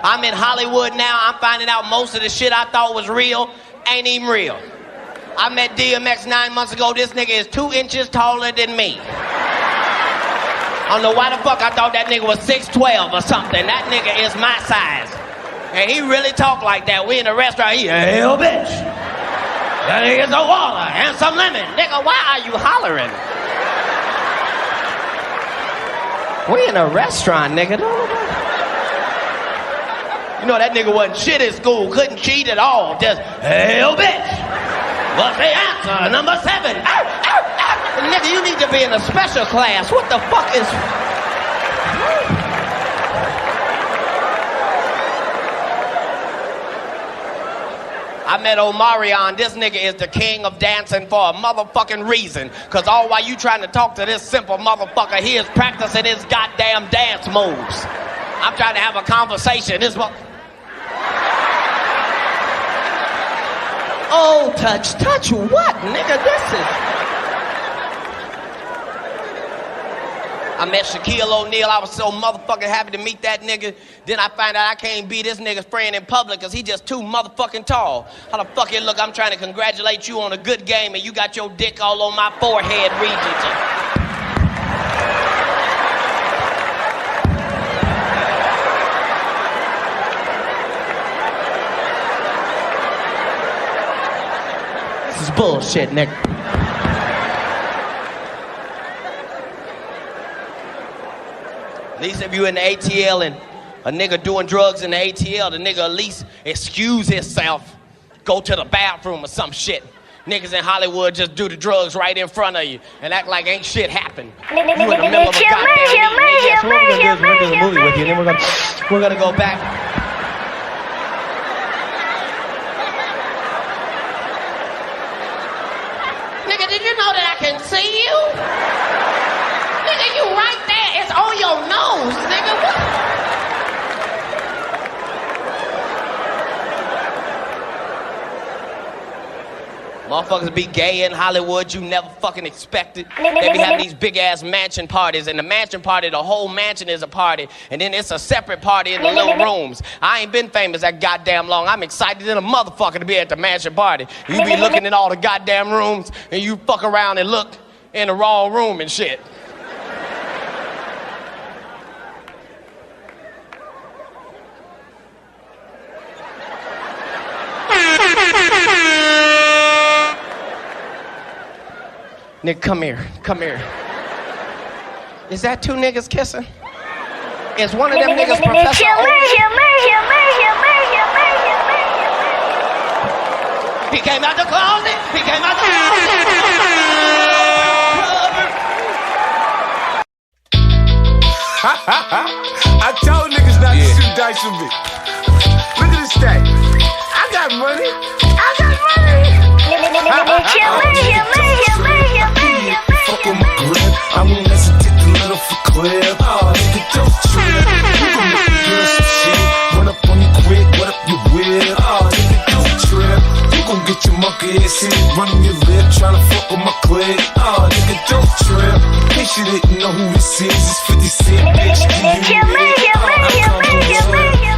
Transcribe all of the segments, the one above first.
I'm in Hollywood now. I'm finding out most of the shit I thought was real ain't even real. I met DMX 9 months ago. This nigga is 2 inches taller than me. I don't know why the fuck I thought that nigga was 6'12" or something. That nigga is my size. And he really talk like that. We in a restaurant, he, hell bitch. That nigga's a water and some lemon. Nigga, why are you hollering? We in a restaurant, nigga. You know that nigga wasn't shit in school, couldn't cheat at all. Just, hell bitch. What's the answer? Number 7. Nigga, you need to be in a special class. What the fuck is... I met Omarion. This nigga is the king of dancing for a motherfucking reason. Cause all while you trying to talk to this simple motherfucker, he is practicing his goddamn dance moves. I'm trying to have a conversation. This Oh, touch what, nigga? This is... I met Shaquille O'Neal. I was so motherfucking happy to meet that nigga. Then I find out I can't be this nigga's friend in public because he just too motherfucking tall. How the fuck it look? I'm trying to congratulate you on a good game and you got your dick all on my forehead region. This is bullshit, nigga. At least if you in the ATL and a nigga doing drugs in the ATL, the nigga at least excuse himself, go to the bathroom or some shit. Niggas in Hollywood just do the drugs right in front of you and act like ain't shit happened. You in the middle of a goddamn meeting. Yes, what we're gonna do is we're gonna do the movie with you, and then we're gonna go back. Nigga, did you know that I can see you? Nigga, you right there. It's on your nose, nigga. What? Motherfuckers be gay in Hollywood, you never fucking expected. They be having these big ass mansion parties, and the mansion party, the whole mansion is a party, and then it's a separate party in the little rooms. I ain't been famous that goddamn long. I'm excited than a motherfucker to be at the mansion party. You be looking in all the goddamn rooms, and you fuck around and look in the wrong room and shit. Nigga, come here. Is that 2 niggas kissing? Is one of them niggas Professor Owen? He came out the closet. I told niggas not to shoot dice with me. Look at this stack. I got money. Fuck on my grip. I won't hesitate to let off a clip. Oh, nigga, don't trip. You gon' make the girl some shit. Run up on you quick, what up your whip? Oh, nigga, don't trip. You gon' get your monkey ass hit, running your lip, tryna fuck on my clip. Oh, nigga, don't trip. In case you didn't know who this is, it's 50 Cent, bitch.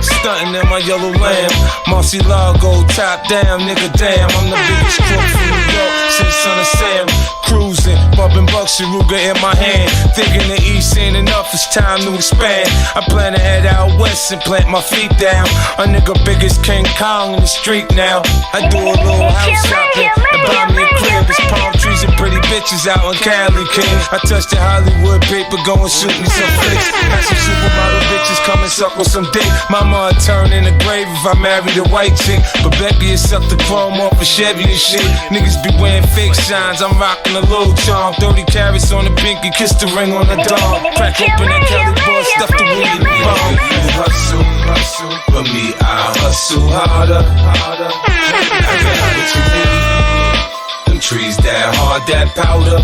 Stunting in my yellow lamb. Marcy Lago, top down, nigga, damn. I'm the biggest crook from New York since Son of Sam. Cruising, bumping Bucks and Ruger in my hand. Thinking the East ain't enough, it's time to expand. I plan to head out west and plant my feet down. A nigga big as King Kong in the street now. I do a little house shopping and buy me a crib. It's palm trees and pretty bitches out in Cali, king. I touched the Hollywood paper, go and shoot me some flicks. Had some supermodel bitches come and suck on some dick. Mama would turn in the grave if I married a white chick. But Becky is suck the chrome off a Chevy and shit. Niggas be wearing fake shines, I'm rocking a little charm. 30 carats on the pinky, kiss the ring on the dog. Crack open that Kelly boy, stuff the weed in the bong. You hustle, but me I hustle harder. I get how what you need. Them trees that hard, that powder.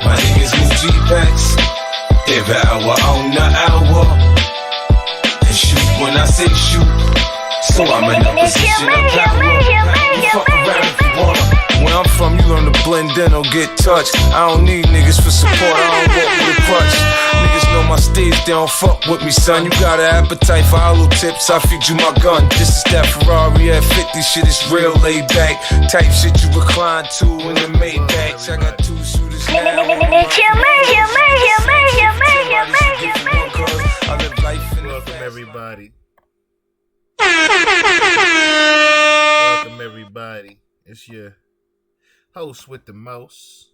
My niggas move G-Packs. Every hour on the hour. And shoot when I say shoot. So I'm in a position of power. You fuck around if you wanna. Where I'm from, you learn to blend in or get touched. I don't need niggas for support, I don't walk with a crutch. Niggas know my stick see if they don't fuck with me, son. You got an appetite for hollow tips, I feed you my gun. This is that Ferrari F50 shit, it's real laid back. Type shit you recline to in the Maybach. I got 2 shooters now. Welcome everybody. Welcome everybody. It's your host with the mouse.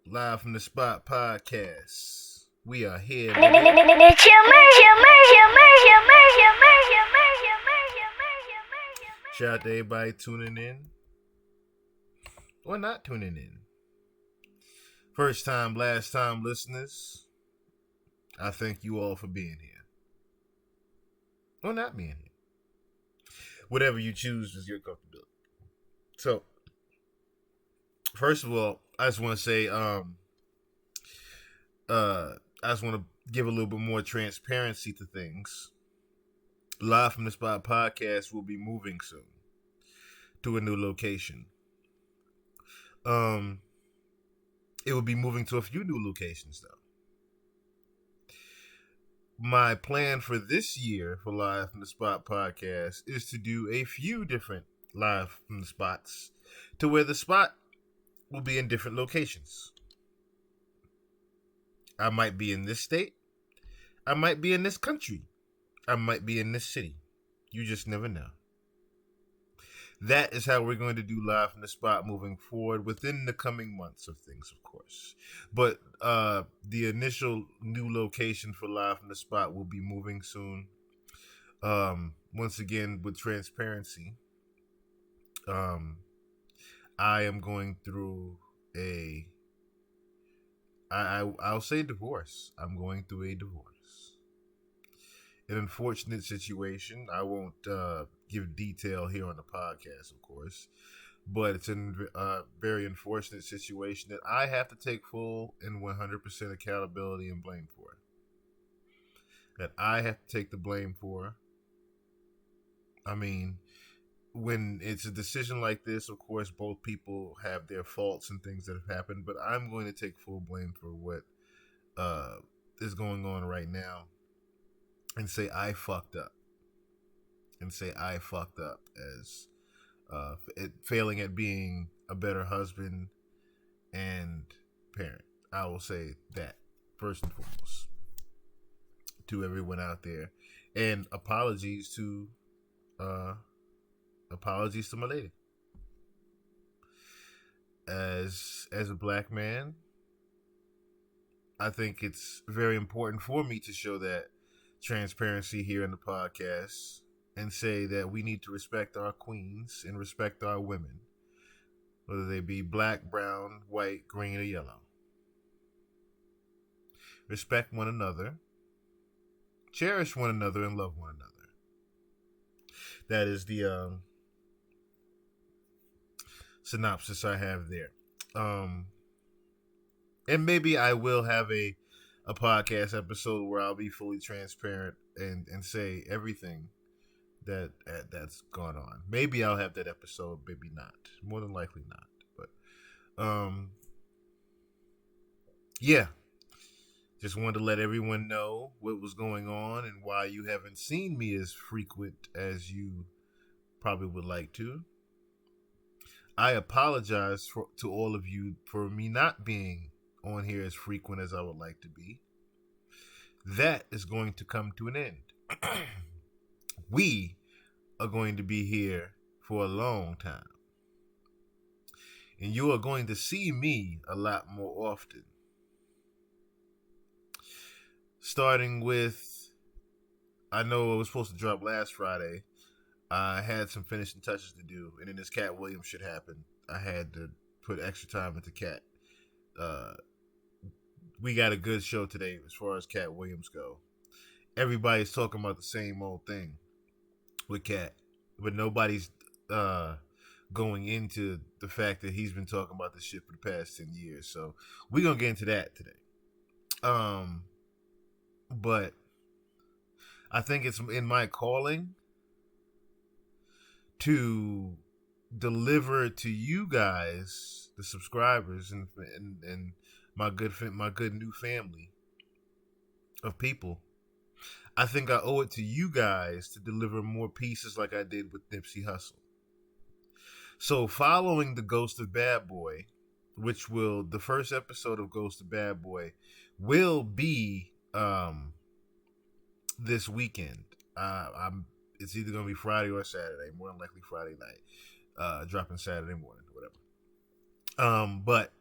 Live from the Spot podcast. We are here. Shout out to everybody tuning in or not tuning in. First time, last time listeners, I thank you all for being here. Or not being here. Whatever you choose is your comfortability. So, first of all, I just want to say, I just want to give a little bit more transparency to things. Live from the Spot podcast will be moving soon to a new location. It will be moving to a few new locations, though. My plan for this year for Live from the Spot podcast is to do a few different Live from the Spots to where the spot will be in different locations. I might be in this state. I might be in this country. I might be in this city. You just never know. That is how we're going to do Live from the Spot moving forward within the coming months of things, of course. But the initial new location for Live from the Spot will be moving soon. Once again, with transparency, I am going through I'll say divorce. I'm going through a divorce. An unfortunate situation. I won't give detail here on the podcast, of course, but it's a very unfortunate situation that I have to take full and 100% accountability and blame for. That I have to take the blame for. I mean, when it's a decision like this, of course, both people have their faults and things that have happened, but I'm going to take full blame for what is going on right now and say I fucked up. And say I fucked up as failing at being a better husband and parent. I will say that first and foremost to everyone out there. And apologies to my lady. As a black man, I think it's very important for me to show that transparency here in the podcast and say that we need to respect our queens and respect our women, whether they be black, brown, white, green, or yellow. Respect one another, cherish one another, and love one another. That is the synopsis I have there. And maybe I will have a podcast episode where I'll be fully transparent and say everything that's gone on. Maybe I'll have that episode, maybe not. More than likely not. But yeah. Just wanted to let everyone know what was going on and why you haven't seen me as frequent as you probably would like to. I apologize to all of you for me not being on here as frequent as I would like to be. That is going to come to an end. We are going to be here for a long time. And you are going to see me a lot more often. Starting with, I know it was supposed to drop last Friday. I had some finishing touches to do. And then this Katt Williams shit happened. I had to put extra time into Katt. We got a good show today as far as Katt Williams go. Everybody's talking about the same old thing with Katt, but nobody's going into the fact that he's been talking about this shit for the past 10 years. So we're gonna get into that today. But I think it's in my calling to deliver to you guys, the subscribers, and my good new family of people. I think I owe it to you guys to deliver more pieces like I did with Nipsey Hussle. So following the Ghost of Bad Boy, the first episode of Ghost of Bad Boy will be this weekend. It's either gonna be Friday or Saturday. More than likely Friday night. Dropping Saturday morning, whatever. But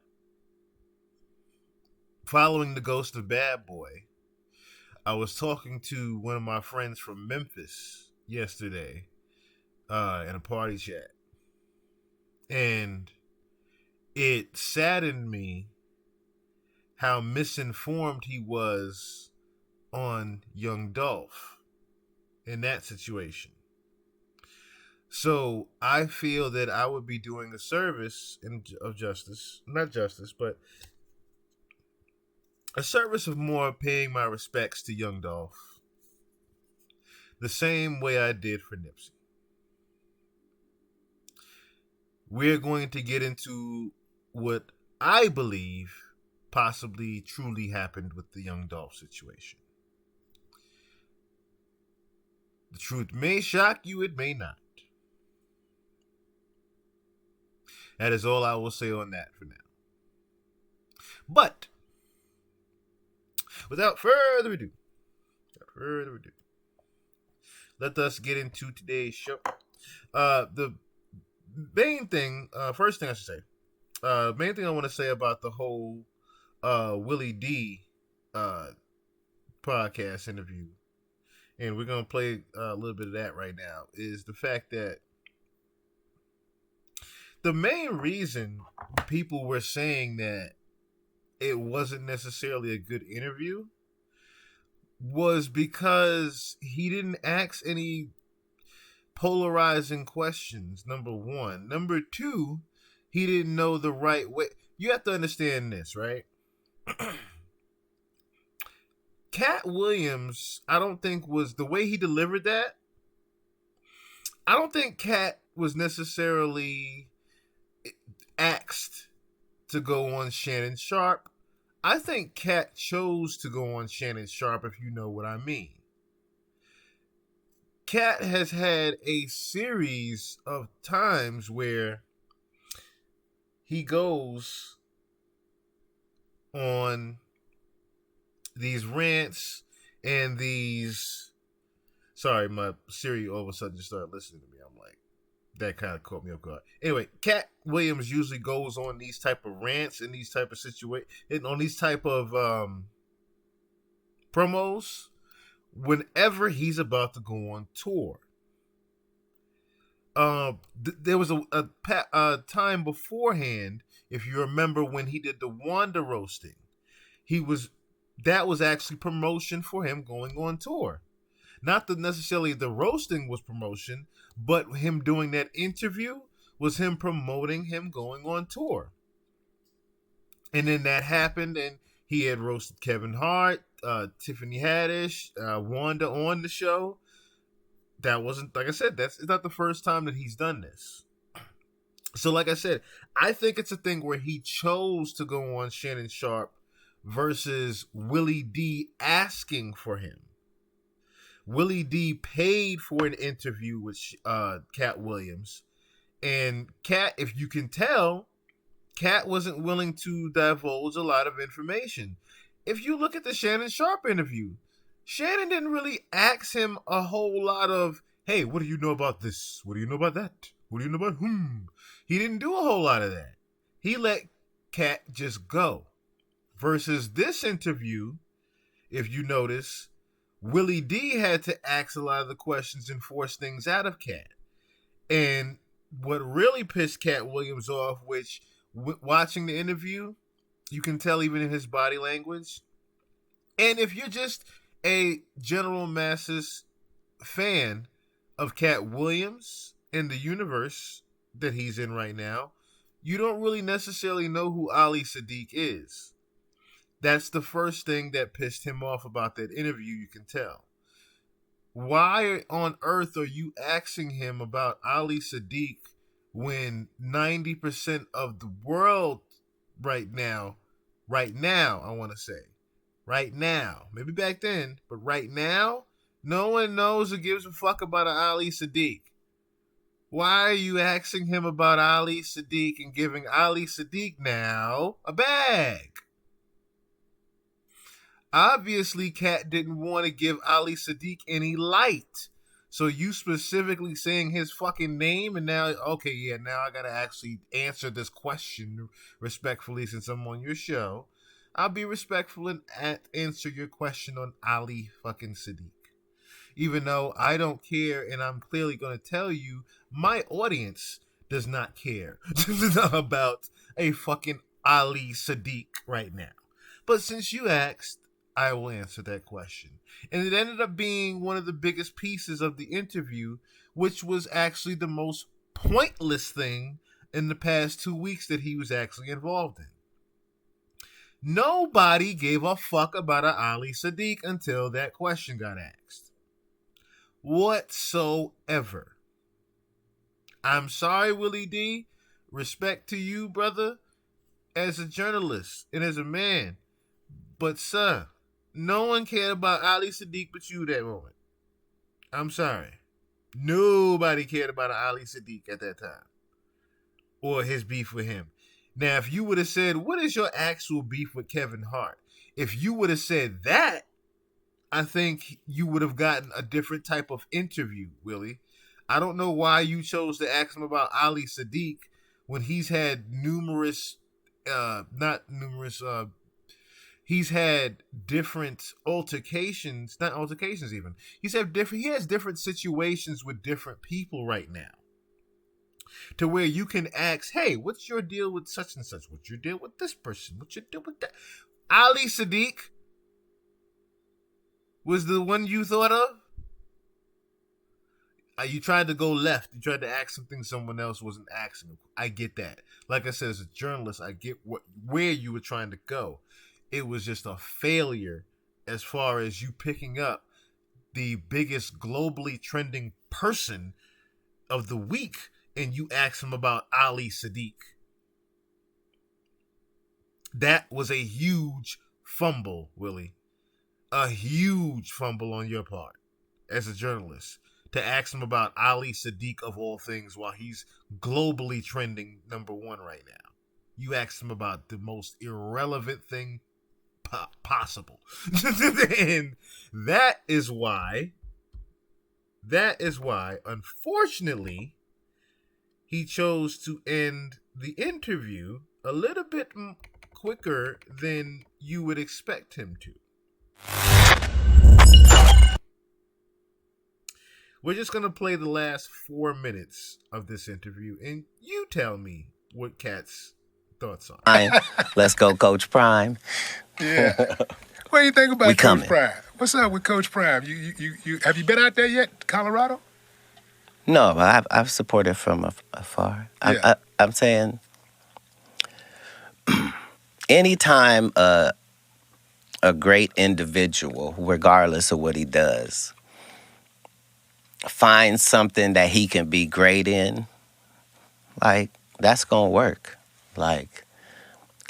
following the Ghost of Bad Boy, I was talking to one of my friends from Memphis yesterday in a party chat. And it saddened me how misinformed he was on Young Dolph in that situation. So I feel that I would be doing a service of justice, not justice, but a service of more paying my respects to Young Dolph, the same way I did for Nipsey. We're going to get into what I believe possibly truly happened with the Young Dolph situation. The truth may shock you, it may not. That is all I will say on that for now. But without further ado, let us get into today's show. The main thing, first thing I should say, main thing I want to say about the whole Willie D podcast interview, and we're going to play a little bit of that right now, is the fact that the main reason people were saying that it wasn't necessarily a good interview was because he didn't ask any polarizing questions, number one. Number two, he didn't know the right way. You have to understand this, right? Katt Williams, I don't think was the way he delivered that. I don't think Katt was necessarily asked to go on Shannon Sharpe. I think Katt chose to go on Shannon Sharpe, if you know what I mean. Katt has had a series of times where he goes on these rants and these... Sorry, my Siri all of a sudden just started listening to me. I'm like, that kind of caught me off guard. Anyway, Katt Williams usually goes on these type of rants and these type of situations, on these type of promos whenever he's about to go on tour. There was a time beforehand, if you remember, when he did the Wanda roasting. That was actually promotion for him going on tour. Not that necessarily the roasting was promotion, but him doing that interview was him promoting him going on tour. And then that happened, and he had roasted Kevin Hart, Tiffany Haddish, Wanda on the show. That wasn't, like I said, it's not the first time that he's done this. So like I said, I think it's a thing where he chose to go on Shannon Sharpe versus Willie D asking for him. Willie D paid for an interview with Katt Williams. And Katt, if you can tell, Katt wasn't willing to divulge a lot of information. If you look at the Shannon Sharpe interview, Shannon didn't really ask him a whole lot of, hey, what do you know about this? What do you know about that? What do you know about whom? He didn't do a whole lot of that. He let Katt just go. Versus this interview, if you notice, Willie D had to ask a lot of the questions and force things out of Katt. And what really pissed Katt Williams off, which watching the interview, you can tell even in his body language. And if you're just a general masses fan of Katt Williams in the universe that he's in right now, you don't really necessarily know who Ali Sadiq is. That's the first thing that pissed him off about that interview, you can tell. Why on earth are you asking him about Ali Sadiq when 90% of the world right now, I want to say, right now, maybe back then, but right now, no one knows or gives a fuck about Ali Sadiq. Why are you asking him about Ali Sadiq and giving Ali Sadiq now a bag? Obviously, Katt didn't want to give Ali Sadiq any light. So you specifically saying his fucking name and now, okay, yeah, now I gotta actually answer this question respectfully since I'm on your show. I'll be respectful and answer your question on Ali fucking Sadiq. Even though I don't care, and I'm clearly going to tell you, my audience does not care about a fucking Ali Sadiq right now. But since you asked, I will answer that question. And it ended up being one of the biggest pieces of the interview, which was actually the most pointless thing in the past 2 weeks that he was actually involved in. Nobody gave a fuck about an Ali Sadiq until that question got asked. Whatsoever. I'm sorry, Willie D. Respect to you, brother, as a journalist and as a man. But, sir, no one cared about Ali Sadiq but you that moment. I'm sorry. Nobody cared about Ali Sadiq at that time. Or his beef with him. Now, if you would have said, what is your actual beef with Kevin Hart? If you would have said that, I think you would have gotten a different type of interview, Willie. I don't know why you chose to ask him about Ali Sadiq when he's had he's had different altercations, not altercations even. He has different situations with different people right now. To where you can ask, hey, what's your deal with such and such? What's your deal with this person? What's your deal with that? Ali Sadiq was the one you thought of? You tried to go left. You tried to ask something someone else wasn't asking. I get that. Like I said, as a journalist, I get where you were trying to go. It was just a failure as far as you picking up the biggest globally trending person of the week and you ask him about Ali Sadiq. That was a huge fumble, Willie. A huge fumble on your part as a journalist to ask him about Ali Sadiq of all things while he's globally trending #1 right now. You asked him about the most irrelevant thing possible. And that is why, unfortunately, he chose to end the interview a little bit quicker than you would expect him to. We're just going to play the last 4 minutes of this interview, and you tell me what Katt's thoughts are. Let's go, Coach Prime. Yeah. What do you think about We Coach coming. Prime? What's up with Coach Prime? You have you been out there yet, Colorado? No, but I've supported from afar. Yeah. I'm saying anytime a great individual, regardless of what he does, finds something that he can be great in, like, that's going to work. Like,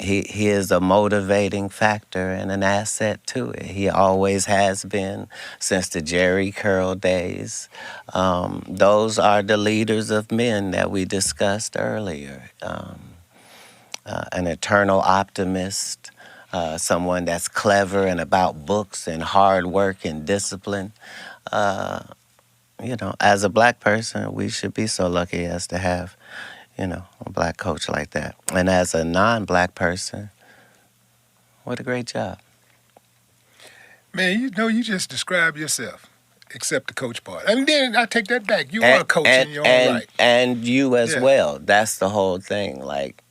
he is a motivating factor and an asset to it. He always has been since the Jerry Curl days. Those are the leaders of men that we discussed earlier. An eternal optimist, someone that's clever and about books and hard work and discipline. As a black person, we should be so lucky as to have, a black coach like that. And as a non-black person, what a great job. Man, you just described yourself, except the coach part. And then I take that back. You are a coach in your own right. And you as Yeah. well. That's the whole thing. Like,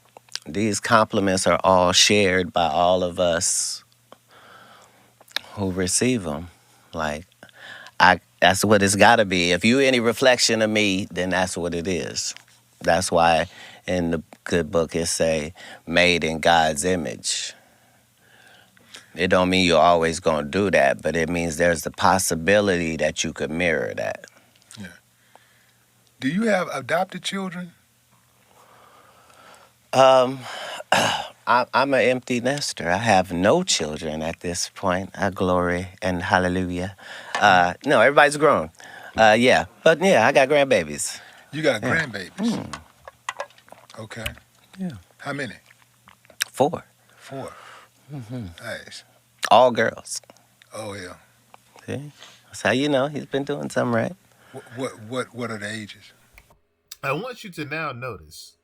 these compliments are all shared by all of us who receive them. Like, that's what it's got to be. If you any reflection of me, then that's what it is. That's why in the good book it say, made in God's image. It don't mean you're always going to do that, but it means there's the possibility that you could mirror that. Yeah. Do you have adopted children? Um, I'm an empty nester. I have no children at this point. Glory and hallelujah. No, everybody's grown. Yeah, but yeah, I got grandbabies. You got Yeah. grandbabies. Okay. Yeah. How many? 4. 4. Nice. All girls. Oh yeah. See? That's how you know he's been doing something right. What are the ages? I want you to now notice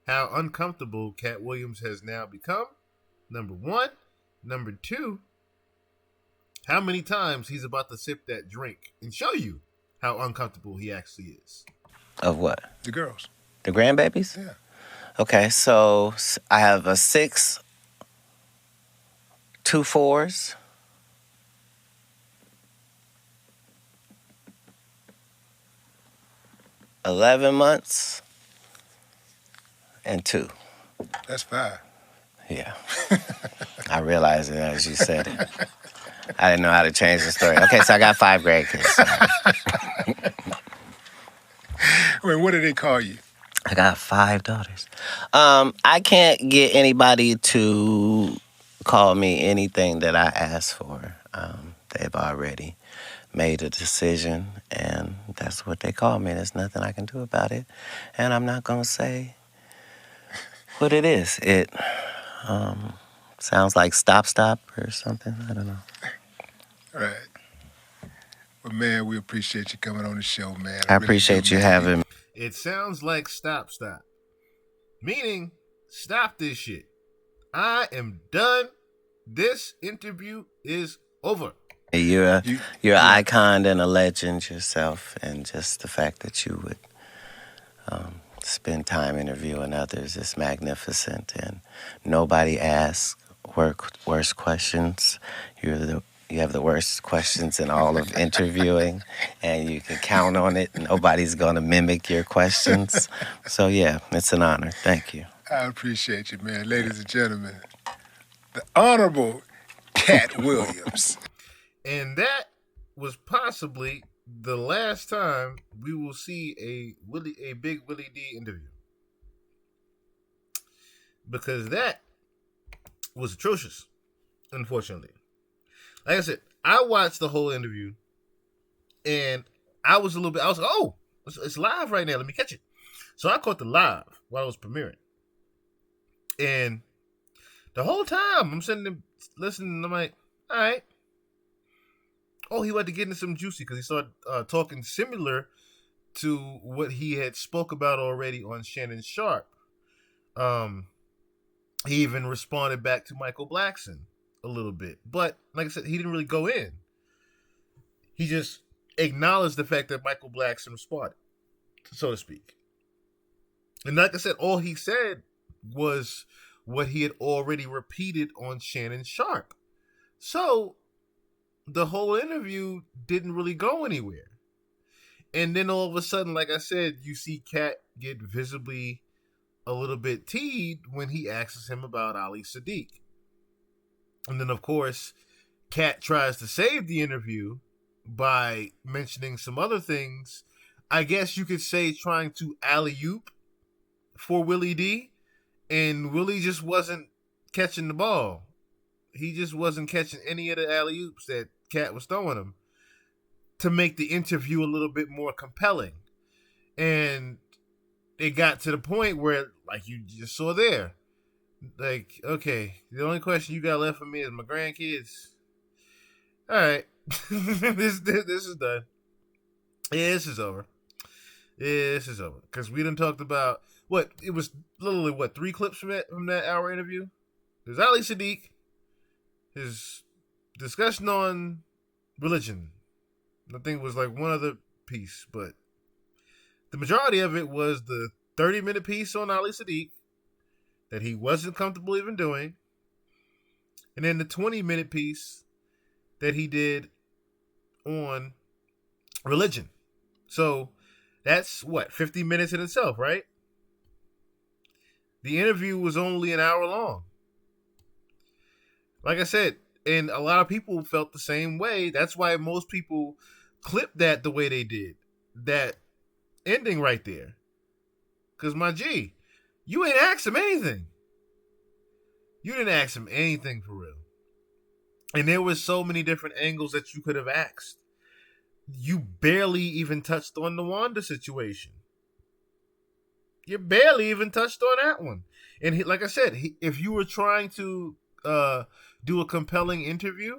how uncomfortable Katt Williams has now become. Number 1. Number 2, how many times he's about to sip that drink and show you how uncomfortable he actually is. Of what? The girls. The grandbabies? Yeah. Okay, so I have a 6, 2 4s, 11 months, and 2. That's 5. Yeah. I realized it as you said it. I didn't know how to change the story. Okay, so I got 5 grandkids. Wait, what do they call you? I got 5 daughters. I can't get anybody to call me anything that I ask for. They've already made a decision, and that's what they call me. There's nothing I can do about it, and I'm not gonna say what it is. It sounds like stop or something. I don't know. All right. Well, man, we appreciate you coming on the show, man. I appreciate you having me. It sounds like stop. Meaning, stop this shit. I am done. This interview is over. You're an icon and a legend yourself, and just the fact that you would spend time interviewing others is magnificent. And nobody asks worse questions. You have the worst questions in all of interviewing, and you can count on it. Nobody's going to mimic your questions. So, yeah, it's an honor. Thank you. I appreciate you, man. Ladies and gentlemen, the Honorable Katt Williams. And that was possibly the last time we will see a Big Willie D interview. Because that was atrocious, unfortunately. Like I said, I watched the whole interview, and I was like, oh, it's live right now. Let me catch it. So I caught the live while it was premiering. And the whole time, I'm sitting there listening, and I'm like, all right. Oh, he wanted to get into some juicy because he started talking similar to what he had spoke about already on Shannon Sharpe. He even responded back to Michael b.l.a.c a little bit. But, like I said, he didn't really go in. He just acknowledged the fact that Michael b.l.a.c responded, so to speak. And like I said, all he said was what he had already repeated on Shannon Sharpe. So, the whole interview didn't really go anywhere. And then all of a sudden, like I said, you see Katt get visibly a little bit teed when he asks him about Ali Siddiq. And then, of course, Katt tries to save the interview by mentioning some other things. I guess you could say trying to alley-oop for Willie D. And Willie just wasn't catching the ball. He just wasn't catching any of the alley-oops that Katt was throwing him to make the interview a little bit more compelling. And it got to the point where, like you just saw there, like, okay, the only question you got left for me is my grandkids. All right, this is done. Yeah, this is over. This is over because we done talked about it was literally 3 clips from that hour interview. There's Ali Siddiq, his discussion on religion. I think it was like one other piece, but the majority of it was the 30-minute piece on Ali Siddiq that he wasn't comfortable even doing, and then the 20-minute piece that he did on religion. So that's 50 minutes in itself, right? The interview was only an hour long. Like I said, and a lot of people felt the same way. That's why most people clipped that the way they did. That ending right there. Because, my G, You ain't asked him anything. You didn't ask him anything for real. And there was so many different angles that you could have asked. You barely even touched on the Wanda situation. You barely even touched on that one. And like I said, if you were trying to do a compelling interview,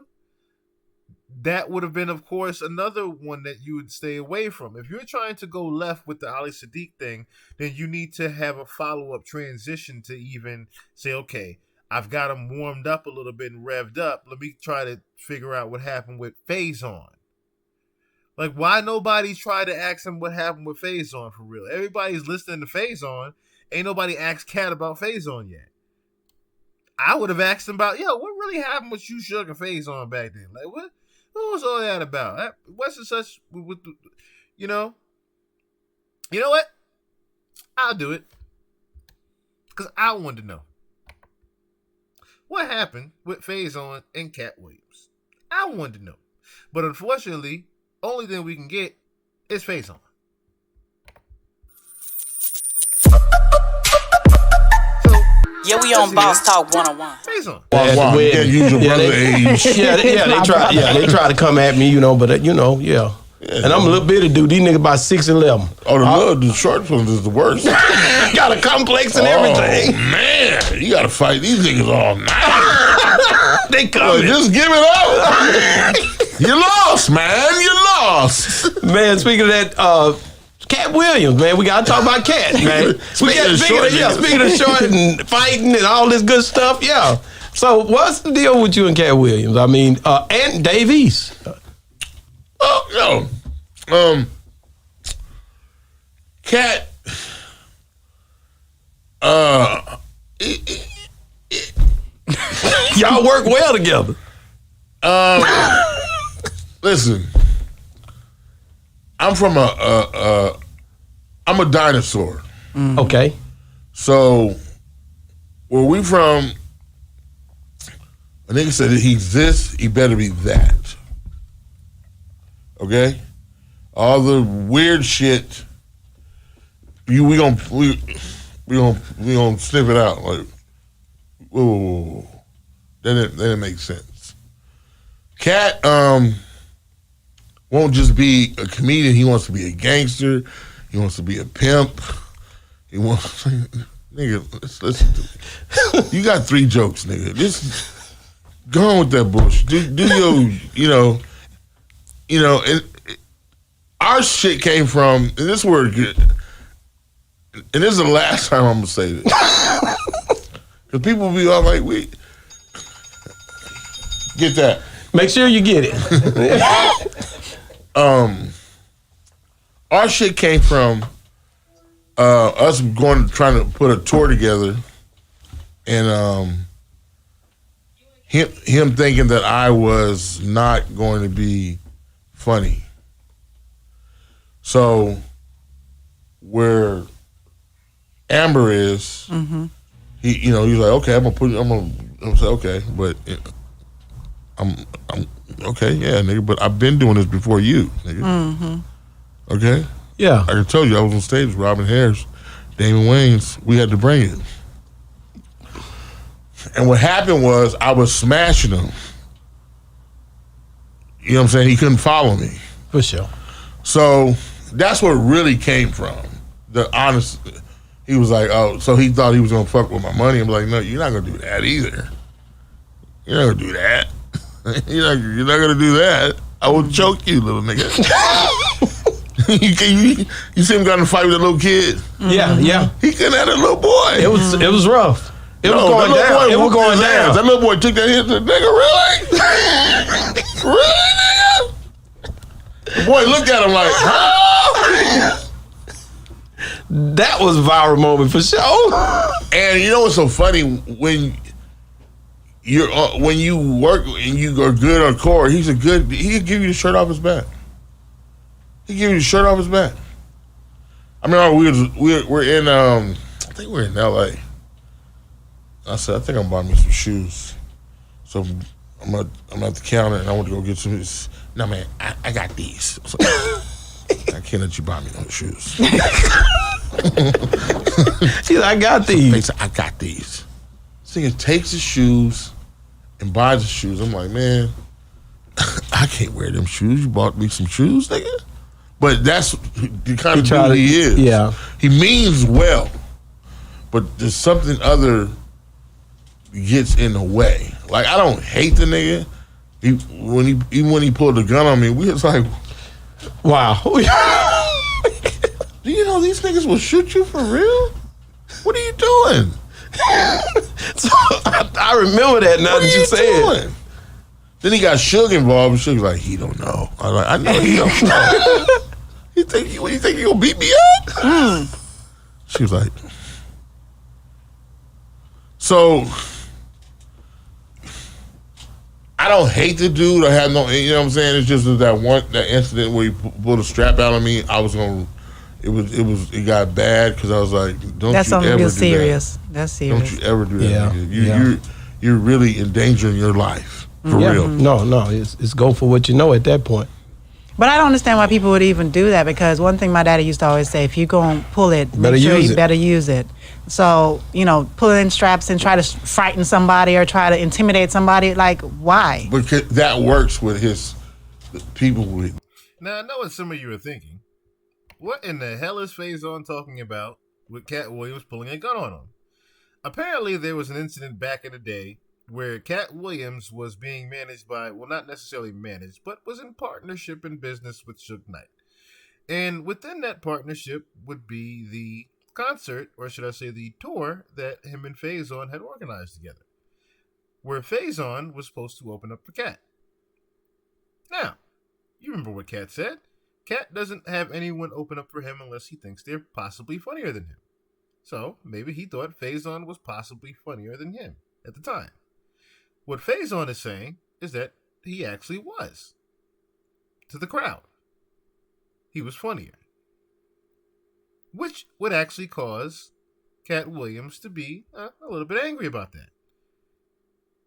that would have been, of course, another one that you would stay away from. If you're trying to go left with the Ali Sadiq thing, then you need to have a follow-up transition to even say, okay, I've got him warmed up a little bit and revved up. Let me try to figure out what happened with Faison. Like, why nobody tried to ask him what happened with Faison for real? Everybody's listening to Faison. Ain't nobody asked Katt about Faison yet. I would have asked him about, what really happened with you, Suge, and Faison back then? Like, what was all that about? What's the such with the, you know? You know what? I'll do it. Because I wanted to know. What happened with Faison and Katt Williams? I wanted to know. But unfortunately, only thing we can get is Faison. Yeah, we on Boss Talk 101. Faison. Wow. Yeah, use your brother age. They try to come at me, but yeah. And I'm a little bitty dude. These niggas about 6'11". Oh, the short ones is the worst. Got a complex and everything. Man, you gotta fight these niggas all night. They coming. Just give it up. You lost, man. You lost. Man, speaking of that, Katt Williams, man, we gotta talk about Katt, man. Speaking of short and fighting and all this good stuff, yeah. So what's the deal with you and Katt Williams? I mean, and Dave East. Katt, y'all work well together. Listen, I'm from I'm a dinosaur. Okay. So, where we from, a nigga said that he's this, he better be that. Okay? All the weird shit, we gonna sniff it out. Like, whoa. That didn't make sense. Katt won't just be a comedian, he wants to be a gangster, he wants to be a pimp, he wants nigga, listen to me. You got 3 jokes, nigga. Just go on with that bullshit. Do your, and our shit came from, and this word, and this is the last time I'm gonna say this. Because people be all like, get that. Make sure you get it. Our shit came from us trying to put a tour together, and him thinking that I was not going to be funny. So where Amber is, he's like, okay, I'm gonna say okay, but I'm okay, yeah, nigga, but I've been doing this before you, nigga. Okay? Yeah. I can tell you, I was on stage with Robin Harris, Damon Wayans, we had to bring it. And what happened was I was smashing him. You know what I'm saying? He couldn't follow me. For sure. So that's where it really came from. The honest, he was like, oh, so he thought he was gonna fuck with my money. I'm like, no, you're not gonna do that either. You're not gonna do that. You're not gonna do that. I will choke you, little nigga. you see him got in a fight with a little kid? Yeah. He couldn't have a little boy. It was rough. It was going down. It was going down. That little boy took that hit to the nigga, really? Really, nigga? The boy looked at him like, huh? That was a viral moment for sure. And you know what's so funny? When you work and you are good on core, he could give you the shirt off his back. He give you the shirt off his back. I mean, we're in I think we're in LA. I said, I think I'm buying me some shoes. So I'm at the counter and I want to go get some. No man, I got these. I can't let you buy me no shoes. She's like, I got these. They said, I got these. This nigga takes his shoes and buys the shoes. I'm like, man, I can't wear them shoes. You bought me some shoes, nigga? But that's the kind of dude he is. Yeah. He means well, but there's something other gets in the way. Like, I don't hate the nigga. Even when he pulled the gun on me, we was like, wow. do you know these niggas will shoot you for real? What are you doing? So I remember that now that you say it. Then he got Suge involved, and Suge was like, he don't know. I was like, I know he don't know. You think you gonna beat me up? She was like, so I don't hate the dude. I have no, you know what I'm saying? It's just that incident where he pulled a strap out on me. I was gonna, it got bad because I was like, That's you ever do serious. that. That's serious. Don't you ever do that. Yeah. Nigga. You're really endangering your life for real. No, it's go for what you know at that point. But I don't understand why people would even do that, because one thing my daddy used to always say, if you're going to pull it, make sure you better use it. So, pulling straps and try to frighten somebody or try to intimidate somebody, like, why? Because that works with his people. Now, I know what some of you are thinking. What in the hell is Faison talking about with Katt Williams pulling a gun on him? Apparently, there was an incident back in the day where Katt Williams was being managed by, well, not necessarily managed, but was in partnership in business with Suge Knight. And within that partnership would be the concert, or should I say the tour, that him and Faison had organized together, where Faison was supposed to open up for Katt. Now, you remember what Katt said. Katt doesn't have anyone open up for him unless he thinks they're possibly funnier than him. So, maybe he thought Faison was possibly funnier than him at the time. What Faison is saying is that he actually was. To the crowd. He was funnier. Which would actually cause Katt Williams to be a little bit angry about that.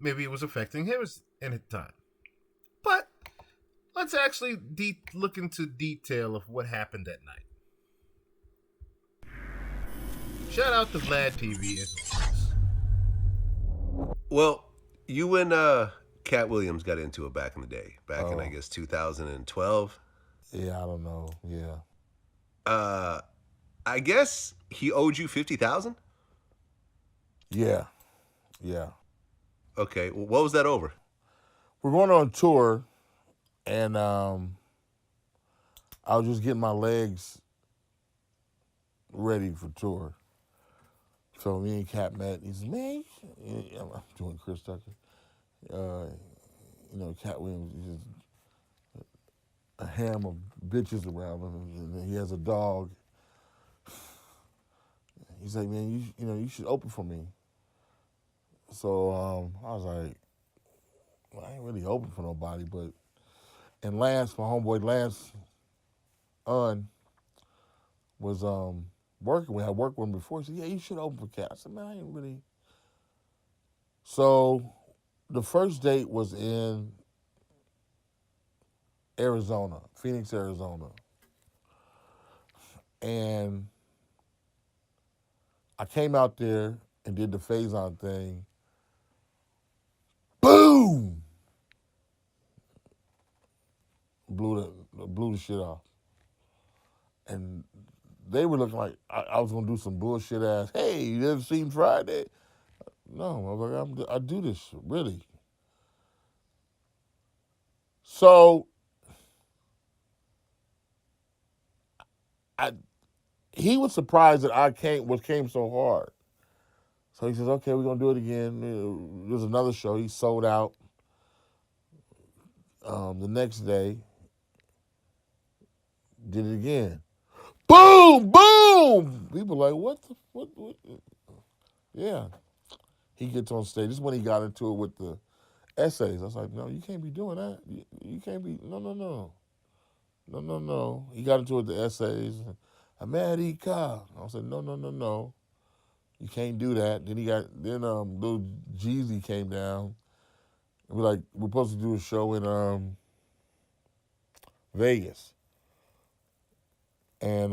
Maybe it was affecting him at the time. But let's actually look into detail of what happened that night. Shout out to Vlad TV as always. Well, you and Katt Williams got into it back in the day, in I guess 2012. Yeah, I don't know. Yeah. I guess he owed you $50,000. Yeah. Okay, well, what was that over? We're going on tour, and I was just getting my legs ready for tour. So me and Katt met. He said, man, I'm doing Chris Tucker. Katt Williams, he's just a ham of bitches around him, and he has a dog. He's like, man, you should open for me. So I was like, well, I ain't really open for nobody, but and Lance, my homeboy Lance, was working. We had worked with him before. He said, yeah, you should open for Katt. I said, man, I ain't really. So the first date was in Arizona, Phoenix, Arizona. And I came out there and did the Faison thing. Boom! Blew the shit off. And they were looking like I was gonna do some bullshit ass, hey, you ever seen Friday? No, I was like, I do this, really. So he was surprised that I came so hard. So he says, okay, we're gonna do it again. There's another show. He sold out. The next day, did it again. Boom, boom! People like, what? Yeah. He gets on stage. This is when he got into it with the essays. I was like, no, you can't be doing that. You can't be, no. He got into it with the essays. America. I said, no. You can't do that. Then Lil Jeezy came down. We're supposed to do a show in Vegas. And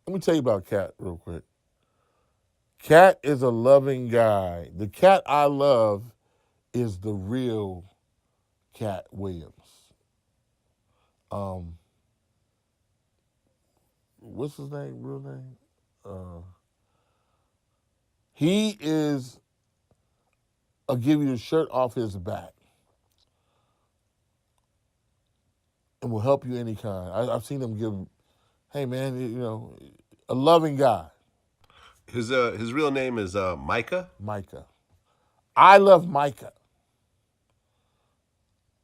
let me tell you about Katt real quick. Katt is a loving guy. The Katt I love is the real Katt Williams. What's his name? Real name? He is. I'll give you the shirt off his back, and will help you any kind. I've seen him give. Hey man, you know, a loving guy. His real name is Micah. Micah. I love Micah.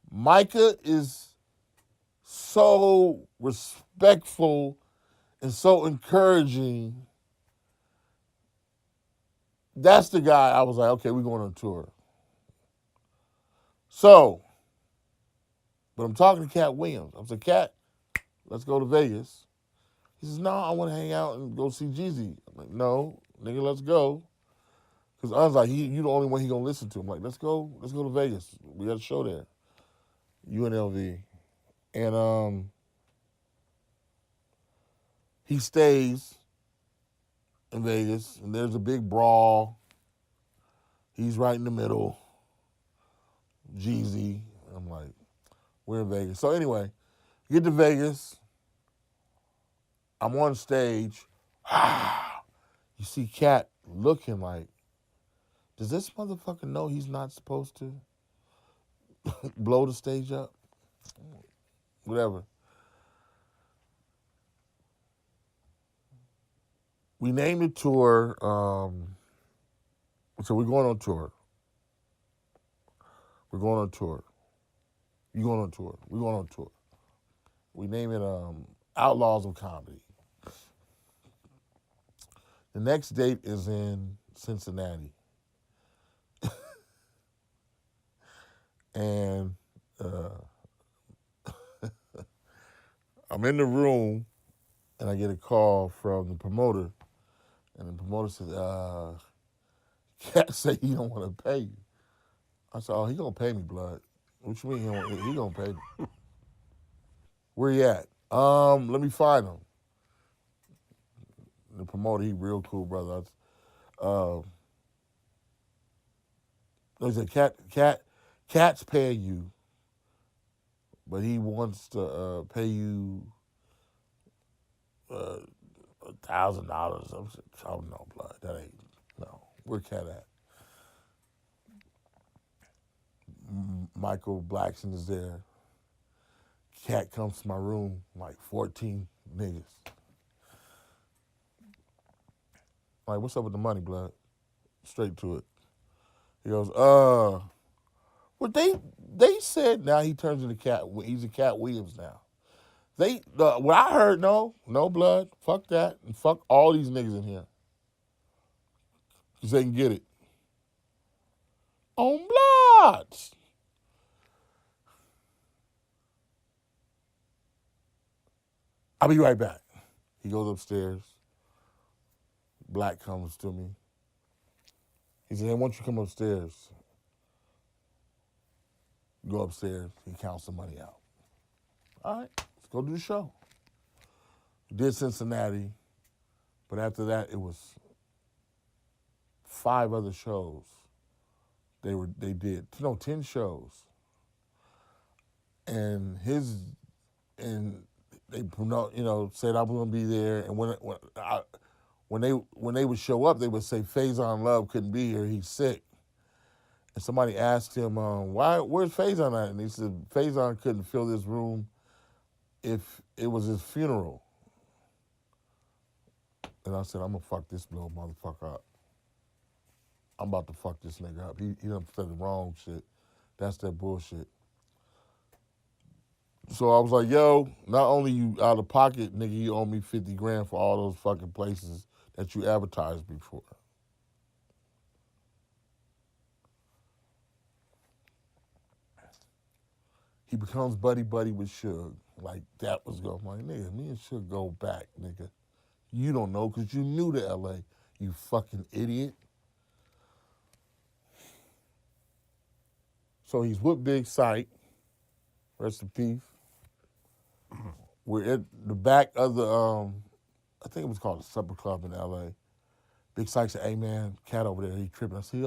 Micah is so respectful and so encouraging. That's the guy I was like, okay, we're going on tour. So, but I'm talking to Katt Williams. I said, Katt, let's go to Vegas. He says, no, I want to hang out and go see Jeezy. I'm like, no, nigga, let's go. Because I was like, you the only one he going to listen to. I'm like, let's go to Vegas. We got a show there. UNLV. And he stays in Vegas, and there's a big brawl. He's right in the middle. Jeezy. I'm like, we're in Vegas. So anyway, get to Vegas. I'm on stage. You see Katt looking like, does this motherfucker know he's not supposed to blow the stage up? Whatever. We named the tour, so we're going on tour. We're going on tour. You going on tour. We're going on tour. We name it Outlaws of Comedy. The next date is in Cincinnati. And I'm in the room, and I get a call from the promoter. And the promoter says, Katt say he don't want to pay you. I said, oh, he going to pay me, blood. What you mean he going to pay me? Where he at? Let me find him. The promoter, he real cool, brother. He said, Katt's paying you, but he wants to pay you $1,000. I don't know, blood. That ain't, no. Where Katt at? Michael Blackson is there. Katt comes to my room, like 14 niggas. Like, what's up with the money, blood? Straight to it. He goes, well, they said now he turns into Katt. He's a Katt Williams now. What I heard, no blood. Fuck that. And fuck all these niggas in here. Because they can get it. On bloods. I'll be right back. He goes upstairs. Black comes to me. He said, hey, why don't you come upstairs? Go upstairs. He counts the money out. All right, let's go do the show. We did Cincinnati, but after that, it was 5 other shows. They did 10 shows. And they said I'm gonna be there. And when they would show up, they would say Faison Love couldn't be here. He's sick. And somebody asked him, where's Faison at? And he said Faison couldn't fill this room if it was his funeral. And I said, I'm gonna fuck this little motherfucker up. I'm about to fuck this nigga up. He done said the wrong shit. That's that bullshit. So I was like, yo, not only you out of pocket, nigga, you owe me 50 grand for all those fucking places that you advertised me for. He becomes buddy-buddy with Suge. Like, that was going. I'm like, nigga, me and Suge go back, nigga. You don't know because you knew to L.A., you fucking idiot. So he's with Big Sight. Rest in peace. We're at the back of the I think it was called the Supper Club in L.A. Big Syke said, hey, man, Katt over there, he tripping. I said,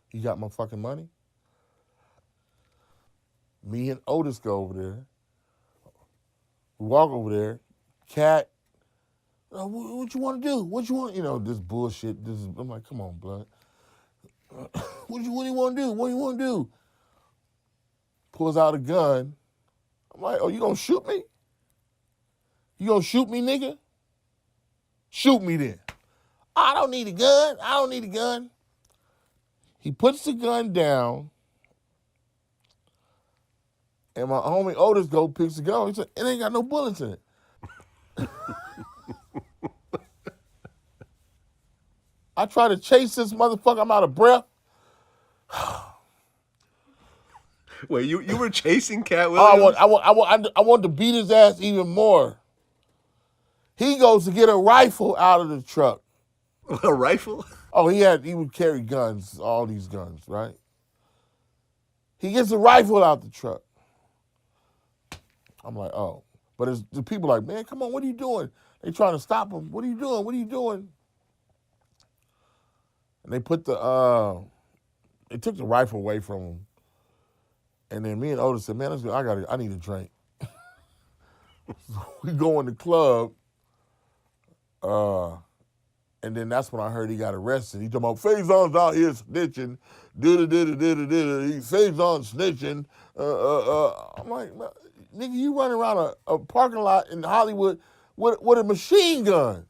he got my fucking money? Me and Otis go over there. We walk over there. Katt, what you want to do? What you want? This bullshit. I'm like, come on, blood. What do you want to do? What do you want to do? Pulls out a gun. I'm like, oh, you gonna shoot me? You gonna shoot me, nigga? Shoot me then. I don't need a gun. He puts the gun down, and my homie Otis picks the gun. He said, it ain't got no bullets in it. I try to chase this motherfucker. I'm out of breath. Wait, you were chasing Katt Williams? I want to beat his ass even more. He goes to get a rifle out of the truck. A rifle? Oh, he would carry guns, all these guns, right? He gets a rifle out the truck. I'm like, oh. But the people like, man, come on, what are you doing? They trying to stop him. What are you doing? And they put they took the rifle away from him. And then me and Otis said, man, I need a drink. So we go in the club, and then that's when I heard he got arrested. He talking about Faison's out here snitching, Faison snitching. I'm like, nigga, you running around a parking lot in Hollywood with a machine gun.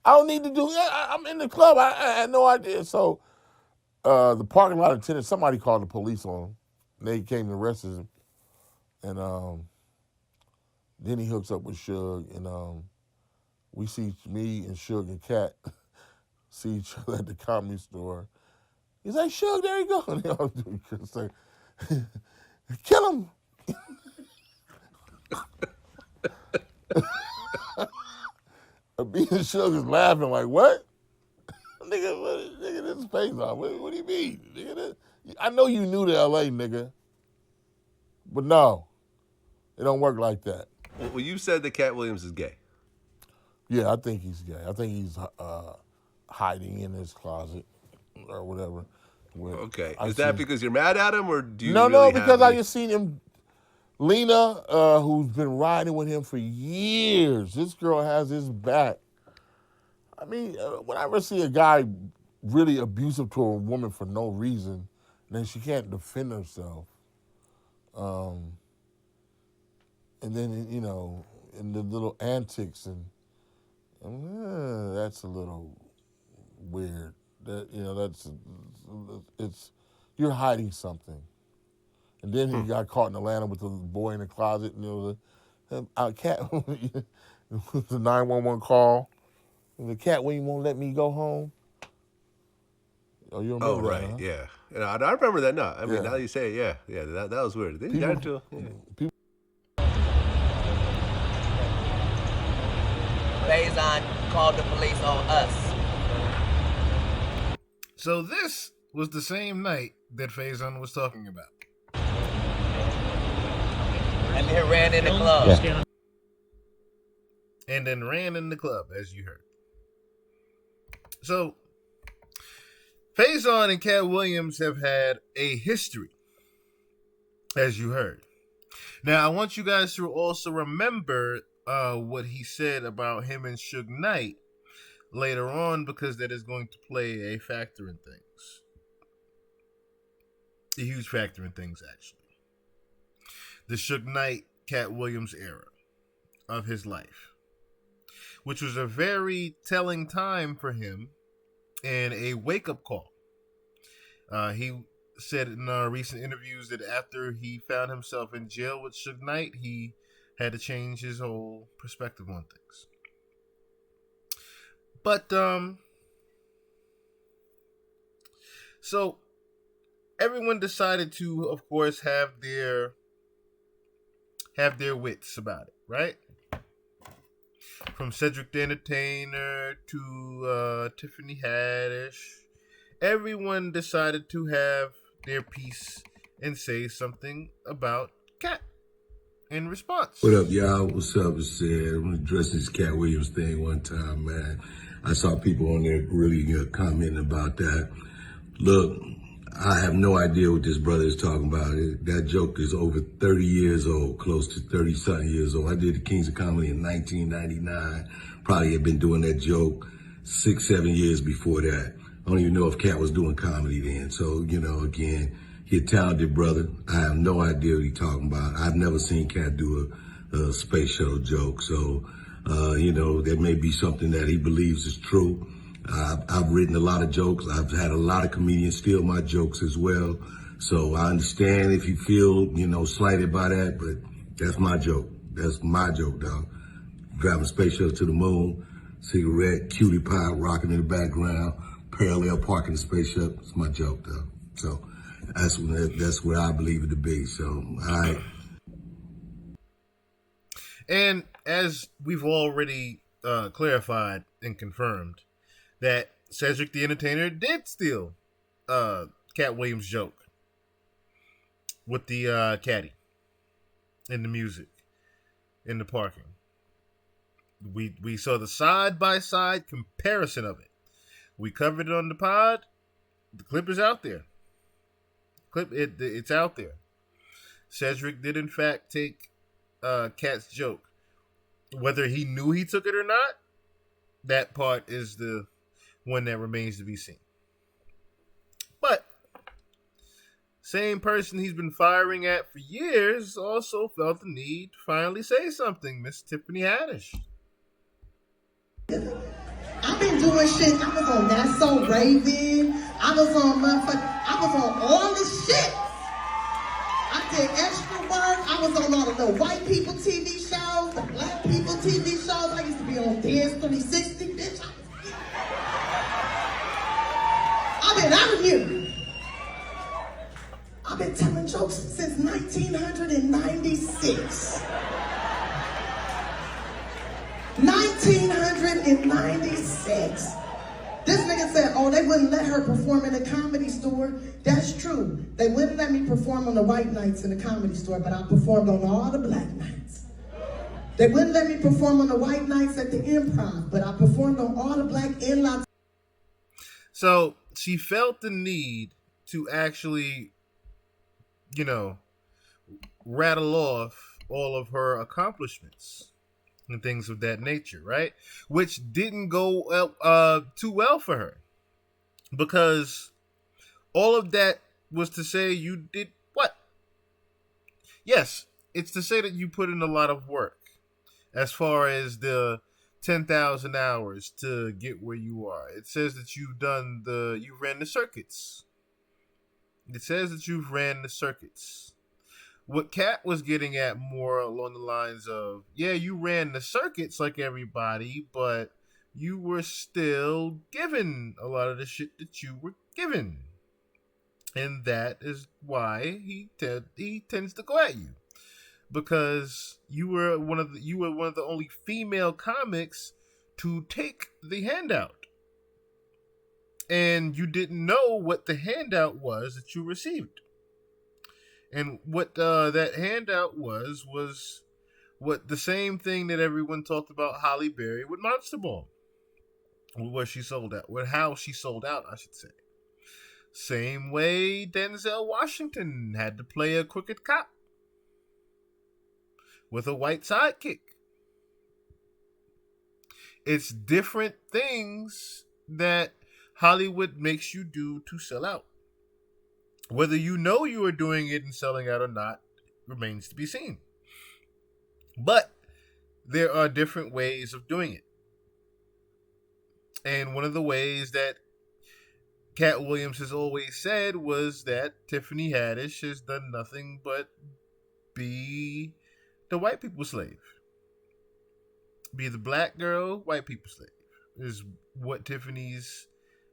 I don't need to do that. I'm in the club. I had no idea. So the parking lot attendant, somebody called the police on him. And they came and arrested him. And then he hooks up with Suge. And we see me and Suge and Katt see each other at the Comedy Store. He's like, Suge, there you go. And they all do say, kill him. Me and Suge is laughing like, what? Nigga, this is Faison. What do you mean? Nigga, I know you knew the LA, nigga. But no, it don't work like that. Well, you said that Katt Williams is gay. Yeah, I think he's gay. I think he's hiding in his closet or whatever. Okay. Is that because you're mad at him, or do you No, really because I just seen him. Lena, who's been riding with him for years, this girl has his back. I mean, whenever I see a guy really abusive to a woman for no reason, then she can't defend herself. And then, and the little antics, and that's a little weird. You're hiding something. And then he got caught in Atlanta with the boy in the closet, and Katt, the 911 call. The Katt Williams won't let me go home. Oh, you remember that? Right, huh? yeah. I remember that. No, I mean, now that you say it, yeah, that was weird. Faison called the police on us. So this was the same night that Faison was talking about. And then ran in the club. Yeah. And then ran in the club, as you heard. So, Faison and Katt Williams have had a history, as you heard. Now, I want you guys to also remember what he said about him and Suge Knight later on, because that is going to play a factor in things. A huge factor in things, actually. The Suge Knight, Katt Williams era of his life, which was a very telling time for him and a wake-up call. He said in recent interviews that after he found himself in jail with Suge Knight, he had to change his whole perspective on things. But, so everyone decided to, of course, have their wits about it, right? From Cedric the Entertainer to Tiffany Haddish, everyone decided to have their piece and say something about Katt. in response. What up, y'all? What's up? It's Sid. I'm gonna address this Katt Williams thing one time, man. I saw people on there really commenting about that. Look, I have no idea what this brother is talking about. That joke is over 30 years old, close to 30-something years old. I did the Kings of Comedy in 1999. Probably had been doing that joke 6, 7 years before that. I don't even know if Katt was doing comedy then. So, again, he's a talented brother. I have no idea what he's talking about. I've never seen Katt do a space shuttle joke. So, that may be something that he believes is true. I've written a lot of jokes. I've had a lot of comedians steal my jokes as well. So I understand if you feel, slighted by that, but that's my joke. That's my joke, dog. Driving space shuttle to the moon, cigarette, cutie pie rocking in the background, parallel parking the spaceship. It's my joke, though. So that's what I believe it to be. So, all right. And as we've already clarified and confirmed, that Cedric the Entertainer did steal Katt Williams' joke with the caddy in the music in the parking. We saw the side-by-side comparison of it. We covered it on the pod. The clip is out there. It's out there. Cedric did in fact take Katt's joke. Whether he knew he took it or not, that part is the one that remains to be seen. But same person he's been firing at for years also felt the need to finally say something. Miss Tiffany Haddish. I've been doing shit. I was on That's So Raven. I was on all this shit. I did extra work. I was on all of the white people TV shows, the black people TV shows. I used to be on Dance 360, bitch. I've been out here. I've been telling jokes since 1996. 1996. This nigga said, oh, they wouldn't let her perform in a comedy store. That's true. They wouldn't let me perform on the white nights in the comedy store, but I performed on all the black nights. They wouldn't let me perform on the white nights at the Improv, but I performed on all the black in-laws. So she felt the need to actually, rattle off all of her accomplishments and things of that nature, right? Which didn't go too well for her, because all of that was to say you did what? Yes, it's to say that you put in a lot of work as far as the 10,000 hours to get where you are. It says that you ran the circuits. It says that you've ran the circuits. What Katt was getting at more along the lines of, yeah, you ran the circuits like everybody, but you were still given a lot of the shit that you were given. And that is why he tends to go at you. Because you were one of the only female comics to take the handout. And you didn't know what the handout was that you received. And what that handout was what the same thing that everyone talked about Holly Berry with Monster Ball. What she sold out. With how she sold out, I should say. Same way Denzel Washington had to play a crooked cop with a white sidekick. It's different things that Hollywood makes you do to sell out. Whether you know you are doing it and selling out or not remains to be seen. But there are different ways of doing it. And one of the ways that Katt Williams has always said was that Tiffany Haddish has done nothing but be the white people's slave. Be the black girl, white people's slave is what Tiffany's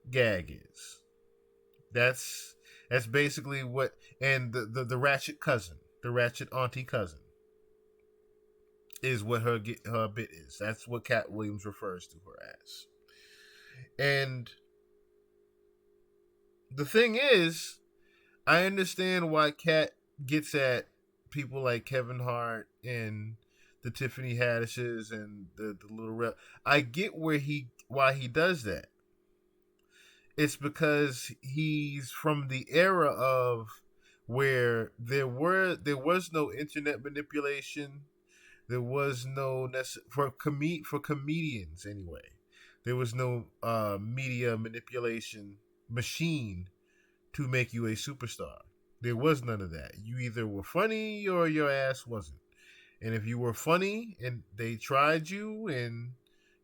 gag is. That's basically what, and the ratchet cousin, the ratchet auntie cousin, is what her bit is. That's what Katt Williams refers to her as. And the thing is, I understand why Katt gets at people like Kevin Hart and the Tiffany Haddishes and the little rep. I get why he does that. It's because he's from the era of where there was no internet manipulation. There was no for comedians anyway. There was no media manipulation machine to make you a superstar. There was none of that. You either were funny or your ass wasn't. And if you were funny and they tried you and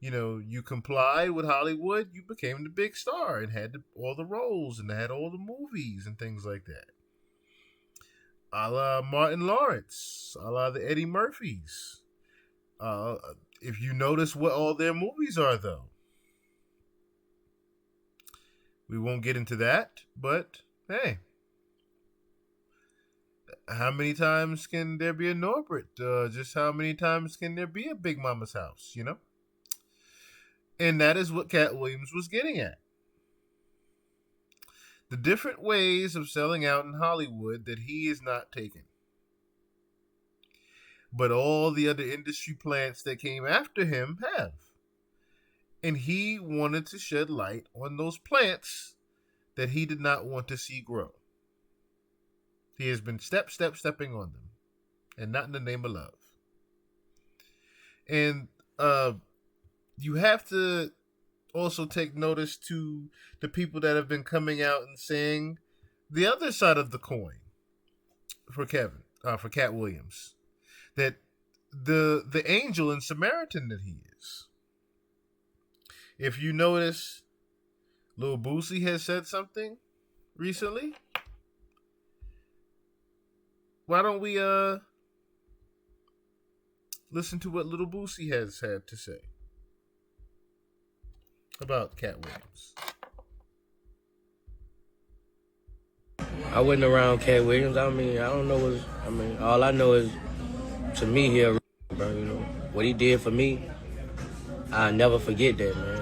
you complied with Hollywood, you became the big star and had all the roles and had all the movies and things like that. A la Martin Lawrence, a la the Eddie Murphys. If you notice what all their movies are, though. We won't get into that, but hey. How many times can there be a Norbert? Just how many times can there be a Big Mama's house, And that is what Katt Williams was getting at. The different ways of selling out in Hollywood that he is not taking. But all the other industry plants that came after him have. And he wanted to shed light on those plants that he did not want to see grow. He has been stepping on them. And not in the name of love. And you have to also take notice to the people that have been coming out and saying the other side of the coin for Katt Williams. That the angel and Samaritan that he is. If you notice, Lil Boosie has said something recently. Why don't we listen to what Lil Boosie has had to say about Katt Williams? I wasn't around Katt Williams. I don't know all I know is, to me, he a bro, what he did for me, I'll never forget that, man.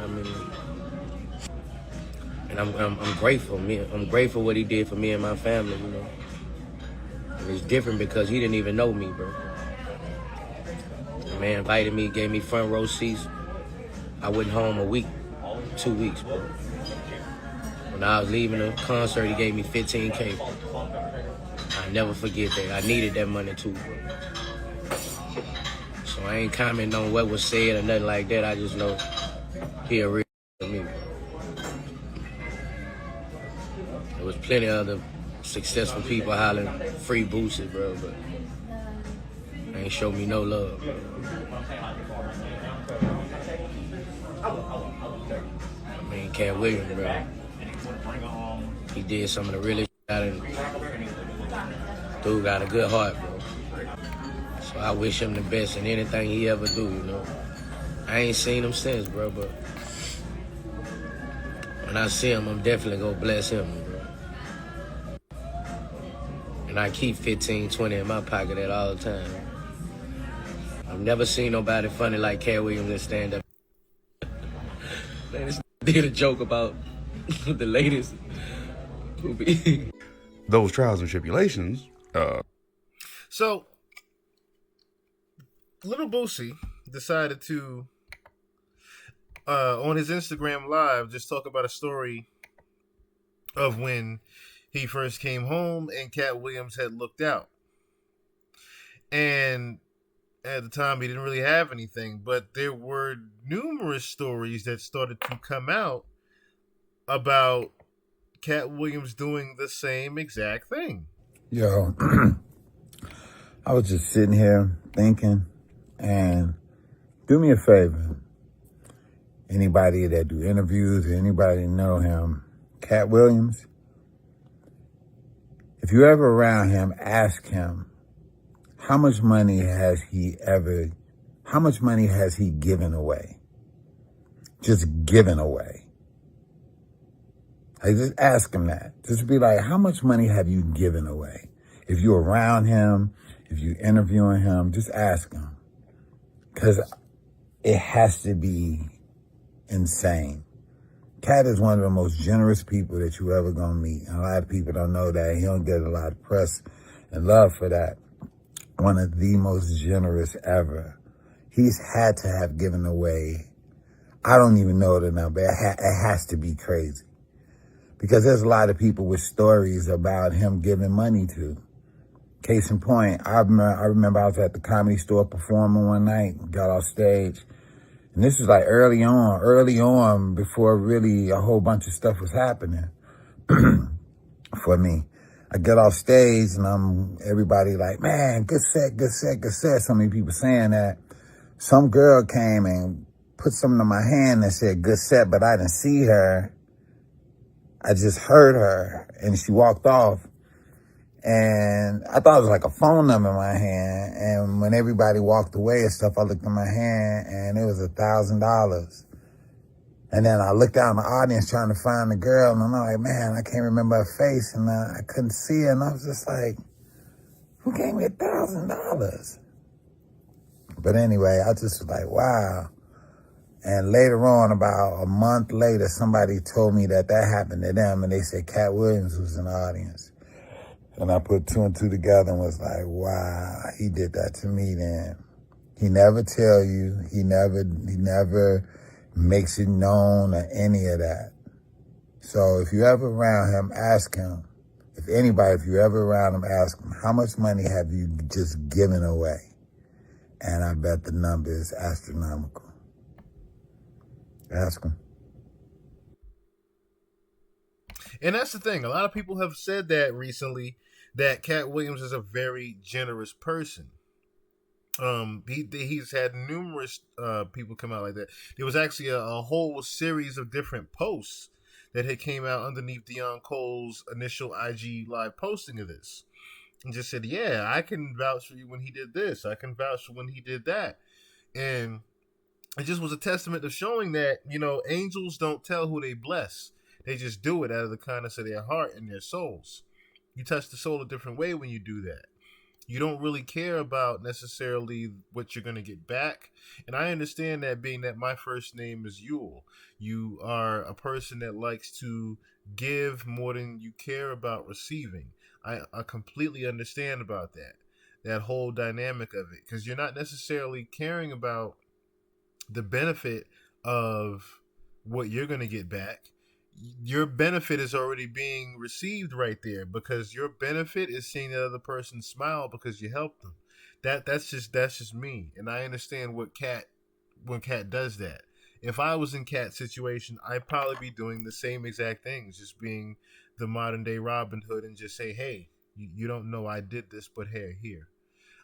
And I'm grateful. I'm grateful what he did for me and my family, And it's different because he didn't even know me, bro. The man invited me, gave me front row seats. I went home a week, 2 weeks, bro. When I was leaving the concert, he gave me $15K. I'll never forget that. I needed that money too, bro. So I ain't commenting on what was said or nothing like that. I just know he a real to me, bro. There was plenty of other successful people hollering free Boosie, bro, but they ain't show me no love, bro. Katt Williams, bro. He did some of the realest shit out of him. Dude got a good heart, bro. So I wish him the best in anything he ever do, I ain't seen him since, bro, but when I see him, I'm definitely gonna bless him, bro. And I keep 15, 20 in my pocket at all the time. I've never seen nobody funny like Katt Williams that stand up. Man, this did a joke about the latest movie. Those trials and tribulations. So, Little Boosie decided to, on his Instagram Live, just talk about a story of when he first came home and Katt Williams had looked out. And at the time, he didn't really have anything, but there were numerous stories that started to come out about Katt Williams doing the same exact thing. Yo, I was just sitting here thinking, and do me a favor. Anybody that do interviews or anybody know him, Katt Williams, if you're ever around him, ask him, how much money has he given away? Just given away. Like, just ask him that. Just be like, how much money have you given away? If you're around him, if you're interviewing him, just ask him. Because it has to be insane. Katt is one of the most generous people that you ever gonna meet. And a lot of people don't know that. He don't get a lot of press and love for that. one of the most generous ever. He's had to have given away, I don't even know the number, it has to be crazy. Because there's a lot of people with stories about him giving money to. Case in point, I remember I was at the Comedy Store performing one night, got off stage, and this was like early on, before really a whole bunch of stuff was happening for me. I get off stage and everybody like, man, good set. So many people saying that. Some girl came and put something in my hand and said, good set, but I didn't see her. I just heard her, and she walked off. And I thought it was like a phone number in my hand. And when everybody walked away and stuff, I looked in my hand and it was $1,000. And then I looked out in the audience trying to find the girl, and I'm like, man, I can't remember her face, and I couldn't see her. And I was just like, who gave me $1,000? But anyway, I just was like, wow. And later on, about a month later, somebody told me that happened to them, and they said Katt Williams was in the audience. And I put two and two together and was like, wow, he did that to me then. He never tell you. He never makes it known or any of that. So if you ever around him, ask him. If you're ever around him, ask him, how much money have you just given away? And I bet the number is astronomical. Ask him. And that's the thing. A lot of people have said that recently, that Katt Williams is a very generous person. He's had numerous people come out like that. There was actually a whole series of different posts that had came out underneath Deion Cole's initial IG live posting of this, and just said, yeah, I can vouch for you when he did this. I can vouch for when he did that. And it just was a testament of showing that, angels don't tell who they bless. They just do it out of the kindness of their heart and their souls. You touch the soul a different way when you do that. You don't really care about necessarily what you're going to get back. And I understand that, being that my first name is Yule. You are a person that likes to give more than you care about receiving. I completely understand about that whole dynamic of it, because you're not necessarily caring about the benefit of what you're going to get back. Your benefit is already being received right there, because your benefit is seeing the other person smile because you helped them. That's just me, and I understand when Katt does that. If I was in Katt's situation, I'd probably be doing the same exact things, just being the modern day Robin Hood and just say, hey, you don't know I did this, but here.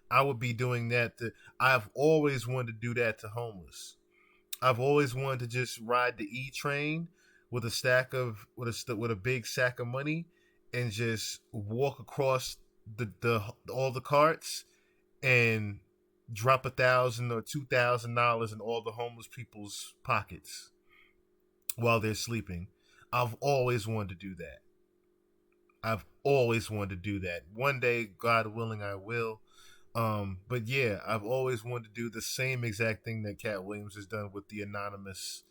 I would be doing that. I've always wanted to do that to homeless. I've always wanted to just ride the E train with a big sack of money and just walk across all the carts and drop $1,000 or $2,000 in all the homeless people's pockets while they're sleeping. I've always wanted to do that. One day, God willing, I will. But yeah, I've always wanted to do the same exact thing that Katt Williams has done with the anonymous,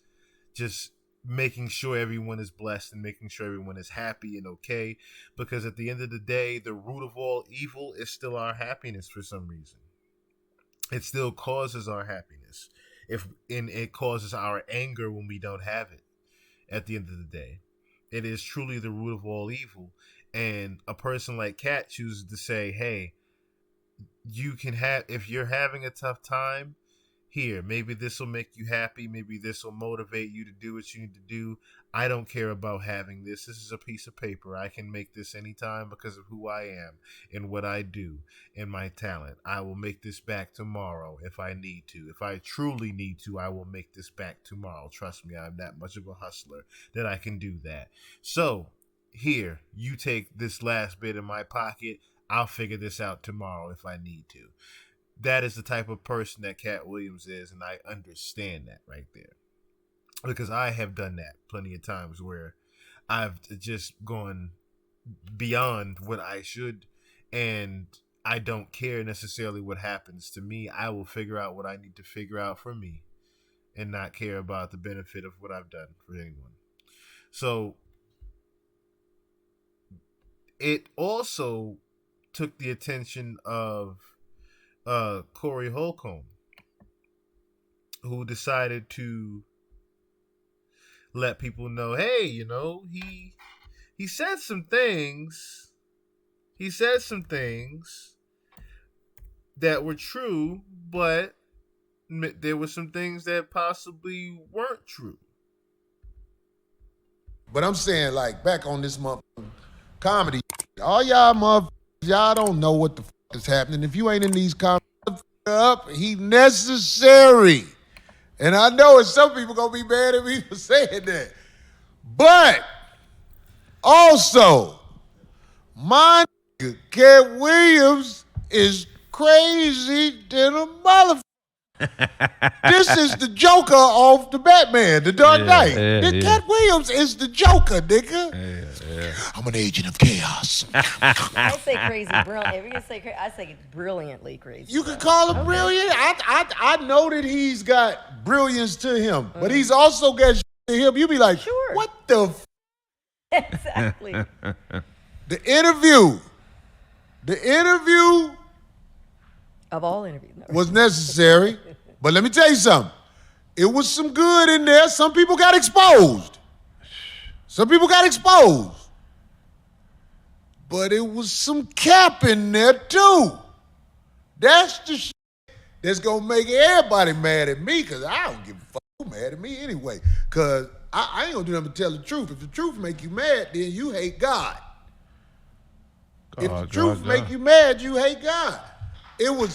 just making sure everyone is blessed and making sure everyone is happy and okay. Because at the end of the day, the root of all evil is still our happiness for some reason. It still causes our happiness. It causes our anger when we don't have it. At the end of the day, it is truly the root of all evil. And a person like Katt chooses to say, hey, if you're having a tough time, here, maybe this will make you happy. Maybe this will motivate you to do what you need to do. I don't care about having this. This is a piece of paper. I can make this anytime because of who I am and what I do and my talent. I will make this back tomorrow if I need to. If I truly need to, I will make this back tomorrow. Trust me, I'm that much of a hustler that I can do that. So, here, you take this last bit in my pocket. I'll figure this out tomorrow if I need to. That is the type of person that Katt Williams is, and I understand that right there. Because I have done that plenty of times where I've just gone beyond what I should, and I don't care necessarily what happens to me. I will figure out what I need to figure out for me and not care about the benefit of what I've done for anyone. So it also took the attention of Corey Holcomb, who decided to let people know, hey, he said some things. He said some things that were true, but there were some things that possibly weren't true. But I'm saying, like, back on this comedy, all y'all motherfuckers, y'all don't know what the fuck is happening. If you ain't in these comedy up, he necessary. And I know some people gonna be mad at me for saying that. But also, my nigga, Katt Williams is crazy than a motherfucker. This is the Joker of the Batman, the Dark Knight. Katt Williams is the Joker, nigga. I'm an agent of chaos. Don't say crazy, brilliant. If you're gonna say crazy, I say brilliantly crazy. You can call him brilliant. I know that he's got brilliance to him, but he's also got shit to him. You be like, what the Exactly. The interview of all interviews was necessary, but let me tell you something. It was some good in there. Some people got exposed. But it was some cap in there too. That's the shit that's gonna make everybody mad at me, because I don't give a fuck who mad at me anyway. Because I ain't gonna do nothing but tell the truth. If the truth make you mad, then you hate God. If the truth make you mad, you hate God. It was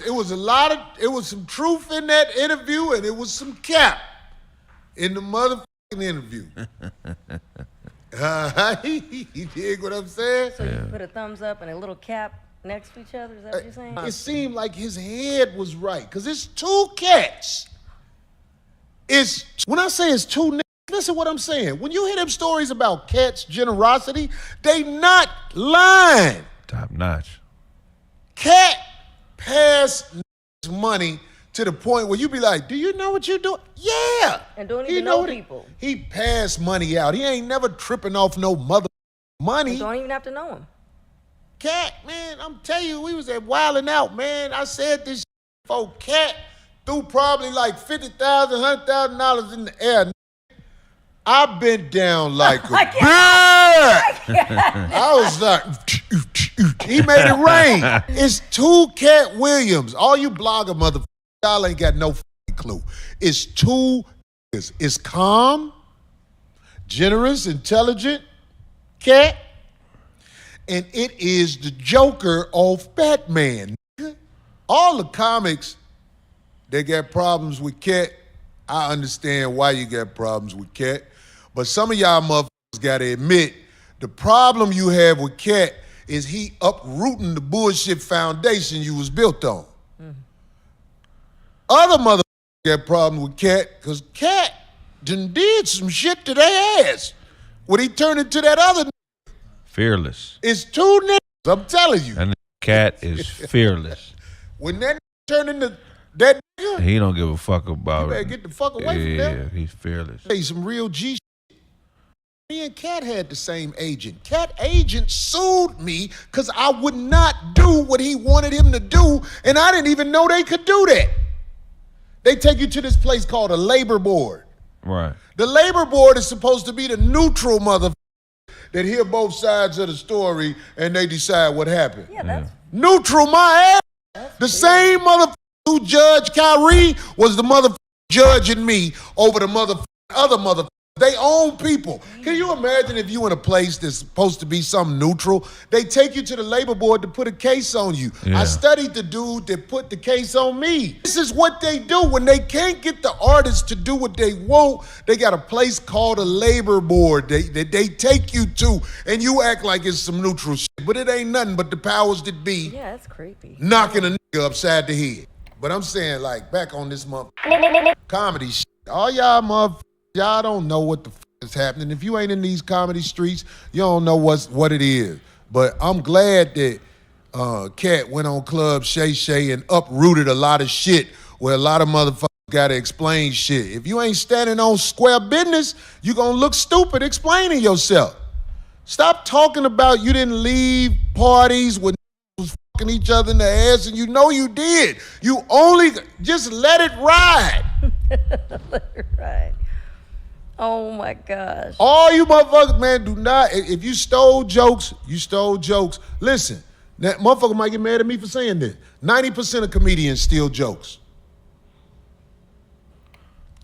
some truth in that interview, and it was some cap in the motherfucking interview. You dig what I'm saying? So you put a thumbs up and a little cap next to each other? Is that what you're saying? It seemed like his head was right, because it's two cats. When I say it's two niggas, listen what I'm saying. When you hear them stories about Katt's generosity, they not lying. Top notch. Katt passed money to the point where you be like, do you know what you're doing? Yeah. And don't even know people. He passed money out. He ain't never tripping off no mother money. And don't even have to know him. Katt, man, I'm telling you, we was at Wildin' Out, man. I said this before. Katt threw probably like $50,000, $100,000 in the air. I bent down like a bird. I was like, he made it rain. It's two Katt Williams. All you blogger motherfuckers, y'all ain't got no fucking clue. It's two niggas. It's calm, generous, intelligent Katt, and it is the Joker of Batman. All the comics, they got problems with Katt. I understand why you got problems with Katt. But some of y'all motherfuckers gotta admit, the problem you have with Katt is he uprooting the bullshit foundation you was built on. Other motherfuckers got problems with Katt because Katt done did some shit to their ass when he turned into that other nigga. Fearless. It's two niggas, I'm telling you. And Katt is fearless. When that nigga turned into that nigga, He don't give a fuck about you better it. get the fuck away from that. Yeah, he's fearless. Hey, some real G shit. Me and Katt had the same agent. Katt agent sued me because I would not do what he wanted him to do, and I didn't even know they could do that. They take you to this place called a labor board. Right. The labor board is supposed to be the neutral motherfucker that hear both sides of the story and they decide what happened. Yeah, that's Neutral my ass. The same motherfucker who judged Kyrie was the motherfucker judging me over the other motherfucker. They own people. Can you imagine if you in a place that's supposed to be something neutral? They take you to the labor board to put a case on you. Yeah. I studied the dude that put the case on me. This is what they do when they can't get the artists to do what they want. They got a place called a labor board that they take you to, and you act like it's some neutral shit, but it ain't nothing but the powers that be. Yeah, that's creepy. Knocking a nigga upside the head. But I'm saying, like, back on this comedy shit, all y'all motherfuckers, y'all don't know what the fuck is happening. If you ain't in these comedy streets, you don't know what it is. But I'm glad that Katt went on Club Shay Shay and uprooted a lot of shit where a lot of motherfuckers gotta explain shit. If you ain't standing on square business, you gonna look stupid explaining yourself. Stop talking about you didn't leave parties when was each other in the ass, and you know you did. You only just let it ride. Right. Oh my gosh. All you motherfuckers, man, do not. If you stole jokes, you stole jokes. Listen, that motherfucker might get mad at me for saying this. 90% of comedians steal jokes.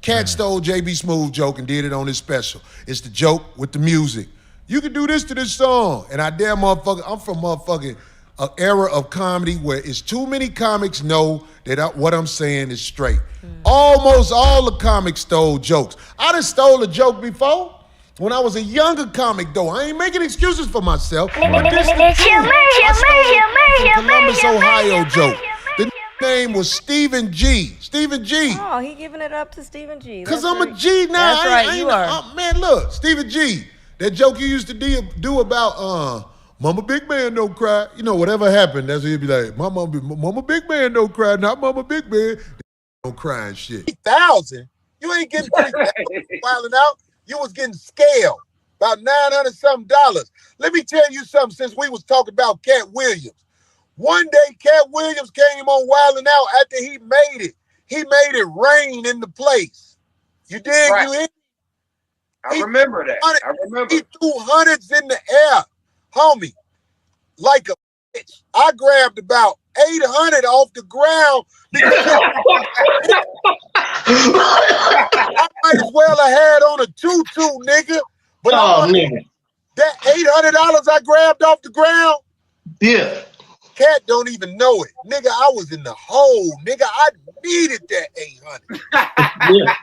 Katt stole JB Smooth joke and did it on his special. It's the joke with the music. You can do this to this song. And I dare motherfucker, I'm from motherfucking an era of comedy where it's too many comics know that what I'm saying is straight. Almost all the comics stole jokes. I done stole a joke before when I was a younger comic, though. I ain't making excuses for myself. But this is the truth. I stole a Columbus, Ohio joke. The name was Stephen G. Stephen G. Oh, he giving it up to Stephen G. Because I'm a G now. That's right, you are. Man, look, Stephen G. That joke you used to do about Mama Big Man don't cry. You know, whatever happened, that's what he'd be like, Mama Big Man don't cry, not Mama Big Man don't cry and shit. 3,000? You ain't getting 3,000 wilding out. You was getting scaled about $900-something. Let me tell you something since we was talking about Katt Williams. One day, Katt Williams came on Wildin' Out after he made it. He made it rain in the place. You dig? Right. You hit? I remember that. I remember. He threw hundreds in the air, homie, like a bitch. I grabbed about 800 off the ground because I might as well have had on a tutu, nigga. But nigga. That $800 I grabbed off the ground, yeah. Katt don't even know it. Nigga, I was in the hole. Nigga, I needed that 800. Yeah.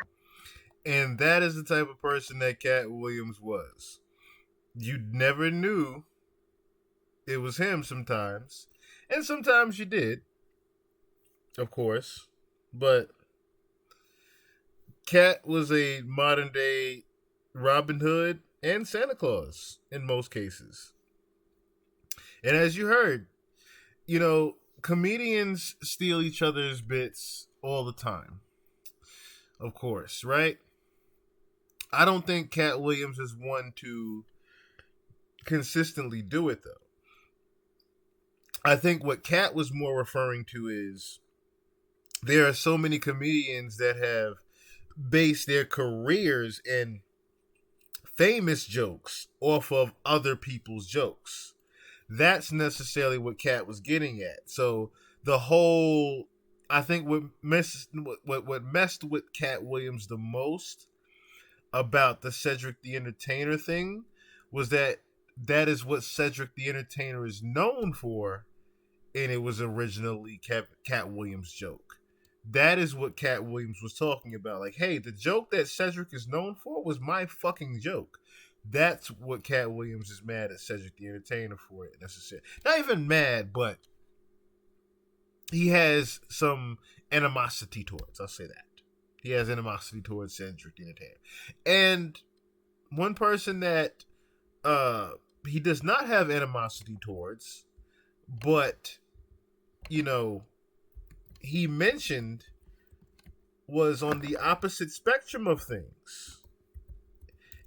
And that is the type of person that Katt Williams was. You never knew it was him sometimes. And sometimes you did, of course. But Katt was a modern day Robin Hood and Santa Claus in most cases. And as you heard, you know, comedians steal each other's bits all the time. Of course, right? I don't think Katt Williams is one to consistently do it, though. I think what Katt was more referring to is there are so many comedians that have based their careers and famous jokes off of other people's jokes. That's necessarily what Katt was getting at. So the whole, I think what messed with Katt Williams the most about the Cedric the Entertainer thing was that is what Cedric the Entertainer is known for, and it was originally Katt Williams' joke. That is what Katt Williams was talking about. Like, hey, the joke that Cedric is known for was my fucking joke. That's what Katt Williams is mad at Cedric the Entertainer for. It necessarily. Not even mad, but he has some animosity towards. I'll say that. He has animosity towards Cedric the Entertainer. And one person that he does not have animosity towards, but, you know, he mentioned was on the opposite spectrum of things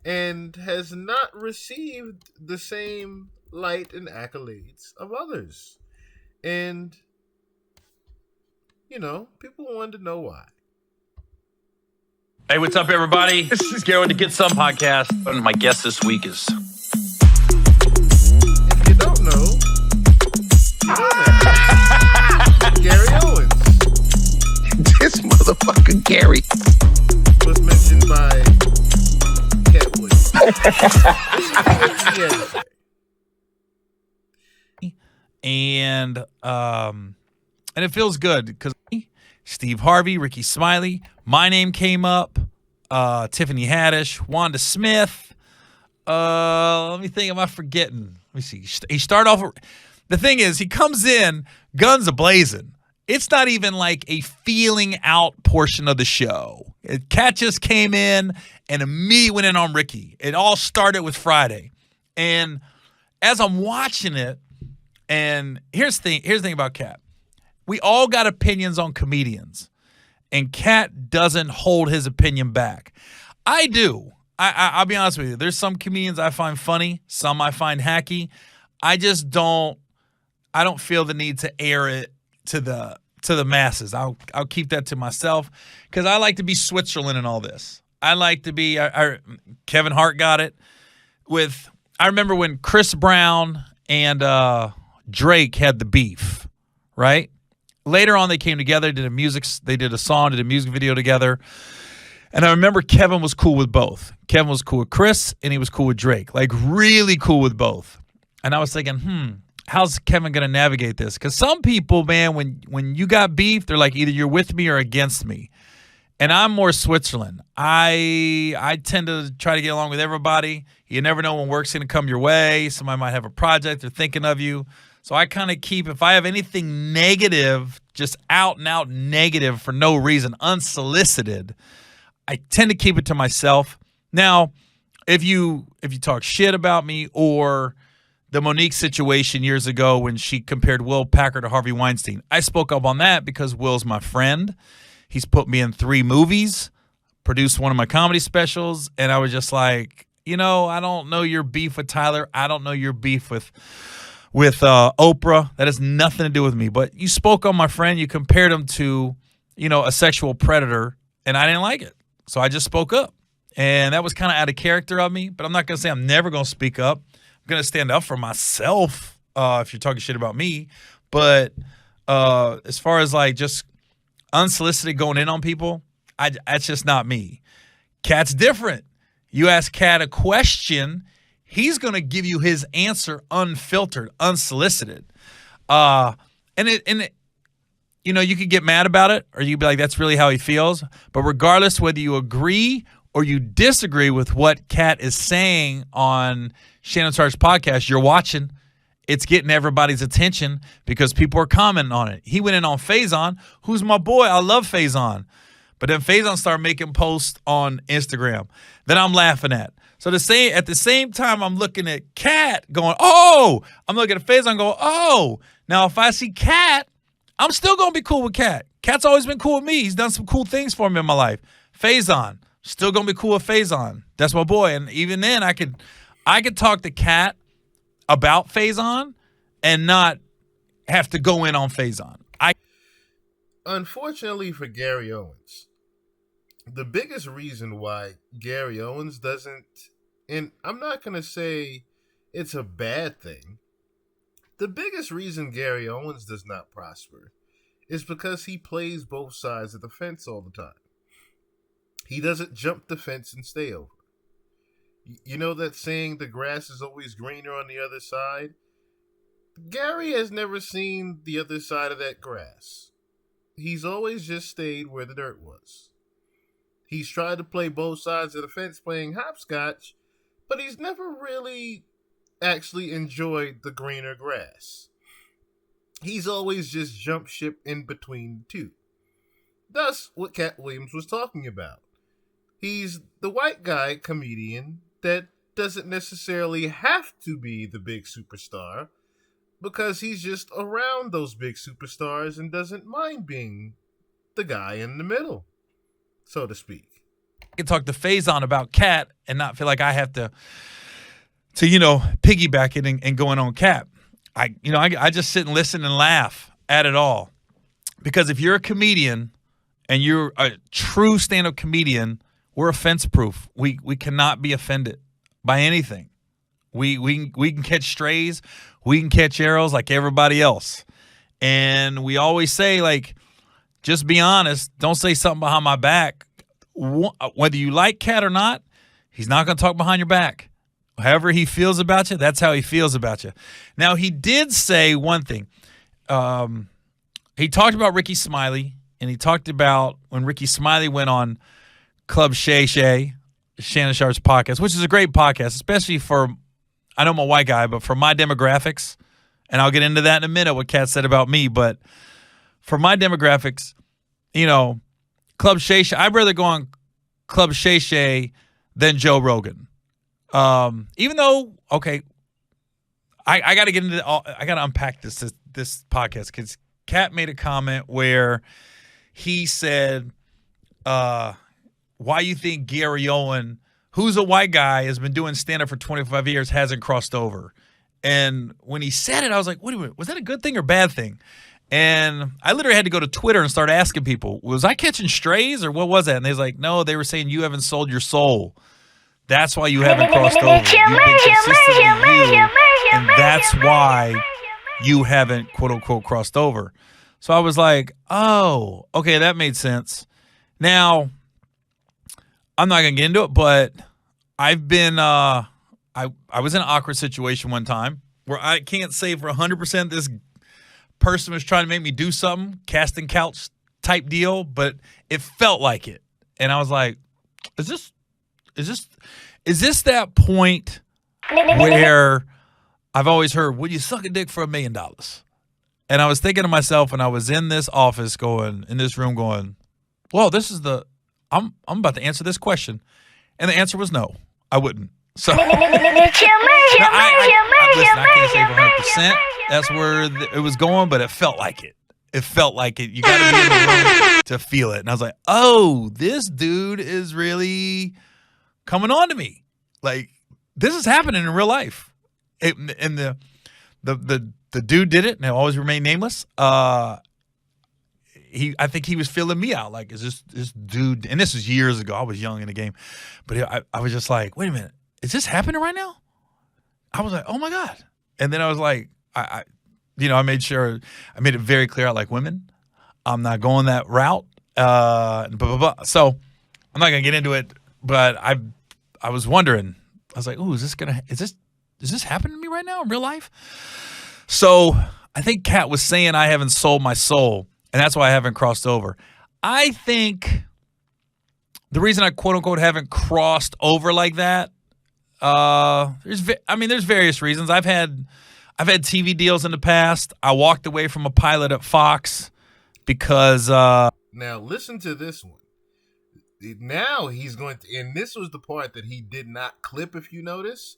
and has not received the same light and accolades of others. And, you know, people wanted to know why. Hey, what's up, everybody? This is Gary with the Get Some podcast. And my guest this week is... If you don't know, Gary Owens. This motherfucker Gary was mentioned by Katt Williams. And it feels good because Steve Harvey, Ricky Smiley, my name came up, Tiffany Haddish, Wanda Smith. Let me think, am I forgetting? Let me see. He started off, the thing is, he comes in, guns a-blazing. It's not even like a feeling out portion of the show. Katt just came in and immediately went in on Ricky. It all started with Friday. And as I'm watching it, and here's the thing about Katt. We all got opinions on comedians, and Katt doesn't hold his opinion back. I do. I'll be honest with you. There's some comedians I find funny, some I find hacky. I just don't I don't feel the need to air it to the masses. I'll keep that to myself because I like to be Switzerland in all this. I like to be. Kevin Hart got it with. I remember when Chris Brown and Drake had the beef, right? Later on, they came together, they did a song, did a music video together. And I remember Kevin was cool with both. Kevin was cool with Chris, and he was cool with Drake. Like, really cool with both. And I was thinking, how's Kevin going to navigate this? Because some people, man, when you got beef, they're like, either you're with me or against me. And I'm more Switzerland. I tend to try to get along with everybody. You never know when work's going to come your way. Somebody might have a project. They're thinking of you. So I kind of keep, if I have anything negative, just out and out negative for no reason, unsolicited, I tend to keep it to myself. Now, if you talk shit about me or the Monique situation years ago when she compared Will Packer to Harvey Weinstein, I spoke up on that because Will's my friend. He's put me in 3 movies, produced one of my comedy specials, and I was just like, I don't know your beef with Tyler. I don't know your beef with Oprah. That has nothing to do with me. But you spoke on my friend. You compared him to, a sexual predator, and I didn't like it. So I just spoke up. And that was kind of out of character of me. But I'm not going to say I'm never going to speak up. I'm going to stand up for myself if you're talking shit about me. But as far as like just unsolicited going in on people, that's just not me. Katt's different. You ask Katt a question, he's going to give you his answer unfiltered, unsolicited. You could get mad about it or you could be like, that's really how he feels. But regardless whether you agree or you disagree with what Katt is saying on Shannon Sharpe's podcast, you're watching. It's getting everybody's attention because people are commenting on it. He went in on Faison, who's my boy. I love Faison. But then Faison started making posts on Instagram that I'm laughing at. So at the same time, I'm looking at Katt going, oh! I'm looking at Faison going, oh! Now, if I see Katt, I'm still going to be cool with Katt. Katt's always been cool with me. He's done some cool things for me in my life. Faison, still going to be cool with Faison. That's my boy. And even then, I could talk to Katt about Faison and not have to go in on Faison. Unfortunately for Gary Owens, the biggest reason why Gary Owens doesn't, and I'm not going to say it's a bad thing, the biggest reason Gary Owens does not prosper is because he plays both sides of the fence all the time. He doesn't jump the fence and stay over. You know that saying, the grass is always greener on the other side? Gary has never seen the other side of that grass. He's always just stayed where the dirt was. He's tried to play both sides of the fence playing hopscotch, but he's never really actually enjoyed the greener grass. He's always just jumped ship in between the two. That's what Katt Williams was talking about. He's the white guy comedian that doesn't necessarily have to be the big superstar because he's just around those big superstars and doesn't mind being the guy in the middle, so to speak. I can talk to Faison about Katt and not feel like I have to piggyback it and going on Katt. I just sit and listen and laugh at it all. Because if you're a comedian and you're a true stand-up comedian, we're offense-proof. We cannot be offended by anything. We can catch strays. We can catch arrows like everybody else. And we always say, like, just be honest. Don't say something behind my back. Whether you like Katt or not, he's not going to talk behind your back. However he feels about you, that's how he feels about you. Now, he did say one thing. He talked about Ricky Smiley, and he talked about when Ricky Smiley went on Club Shay Shay, Shannon Sharpe's podcast, which is a great podcast, especially for, I know I'm a white guy, but for my demographics, and I'll get into that in a minute, what Katt said about me, but for my demographics, Club Shay Shay, I'd rather go on Club Shay Shay than Joe Rogan. Even though, okay, I got to get into I got to unpack this podcast because Katt made a comment where he said, why you think Gary Owen, who's a white guy, has been doing stand-up for 25 years, hasn't crossed over. And when he said it, I was like, wait a minute, was that a good thing or bad thing? And I literally had to go to Twitter and start asking people, was I catching strays or what was that? And they was like, no, they were saying you haven't sold your soul. That's why you haven't crossed over. You've been consistently you, and that's why you haven't, quote unquote, crossed over. So I was like, oh, okay, that made sense. Now, I'm not going to get into it, but I've been, I was in an awkward situation one time where I can't say for 100% this person was trying to make me do something, casting couch type deal, but it felt like it. And I was like, is this that point where I've always heard, would you suck a dick for $1 million? And I was thinking to myself, and I was in this office in this room going, well, I'm about to answer this question. And the answer was no, I wouldn't. So I can't say for 100% that's where it was going, but it felt like it. It felt like it. You got to be in the room to feel it. And I was like, oh, this dude is really coming on to me. Like, this is happening in real life. And the dude did it, and he'll always remain nameless. I think he was feeling me out. Like, is this dude? And this was years ago. I was young in the game, but I was just like, wait a minute, is this happening right now? I was like, oh my God. And then I was like, I made sure I made it very clear I like women. I'm not going that route. Blah, blah, blah. So I'm not gonna get into it, but I was wondering. I was like, ooh, is this happening to me right now in real life? So I think Katt was saying I haven't sold my soul, and that's why I haven't crossed over. I think the reason I quote unquote haven't crossed over like that, there's various reasons. I've had TV deals in the past. I walked away from a pilot at Fox because now listen to this one. Now he's going to, and this was the part that he did not clip, if you notice.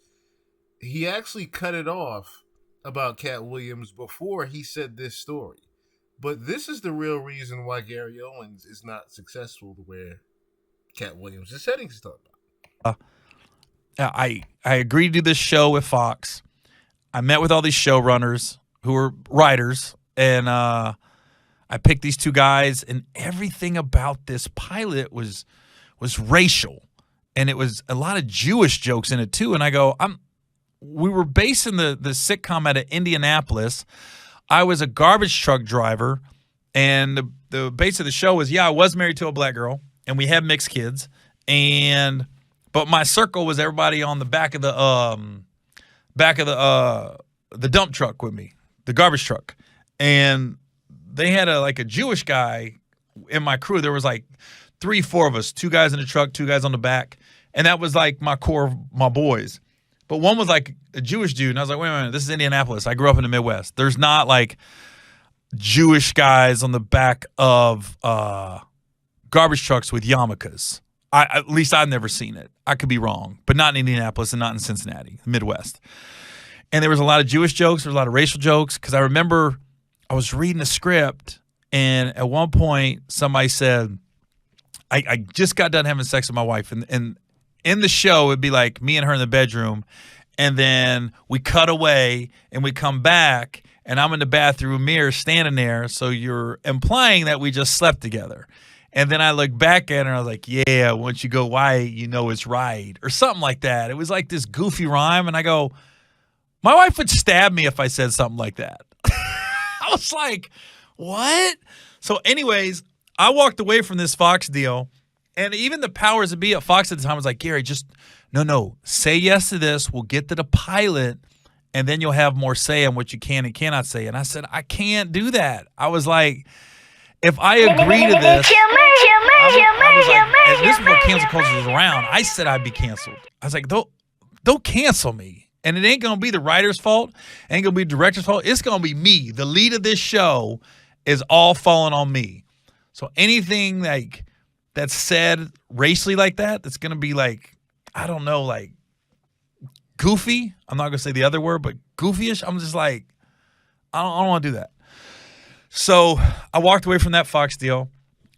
He actually cut it off about Katt Williams before he said this story. But this is the real reason why Gary Owens is not successful the way Katt Williams is setting stuff up. I agreed to do this show with Fox. I met with all these showrunners who were writers, and I picked these two guys, and everything about this pilot was racial, and it was a lot of Jewish jokes in it too. And I go, we were basing the sitcom out of Indianapolis. I was a garbage truck driver, and the base of the show was, I was married to a black girl, and we had mixed kids, but my circle was everybody on the back of the dump truck with me, the garbage truck, and they had a Jewish guy in my crew. There was like 3-4 of us, 2 guys in the truck, 2 guys on the back, and that was like my core of my boys. But one was like a Jewish dude, and I was like, wait a minute, this is Indianapolis. I grew up in the Midwest. There's not like Jewish guys on the back of garbage trucks with yarmulkes. At least I've never seen it. I could be wrong, but not in Indianapolis and not in Cincinnati, Midwest. And there was a lot of Jewish jokes. There was a lot of racial jokes, because I remember I was reading a script, and at one point somebody said, I just got done having sex with my wife, and in the show it'd be like me and her in the bedroom, and then we cut away and we come back, and I'm in the bathroom mirror standing there, so you're implying that we just slept together. And then I look back at her and I was like, yeah, once you go white, you know it's right, or something like that. It was like this goofy rhyme, and I go, my wife would stab me if I said something like that. I was like, what? So anyways, I walked away from this Fox deal, and even the powers that be at Fox at the time was like, Gary, just, no, say yes to this. We'll get to the pilot, and then you'll have more say on what you can and cannot say. And I said, I can't do that. I was like, if I agree to this, I was like, and this is what cancel culture was around. I said I'd be canceled. I was like, don't cancel me. And it ain't going to be the writer's fault. It ain't going to be the director's fault. It's going to be me. The lead of this show is all falling on me. So anything like that's said racially like that, that's going to be like, I don't know, like goofy. I'm not going to say the other word, but goofyish. I'm just like, I don't want to do that. So I walked away from that Fox deal,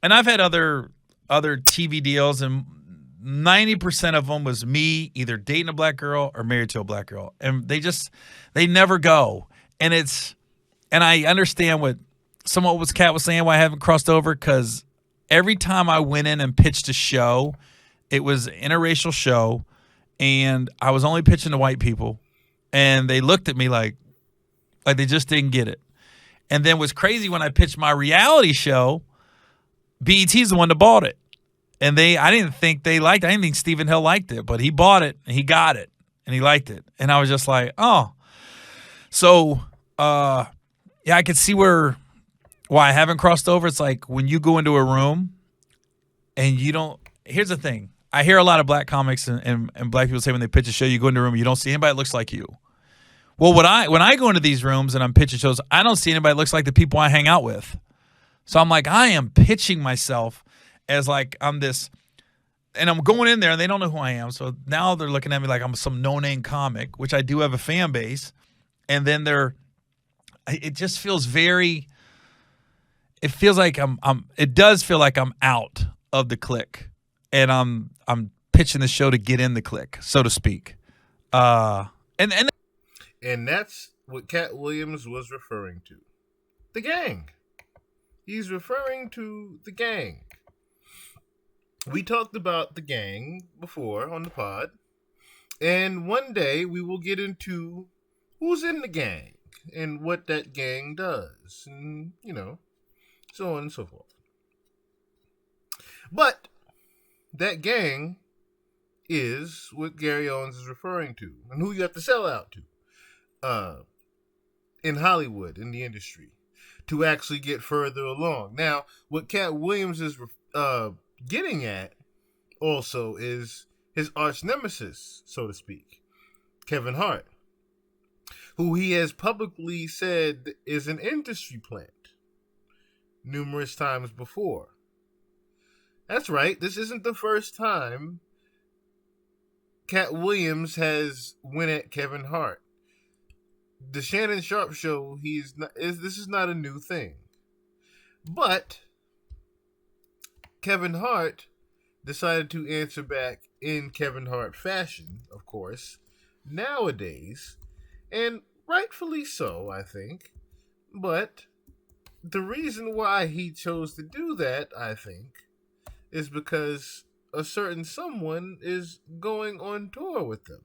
and I've had other TV deals, and 90% of them was me either dating a black girl or married to a black girl. And they never go. And I understand what Katt was saying, why I haven't crossed over, because every time I went in and pitched a show, it was an interracial show, and I was only pitching to white people, and they looked at me like they just didn't get it. And then what's crazy, when I pitched my reality show, BET's the one that bought it. And I didn't think they liked it. I didn't think Stephen Hill liked it, but he bought it, and he got it, and he liked it. And I was just like, oh. So, yeah, I could see why I haven't crossed over. It's like when you go into a room and you don't – here's the thing. I hear a lot of black comics and black people say when they pitch a show, you go into a room, you don't see anybody that looks like you. Well, when I go into these rooms and I'm pitching shows, I don't see anybody that looks like the people I hang out with. So I'm like, I am pitching myself as like I'm this – and I'm going in there and they don't know who I am. So now they're looking at me like I'm some no-name comic, which I do have a fan base. And then it just feels very – it feels like it does feel like I'm out of the clique. And I'm pitching the show to get in the clique, so to speak. And that's what Katt Williams was referring to. The gang. He's referring to the gang. We talked about the gang before on the pod. And one day we will get into who's in the gang and what that gang does. And, so on and so forth. But that gang is what Gary Owens is referring to, and who you have to sell out to in Hollywood, in the industry, to actually get further along. Now, what Katt Williams is getting at also is his arch nemesis, so to speak, Kevin Hart, who he has publicly said is an industry plant numerous times before. That's right. This isn't the first time Katt Williams has went at Kevin Hart. The Shannon Sharpe show, this is not a new thing. But Kevin Hart decided to answer back in Kevin Hart fashion, of course, nowadays, and rightfully so, I think. But the reason why he chose to do that, I think, is because a certain someone is going on tour with them.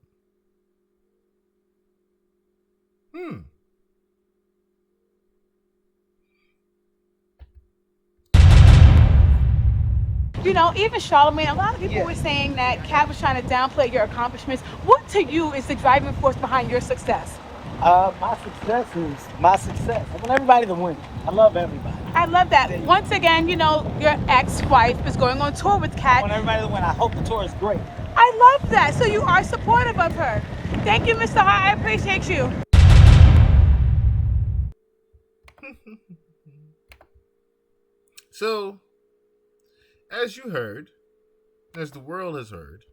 Even Charlamagne, a lot of people were saying that Katt was trying to downplay your accomplishments. What to you is the driving force behind your success? My success is my success. I want everybody to win. I love everybody. I love that. Once again, your ex-wife is going on tour with Katt. I want everybody to win. I hope the tour is great. I love that. So you are supportive of her. Thank you, Mr. Hart. I appreciate you. So, as you heard, as the world has heard,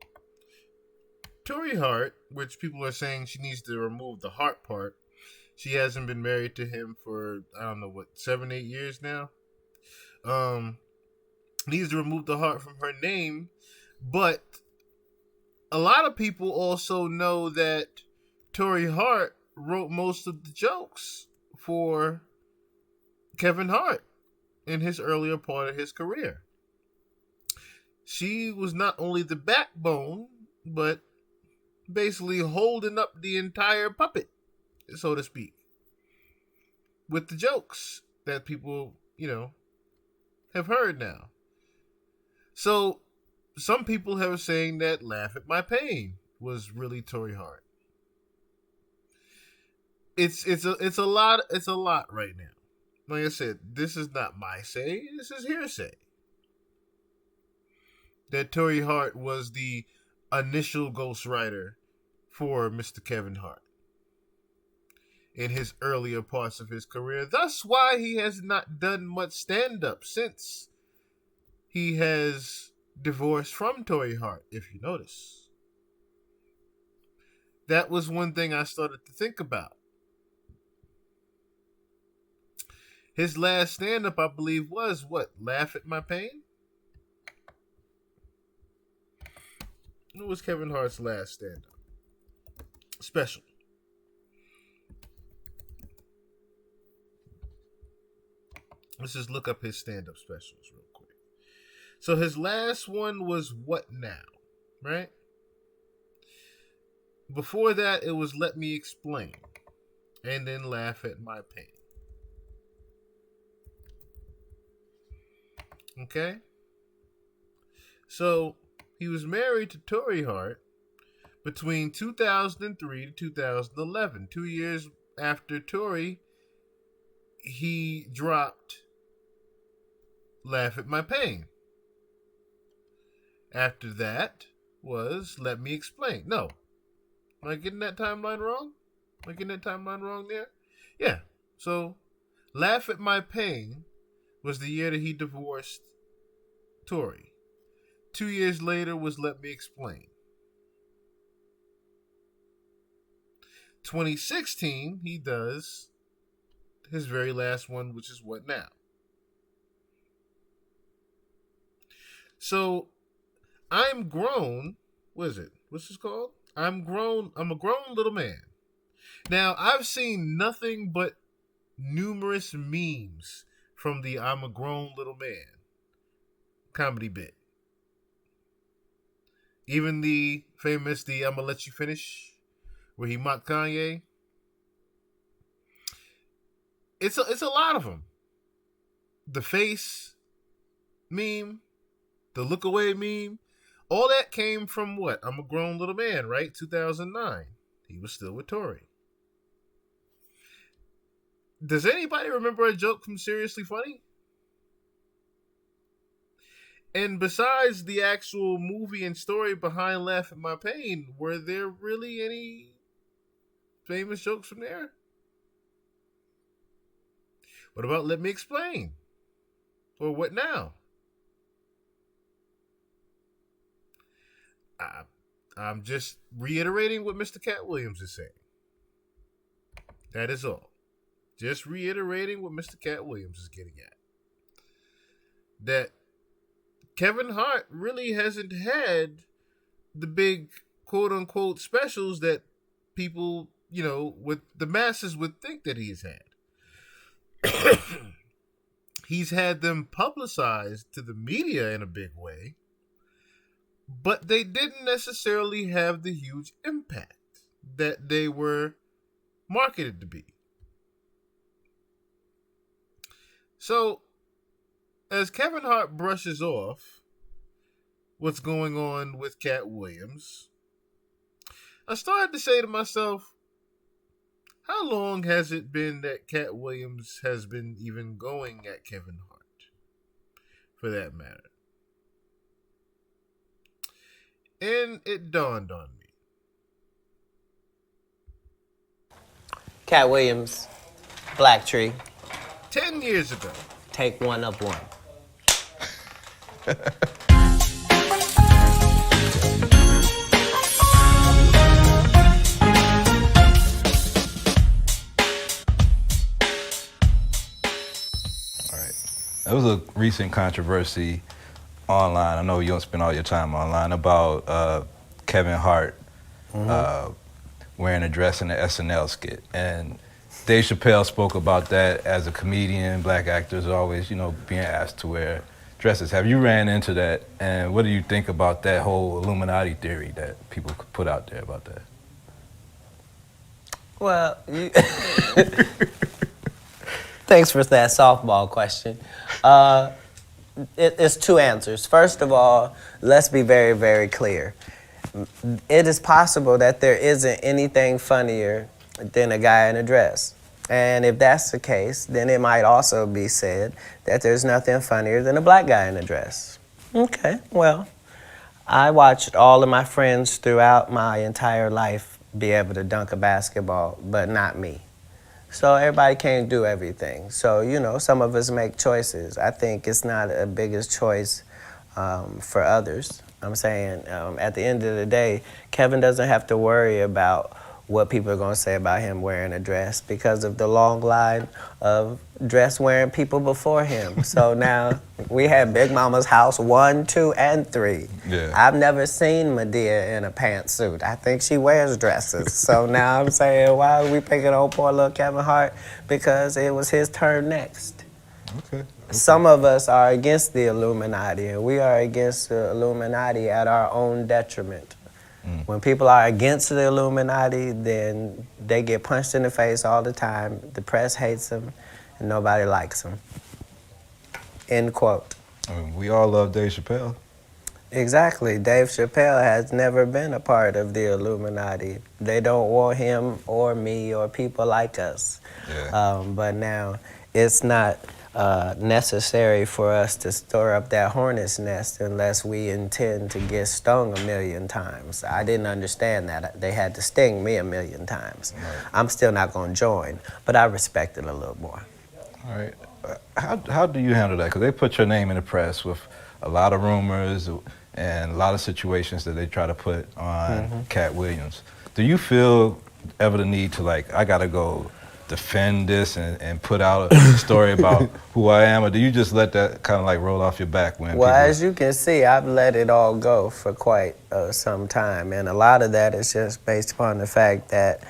Tori Hart, which people are saying she needs to remove the heart part. She hasn't been married to him for, 7-8 years now. Needs to remove the heart from her name. But a lot of people also know that Tori Hart wrote most of the jokes for Kevin Hart in his earlier part of his career. She was not only the backbone, but basically holding up the entire puppet, so to speak, with the jokes that people, have heard now. So some people have saying that Laugh at My Pain was really Tori Hart. It's a lot right now. Like I said, this is not my say, this is hearsay. That Tori Hart was the initial ghostwriter for Mr. Kevin Hart in his earlier parts of his career. That's why he has not done much stand-up since he has divorced from Tori Hart, if you notice. That was one thing I started to think about. His last stand-up, I believe, was what? Laugh at My Pain? It was Kevin Hart's last stand-up special. Let's just look up his stand-up specials real quick. So his last one was What Now, right? Before that, it was Let Me Explain, and then Laugh at My Pain. Okay? So, he was married to Tori Hart between 2003 to 2011. 2 years after Tori, he dropped Laugh at My Pain. After that was Let Me Explain. No. Am I getting that timeline wrong? There? Yeah. So, Laugh at My Pain was the year that he divorced Tori. 2 years later was Let Me Explain. 2016, he does his very last one, which is What Now. So, I'm grown. What is it? What's this called? I'm a grown little man. Now, I've seen nothing but numerous memes from the I'm a grown little man comedy bit. Even the famous I'm gonna let you finish, where he mocked Kanye. It's a lot of them. The face meme, the look away meme, all that came from what? I'm a grown little man, right? 2009. He was still with Tori. Does anybody remember a joke from Seriously Funny? And besides the actual movie and story behind Laugh at My Pain, were there really any famous jokes from there? What about Let Me Explain? Or What Now? I'm just reiterating what Mr. Katt Williams is saying. That is all. Just reiterating what Mr. Katt Williams is getting at. That Kevin Hart really hasn't had the big quote-unquote specials that people, with the masses would think that he's had. He's had them publicized to the media in a big way, but they didn't necessarily have the huge impact that they were marketed to be. So, as Kevin Hart brushes off what's going on with Katt Williams, I started to say to myself, how long has it been that Katt Williams has been even going at Kevin Hart, for that matter? And it dawned on me. Katt Williams, Black Tree. 10 years ago. Take one of one. There was a recent controversy online. I know you don't spend all your time online about Kevin Hart wearing a dress in the SNL skit. And Dave Chappelle spoke about that as a comedian. Black actors are always, being asked to wear dresses. Have you ran into that? And what do you think about that whole Illuminati theory that people put out there about that? Well, thanks for that softball question. It's two answers. First of all, let's be very, very clear. It is possible that there isn't anything funnier than a guy in a dress. And if that's the case, then it might also be said that there's nothing funnier than a black guy in a dress. Okay, well, I watched all of my friends throughout my entire life be able to dunk a basketball, but not me. So everybody can't do everything. So, some of us make choices. I think it's not a biggest choice for others. I'm saying at the end of the day, Kevin doesn't have to worry about what people are going to say about him wearing a dress because of the long line of dress wearing people before him. So now we had Big Mama's house 1, 2, and 3. Yeah. I've never seen Medea in a pantsuit. I think she wears dresses. So now I'm saying, why are we picking on poor little Kevin Hart? Because it was his turn next. Okay. Some of us are against the Illuminati, and we are against the Illuminati at our own detriment. When people are against the Illuminati, then they get punched in the face all the time. The press hates them, and nobody likes them. End quote. I mean, we all love Dave Chappelle. Exactly. Dave Chappelle has never been a part of the Illuminati. They don't want him or me or people like us. Yeah. But now it's not necessary for us to stir up that hornet's nest unless we intend to get stung 1,000,000 times. I didn't understand that. They had to sting me 1,000,000 times. Right. I'm still not going to join, but I respect it a little more. All right. How do you handle that? Because they put your name in the press with a lot of rumors and a lot of situations that they try to put on Katt Williams. Do you feel ever the need to, like, I got to go defend this and put out a story about who I am, or do you just let that kind of like roll off your back when Well, people... as you can see, I've let it all go for quite some time, and a lot of that is just based upon the fact that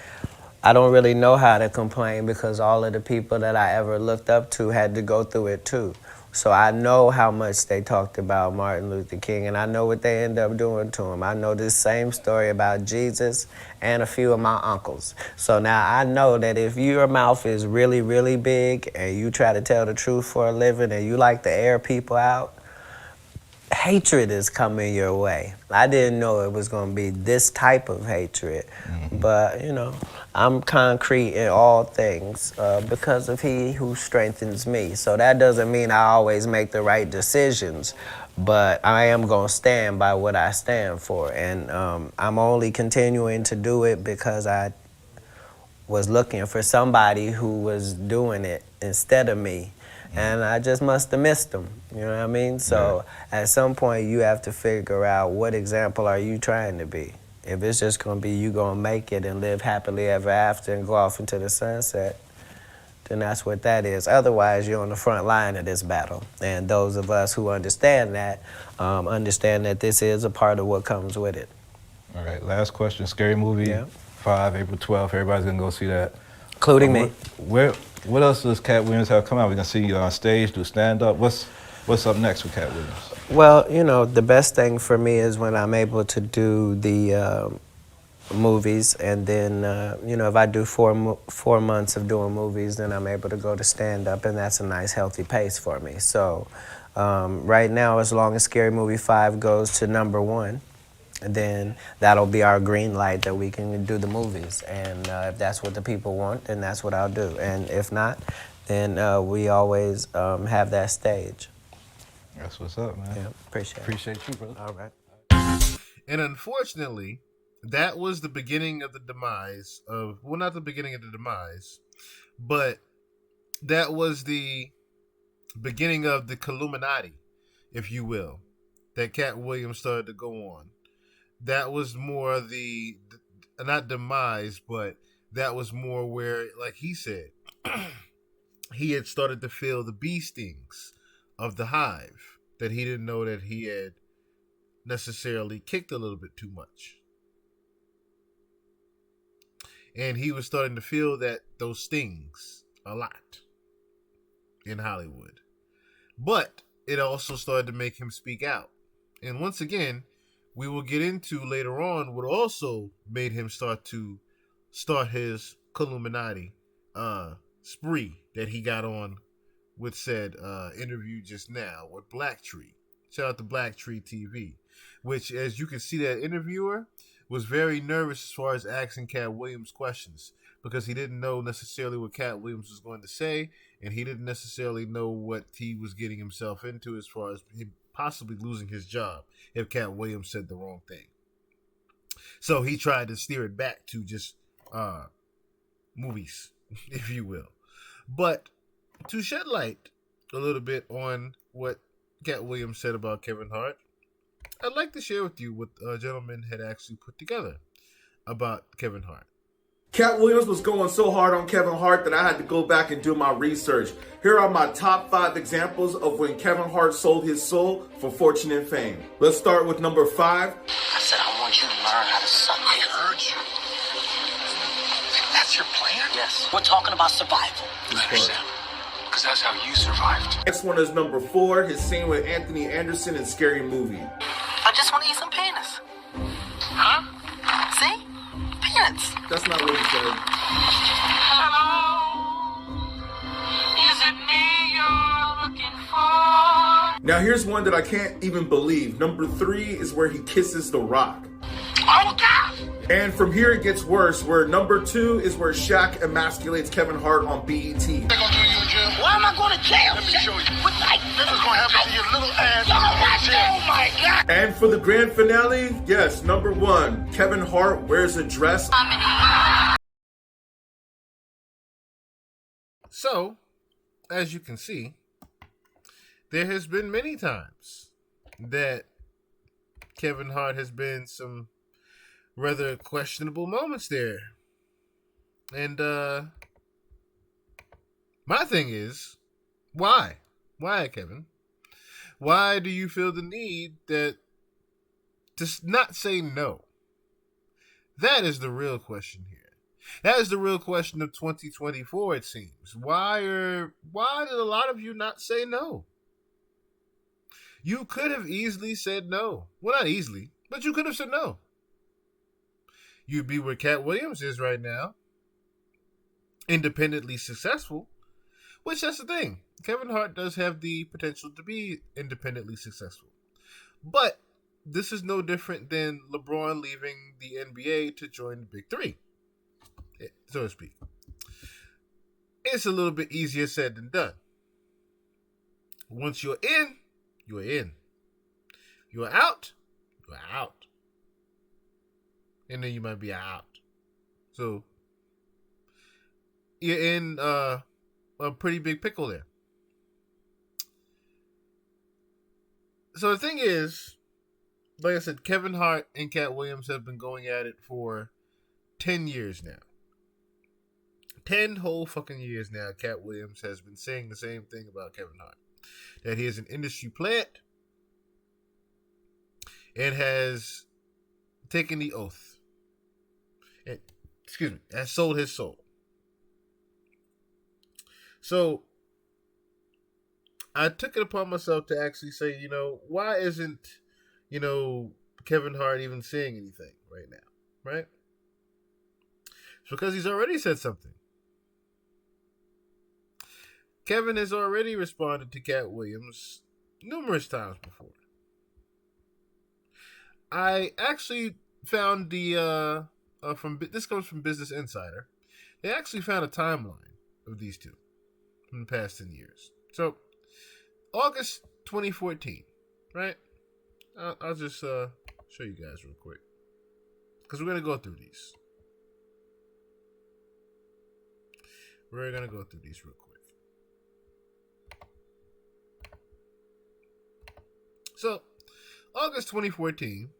I don't really know how to complain because all of the people that I ever looked up to had to go through it too. So I know how much they talked about Martin Luther King, and I know what they end up doing to him. I know this same story about Jesus and a few of my uncles. So now I know that if your mouth is really, really big and you try to tell the truth for a living and you like to air people out, hatred is coming your way. I didn't know it was going to be this type of hatred, but, you know, I'm concrete in all things because of he who strengthens me. So that doesn't mean I always make the right decisions, but I am going to stand by what I stand for. And I'm only continuing to do it because I was looking for somebody who was doing it instead of me. And I just must have missed them, you know what I mean? So at some point you have to figure out what example are you trying to be. If it's just going to be you going to make it and live happily ever after and go off into the sunset, then that's what that is. Otherwise, you're on the front line of this battle. And those of us who understand that this is a part of what comes with it. All right, last question. Scary Movie 5, April 12th. Everybody's going to go see that. Including me. What else does Katt Williams have come out? We're going to see you on stage, do stand-up. What's up next with Katt Williams? Well, you know, the best thing for me is when I'm able to do the movies, and then, you know, if I do 4 months of doing movies, then I'm able to go to stand-up, and that's a nice, healthy pace for me. So right now, as long as Scary Movie 5 goes to #1, then that'll be our green light that we can do the movies. And if that's what the people want, then that's what I'll do. And if not, then we always have that stage. That's what's up, man. Yeah, Appreciate you, brother. All right. And unfortunately, that was the beginning of the demise of, well, not the beginning of the demise, but that was the beginning of the Illuminati, if you will, that Katt Williams started to go on. That was more the, not demise, but that was more where, like he said, he had started to feel the bee stings of the hive that he didn't know that he had necessarily kicked a little bit too much. And he was starting to feel that those stings a lot in Hollywood. But it also started to make him speak out. And once again, we will get into later on what also made him start his Illuminati spree that he got on with said interview just now with Blacktree. Shout out to Blacktree TV, which, as you can see, that interviewer was very nervous as far as asking Katt Williams questions because he didn't know necessarily what Katt Williams was going to say, and he didn't necessarily know what he was getting himself into as far as him possibly losing his job if Katt Williams said the wrong thing. So he tried to steer it back to just movies, if you will. But to shed light a little bit on what Katt Williams said about Kevin Hart, I'd like to share with you what a gentleman had actually put together about Kevin Hart. Katt Williams was going so hard on Kevin Hart that I had to go back and do my research. Here are my top 5 examples of when Kevin Hart sold his soul for fortune and fame. Let's start with number 5. I said, I want you to learn how to suck. I heard you. That's your plan? Yes. We're talking about survival. I understand. Because that's how you survived. Next one is number 4, his scene with Anthony Anderson in Scary Movie. I just want to eat some penis. Huh? See? Penis. That's not what he said. Hello? Is it me you're looking for? Now here's one that I can't even believe. Number 3 is where he kisses The Rock. Oh, God! And from here it gets worse, where number 2 is where Shaq emasculates Kevin Hart on BET. Why am I going to jail? Let me show you. What the this is going to happen to your little ass. Oh my God. And for the grand finale, yes, number 1, Kevin Hart wears a dress. So, as you can see, there has been many times that Kevin Hart has been some rather questionable moments there. And my thing is, why? Why, Kevin? Why do you feel the need to not say no? That is the real question here. That is the real question of 2024, it seems. Why did a lot of you not say no? You could have easily said no. Well, not easily, but you could have said no. You'd be where Katt Williams is right now. Independently successful. Which, that's the thing. Kevin Hart does have the potential to be independently successful. But this is no different than LeBron leaving the NBA to join the Big Three, so to speak. It's a little bit easier said than done. Once you're in, you're in. You're out, you're out. And then you might be out. So you're in a pretty big pickle there. So the thing is, like I said, Kevin Hart and Katt Williams have been going at it for 10 years now. 10 whole fucking years now, Katt Williams has been saying the same thing about Kevin Hart. That he is an industry plant and has taken the oath. And, has sold his soul. So, I took it upon myself to actually say, why isn't, Kevin Hart even saying anything right now, right? It's because he's already said something. Kevin has already responded to Katt Williams numerous times before. I actually found this comes from Business Insider. They actually found a timeline of these two in the past 10 years. So, August 2014, right? I'll just show you guys real quick. Because we're going to go through these. We're going to go through these real quick. So, August 2014,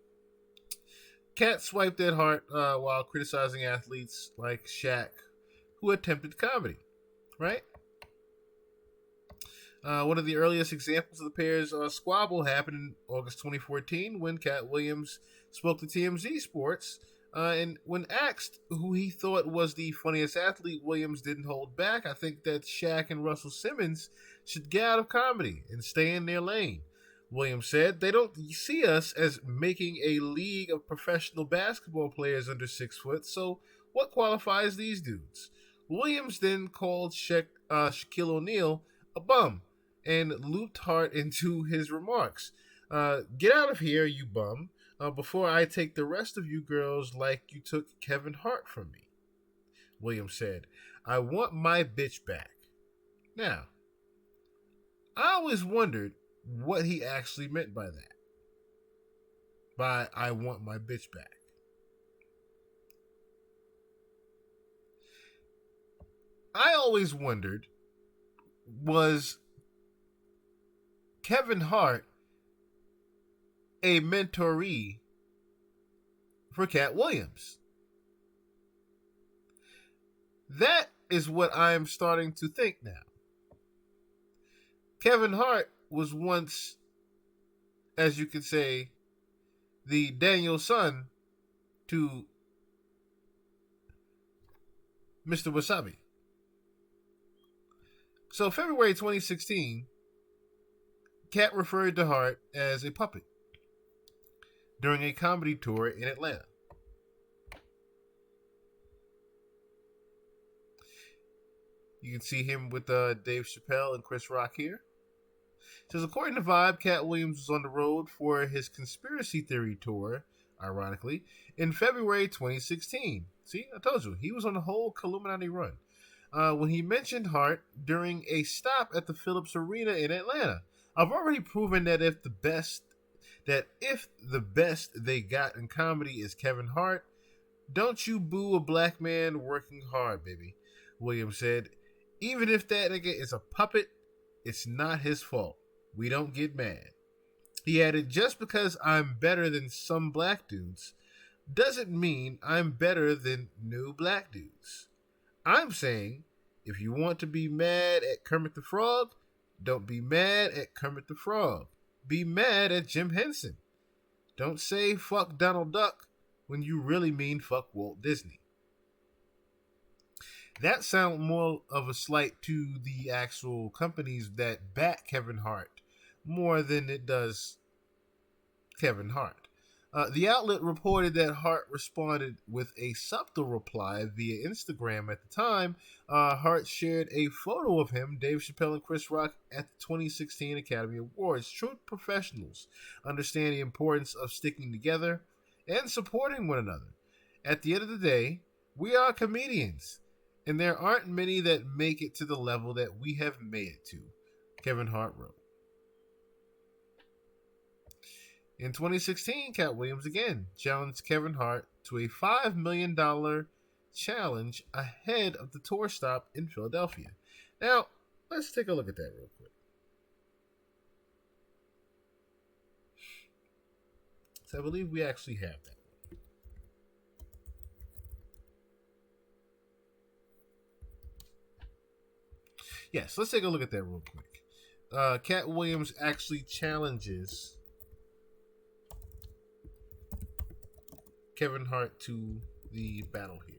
Katt swiped at Hart while criticizing athletes like Shaq who attempted comedy, right? One of the earliest examples of the pair's squabble happened in August 2014 when Katt Williams spoke to TMZ Sports, and when asked who he thought was the funniest athlete, Williams didn't hold back. I think that Shaq and Russell Simmons should get out of comedy and stay in their lane. Williams said, they don't see us as making a league of professional basketball players under 6 foot, so what qualifies these dudes? Williams then called Shaquille O'Neal a bum and looped Hart into his remarks. Get out of here, you bum, before I take the rest of you girls like you took Kevin Hart from me. Williams said, I want my bitch back. Now, I always wondered what he actually meant by that. By I want my bitch back. I always wondered, was Kevin Hart a mentoree for Katt Williams? That is what I'm starting to think now. Kevin Hart was once, as you could say, the Daniel son to Mr. Wasabi. So February 2016, Katt referred to Hart as a puppet during a comedy tour in Atlanta. You can see him with Dave Chappelle and Chris Rock here. It says, according to Vibe, Katt Williams was on the road for his conspiracy theory tour, ironically, in February 2016. See, I told you, he was on the whole Illuminati run. When he mentioned Hart during a stop at the Phillips Arena in Atlanta. I've already proven that if the best they got in comedy is Kevin Hart, don't you boo a black man working hard, baby, Williams said. Even if that nigga is a puppet, it's not his fault. We don't get mad. He added, just because I'm better than some black dudes doesn't mean I'm better than new black dudes. I'm saying, if you want to be mad at Kermit the Frog, don't be mad at Kermit the Frog. Be mad at Jim Henson. Don't say fuck Donald Duck when you really mean fuck Walt Disney. That sounds more of a slight to the actual companies that back Kevin Hart more than it does Kevin Hart. The outlet reported that Hart responded with a subtle reply via Instagram at the time. Hart shared a photo of him, Dave Chappelle, and Chris Rock at the 2016 Academy Awards. True professionals understand the importance of sticking together and supporting one another. At the end of the day, we are comedians, and there aren't many that make it to the level that we have made it to, Kevin Hart wrote. In 2016, Katt Williams again challenged Kevin Hart to a $5 million challenge ahead of the tour stop in Philadelphia. Now, let's take a look at that real quick. So I believe we actually have that. Yes, let's take a look at that real quick. Katt Williams actually challenges Kevin Hart to the battle here.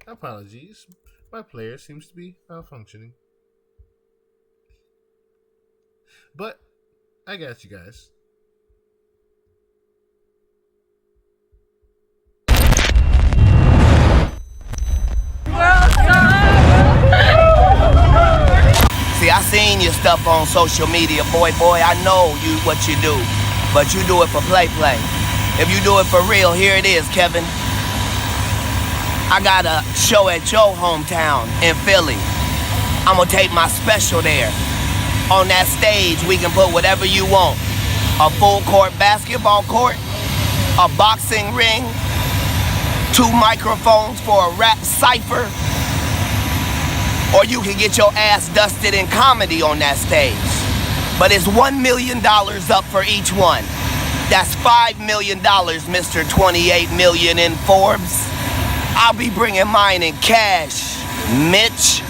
Apologies, my player seems to be malfunctioning. But I got you guys. See, I seen your stuff on social media, boy, I know what you do. But you do it for play. If you do it for real, here it is, Kevin. I got a show at your hometown in Philly. I'm gonna tape my special there. On that stage, we can put whatever you want. A full court basketball court, a boxing ring, 2 microphones for a rap cipher, or you can get your ass dusted in comedy on that stage. But it's $1 million up for each one. That's $5 million, Mr. 28 million in Forbes. I'll be bringing mine in cash, Mitch.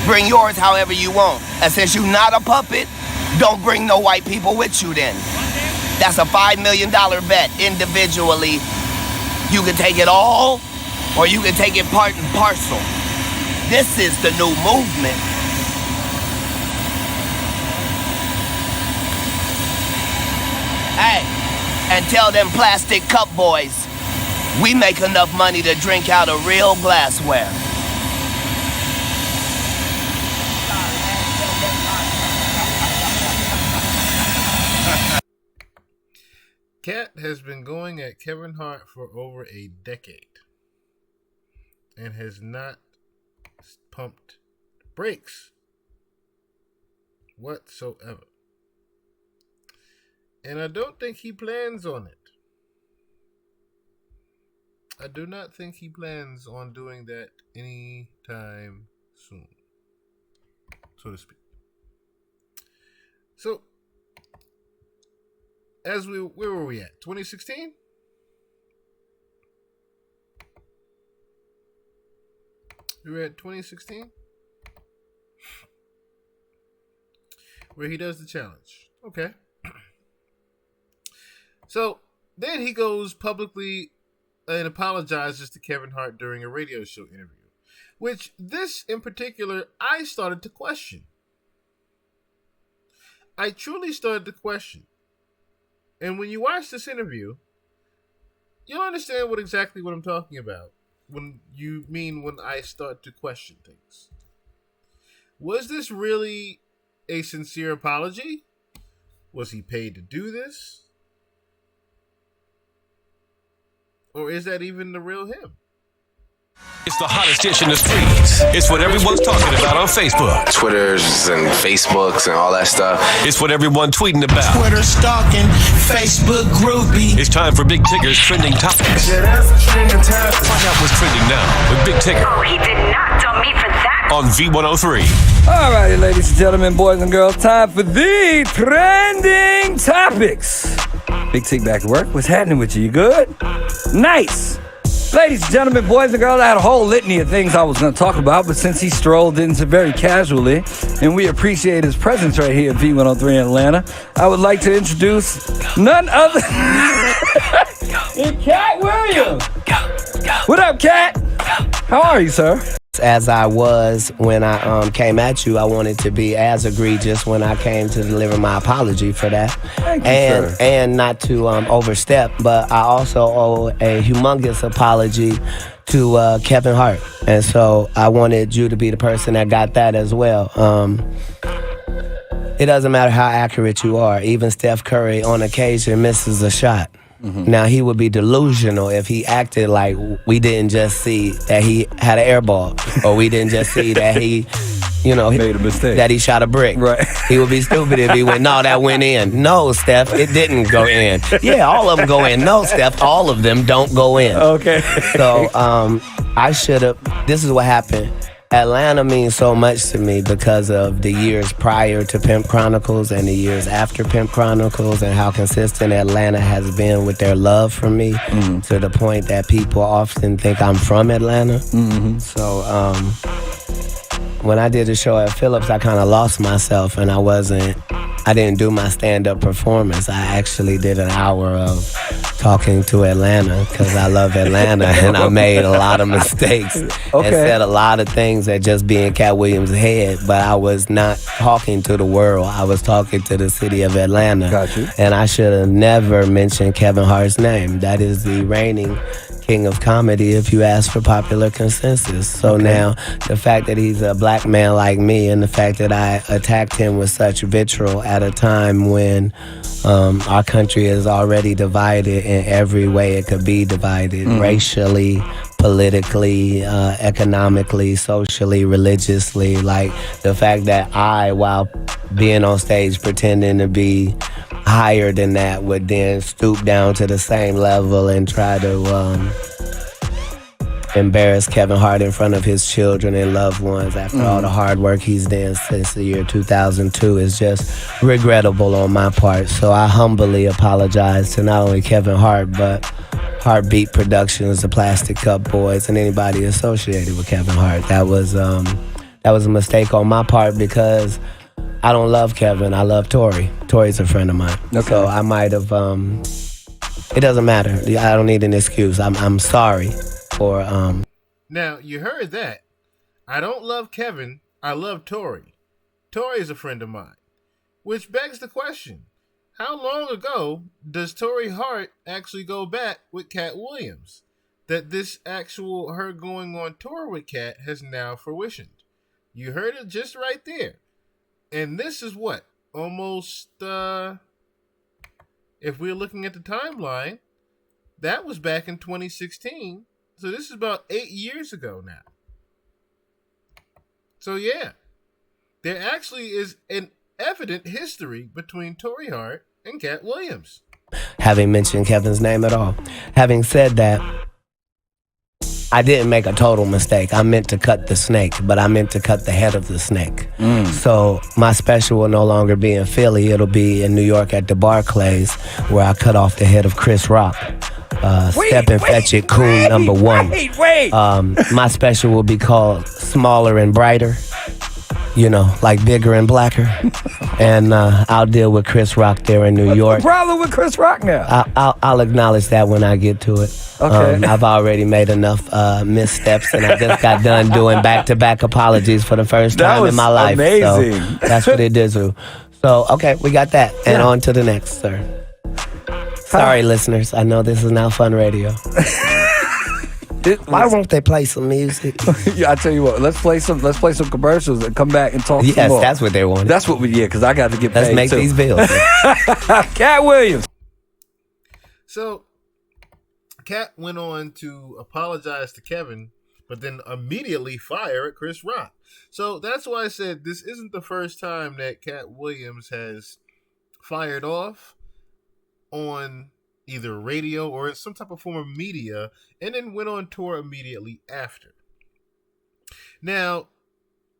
Bring yours however you want. And since you're not a puppet, don't bring no white people with you then. That's a $5 million bet individually. You can take it all, or you can take it part and parcel. This is the new movement. Hey, and tell them plastic cup boys, we make enough money to drink out of real glassware. Katt has been going at Kevin Hart for over a decade and has not pumped brakes whatsoever. And I don't think he plans on it. I do not think he plans on doing that anytime soon. so to speak. So, where were we at? 2016? We were at 2016? Where he does the challenge. Okay. So, then he goes publicly and apologizes to Kevin Hart during a radio show interview. Which, this in particular, I started to question. I truly started to question. And when you watch this interview, you'll understand exactly what I'm talking about. When I start to question things. Was this really a sincere apology? Was he paid to do this? Or is that even the real him? It's the hottest dish in the streets. It's what everyone's talking about on Facebook. Twitters and Facebooks and all that stuff. It's what everyone tweeting about. Twitter stalking, Facebook groupie. It's time for Big Tigger's trending topics. Yeah, that's trending topics. Find out what's trending now with Big Tigger. Oh, he did not dump me for that. On V103. All righty, ladies and gentlemen, boys and girls, time for the trending topics. Big Tig back at work. What's happening with you? You good? Nice. Ladies and gentlemen, boys and girls, I had a whole litany of things I was going to talk about, but since he strolled in so very casually, and we appreciate his presence right here at V103 in Atlanta, I would like to introduce none other than Katt Williams. What up, Katt? How are you, sir? As I was when I came at you, I wanted to be as egregious when I came to deliver my apology for that. Thank you, sir. And not to overstep, but I also owe a humongous apology to Kevin Hart. And so I wanted you to be the person that got that as well. It doesn't matter how accurate you are. Even Steph Curry on occasion misses a shot. Mm-hmm. Now, he would be delusional if he acted like we didn't just see that he had an air ball, or we didn't just see that he, made a mistake, that he shot a brick. Right. He would be stupid if he went, no, that went in. No, Steph, it didn't go in. Yeah, all of them go in. No, Steph, all of them don't go in. Okay. So I should have, this is what happened. Atlanta means so much to me because of the years prior to Pimp Chronicles and the years after Pimp Chronicles, and how consistent Atlanta has been with their love for me, to the point that people often think I'm from Atlanta. Mm-hmm. So when I did the show at Phillips, I kind of lost myself, and I didn't do my stand-up performance. I actually did an hour of talking to Atlanta because I love Atlanta, and I made a lot of mistakes and said a lot of things that just be in Katt Williams' head, but I was not talking to the world. I was talking to the city of Atlanta. Got you. And I should have never mentioned Kevin Hart's name. That is the reigning king of comedy if you ask for popular consensus. So now, the fact that he's a black man like me, and the fact that I attacked him with such vitriol at a time when our country is already divided in every way it could be divided, racially, politically, economically, socially, religiously. Like, the fact that I, while being on stage pretending to be higher than that, would then stoop down to the same level and try to embarrass Kevin Hart in front of his children and loved ones after all the hard work he's done since the year 2002 is just regrettable on my part. So I humbly apologize to not only Kevin Hart, but Heartbeat Productions, the Plastic Cup Boys, and anybody associated with Kevin Hart. That was a mistake on my part because I don't love Kevin. I love Tori. Tori's a friend of mine. Okay. So I might have. It doesn't matter. I don't need an excuse. I'm sorry for. Now you heard that. I don't love Kevin. I love Tori. Tori is a friend of mine, which begs the question: how long ago does Tori Hart actually go back with Katt Williams? That this actual her going on tour with Katt has now fruitioned. You heard it just right there. And this is what? Almost, if we're looking at the timeline, that was back in 2016. So this is about 8 years ago now. So yeah, there actually is an evident history between Tori Hart and Katt Williams. Having mentioned Kevin's name at all. Having said that, I didn't make a total mistake. I meant to cut the snake, but I meant to cut the head of the snake. So my special will no longer be in Philly. It'll be in New York at the Barclays, where I cut off the head of Chris Rock. Step and Fetch It, Coon number 1. Wait. My special will be called Smaller and Brighter. You know, like bigger and blacker. And I'll deal with Chris Rock there in New York. What's the problem with Chris Rock now? I'll acknowledge that when I get to it. Okay. I've already made enough missteps, and I just got done doing back-to-back apologies for the first time in my life. Amazing. So that's what it is. So, okay, we got that. And on to the next, sir. Sorry, listeners. I know this is now fun radio. Why won't they play some music? Yeah, I tell you what. Let's play some commercials and come back and talk. Yes, some more. that's what they want. That's what we because I got to get paid. Let's make too. these bills. Katt Williams. So, Katt went on to apologize to Kevin, but then immediately fire at Chris Rock. So that's why I said this isn't the first time that Katt Williams has fired off on either radio or some type of form of media, and then went on tour immediately after. Now,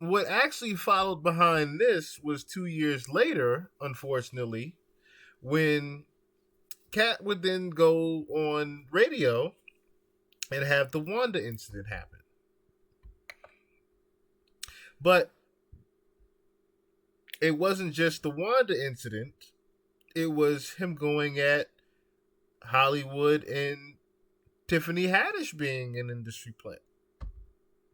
what actually followed behind this was 2 years later, unfortunately, when Katt would then go on radio and have the Wanda incident happen. But it wasn't just the Wanda incident. It was him going at Hollywood and Tiffany Haddish being an industry plant.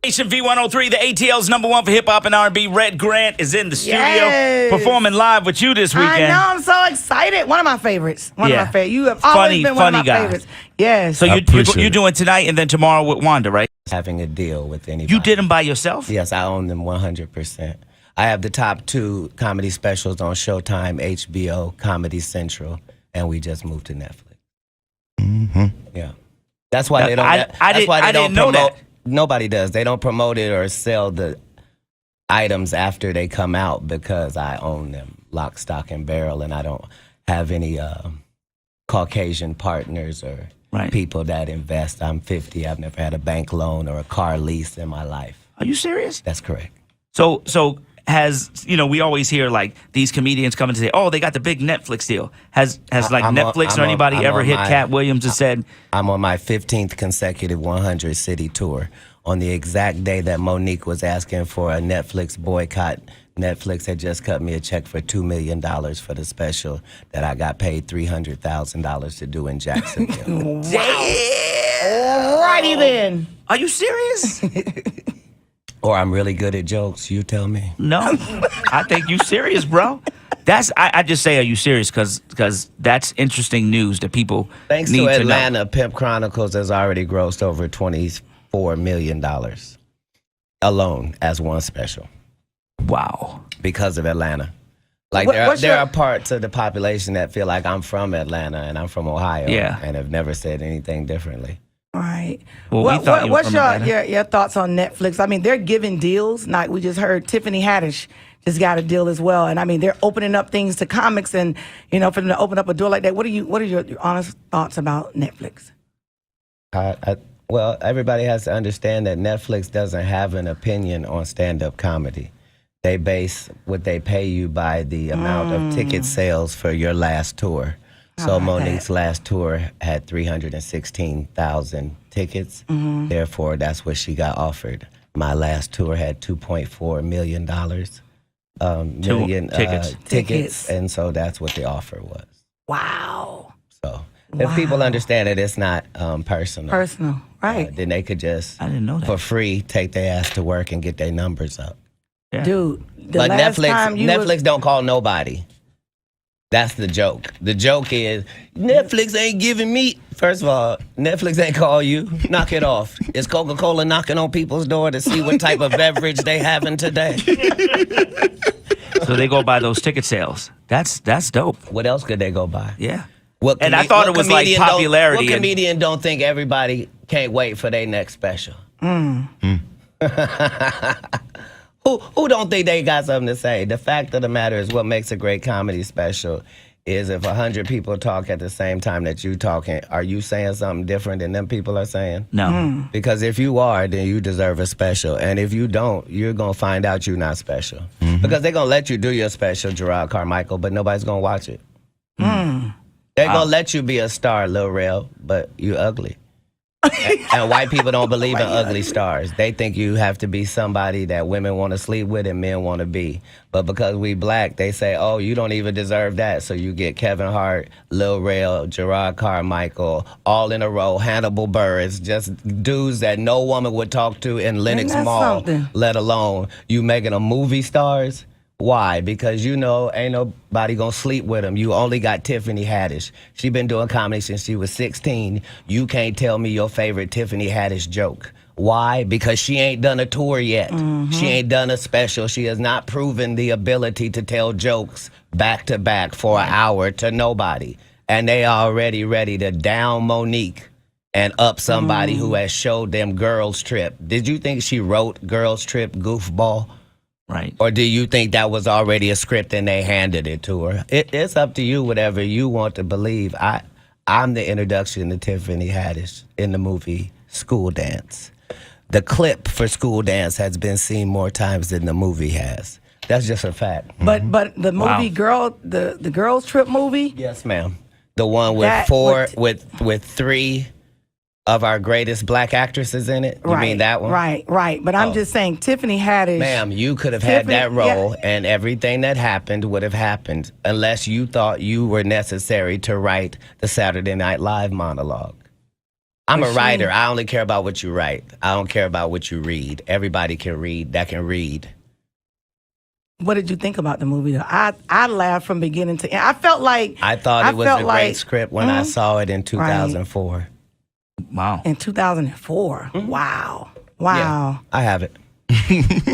Nation V103, the ATL's number 1 for hip hop and R&B. Red Grant is in the studio Yes. performing live with you this weekend. I know, I'm so excited. One of my favorites. One of my favorites. You have Funny- always been one of funny my guy. favorites. Yes. So you're doing tonight and then tomorrow with Wanda, right? Having a deal with anybody. You did them by yourself? Yes, I own them 100%. I have the top 2 comedy specials on Showtime, HBO, Comedy Central, and we just moved to Netflix. Yeah. That's why they don't. I didn't know promote. that. Nobody does. They don't promote it or sell the items after they come out because I own them, lock, stock, and barrel, and I don't have any Caucasian partners or people that invest. I'm 50. I've never had a bank loan or a car lease in my life. Are you serious? That's correct. So has, we always hear like these comedians coming to say, oh, they got the big Netflix deal. Has like Netflix or anybody ever hit Katt Williams and said, I'm on my 15th consecutive 100 city tour. On the exact day that Monique was asking for a Netflix boycott, Netflix had just cut me a check for $2 million for the special that I got paid $300,000 to do in Jacksonville. Alrighty then. Are you serious? Or I'm really good at jokes, you tell me. No, I think you serious, bro. I just say, are you serious? Because that's interesting news that people Thanks need to to know. Atlanta, Pimp Chronicles has already grossed over $24 million alone as one special. Wow. Because of Atlanta. Like there are parts of the population that feel like I'm from Atlanta and I'm from Ohio and have never said anything differently. Right. Well, what's your thoughts on Netflix? I mean, they're giving deals. Like we just heard, Tiffany Haddish just got a deal as well, and I mean, they're opening up things to comics, and for them to open up a door like that. What are your honest thoughts about Netflix? Well, everybody has to understand that Netflix doesn't have an opinion on stand-up comedy. They base what they pay you by the amount of ticket sales for your last tour. So Monique's last tour had 316,000 tickets. Therefore, that's what she got offered. My last tour had $2.4 million tickets, and so that's what the offer was. Wow. So if people understand that it's not personal. Personal, right. Then they could just, I didn't know that. for free, take their ass to work and get their numbers up. Yeah. Dude, But Netflix don't call nobody. That's the joke. The joke is, Netflix ain't giving me... First of all, Netflix ain't call you. Knock it off. Is Coca-Cola knocking on people's door to see what type of beverage they having today? So they go by those ticket sales. That's dope. What else could they go by? Yeah. And I thought it was like popularity. What comedian don't think everybody can't wait for their next special? Who don't think they got something to say? The fact of the matter is what makes a great comedy special is if 100 people talk at the same time that you talking, are you saying something different than them people are saying? No. Because if you are, then you deserve a special. And if you don't, you're going to find out you're not special. Because they're going to let you do your special, Gerard Carmichael, but nobody's going to watch it. They're going to let you be a star, Lil Rel, but you ugly. And white people don't believe in ugly stars. They think you have to be somebody that women want to sleep with and men want to be. But because we black, they say, oh, you don't even deserve that. So you get Kevin Hart, Lil Rel, Gerard Carmichael, all in a row, Hannibal Buress, just dudes that no woman would talk to in Lenox Mall, let alone you making them movie stars. Why? Because you know ain't nobody gonna sleep with him. You only got Tiffany Haddish. She been doing comedy since she was 16. You can't tell me your favorite Tiffany Haddish joke. Why? Because she ain't done a tour yet. She ain't done a special. She has not proven the ability to tell jokes back to back for an hour to nobody. And they already ready to down Monique and up somebody who has showed them Girls Trip. Did you think she wrote Girls Trip, goofball? Right. Or do you think that was already a script and they handed it to her? It's up to you, whatever you want to believe. I'm the introduction to Tiffany Haddish in the movie School Dance. The clip for School Dance has been seen more times than the movie has. That's just a fact. But the movie the Girls Trip movie? Yes, ma'am. The one with with three of our greatest black actresses in it? You mean that one? Right. But I'm just saying, Tiffany Haddish. Ma'am, you could have had that role and everything that happened would have happened unless you thought you were necessary to write the Saturday Night Live monologue. I'm a writer. I only care about what you write. I don't care about what you read. Everybody can read that can read. What did you think about the movie, though? I laughed from beginning to end. I felt like... I thought it was a great script when I saw it in 2004. Right. Wow. In 2004. Wow. Yeah, I have it.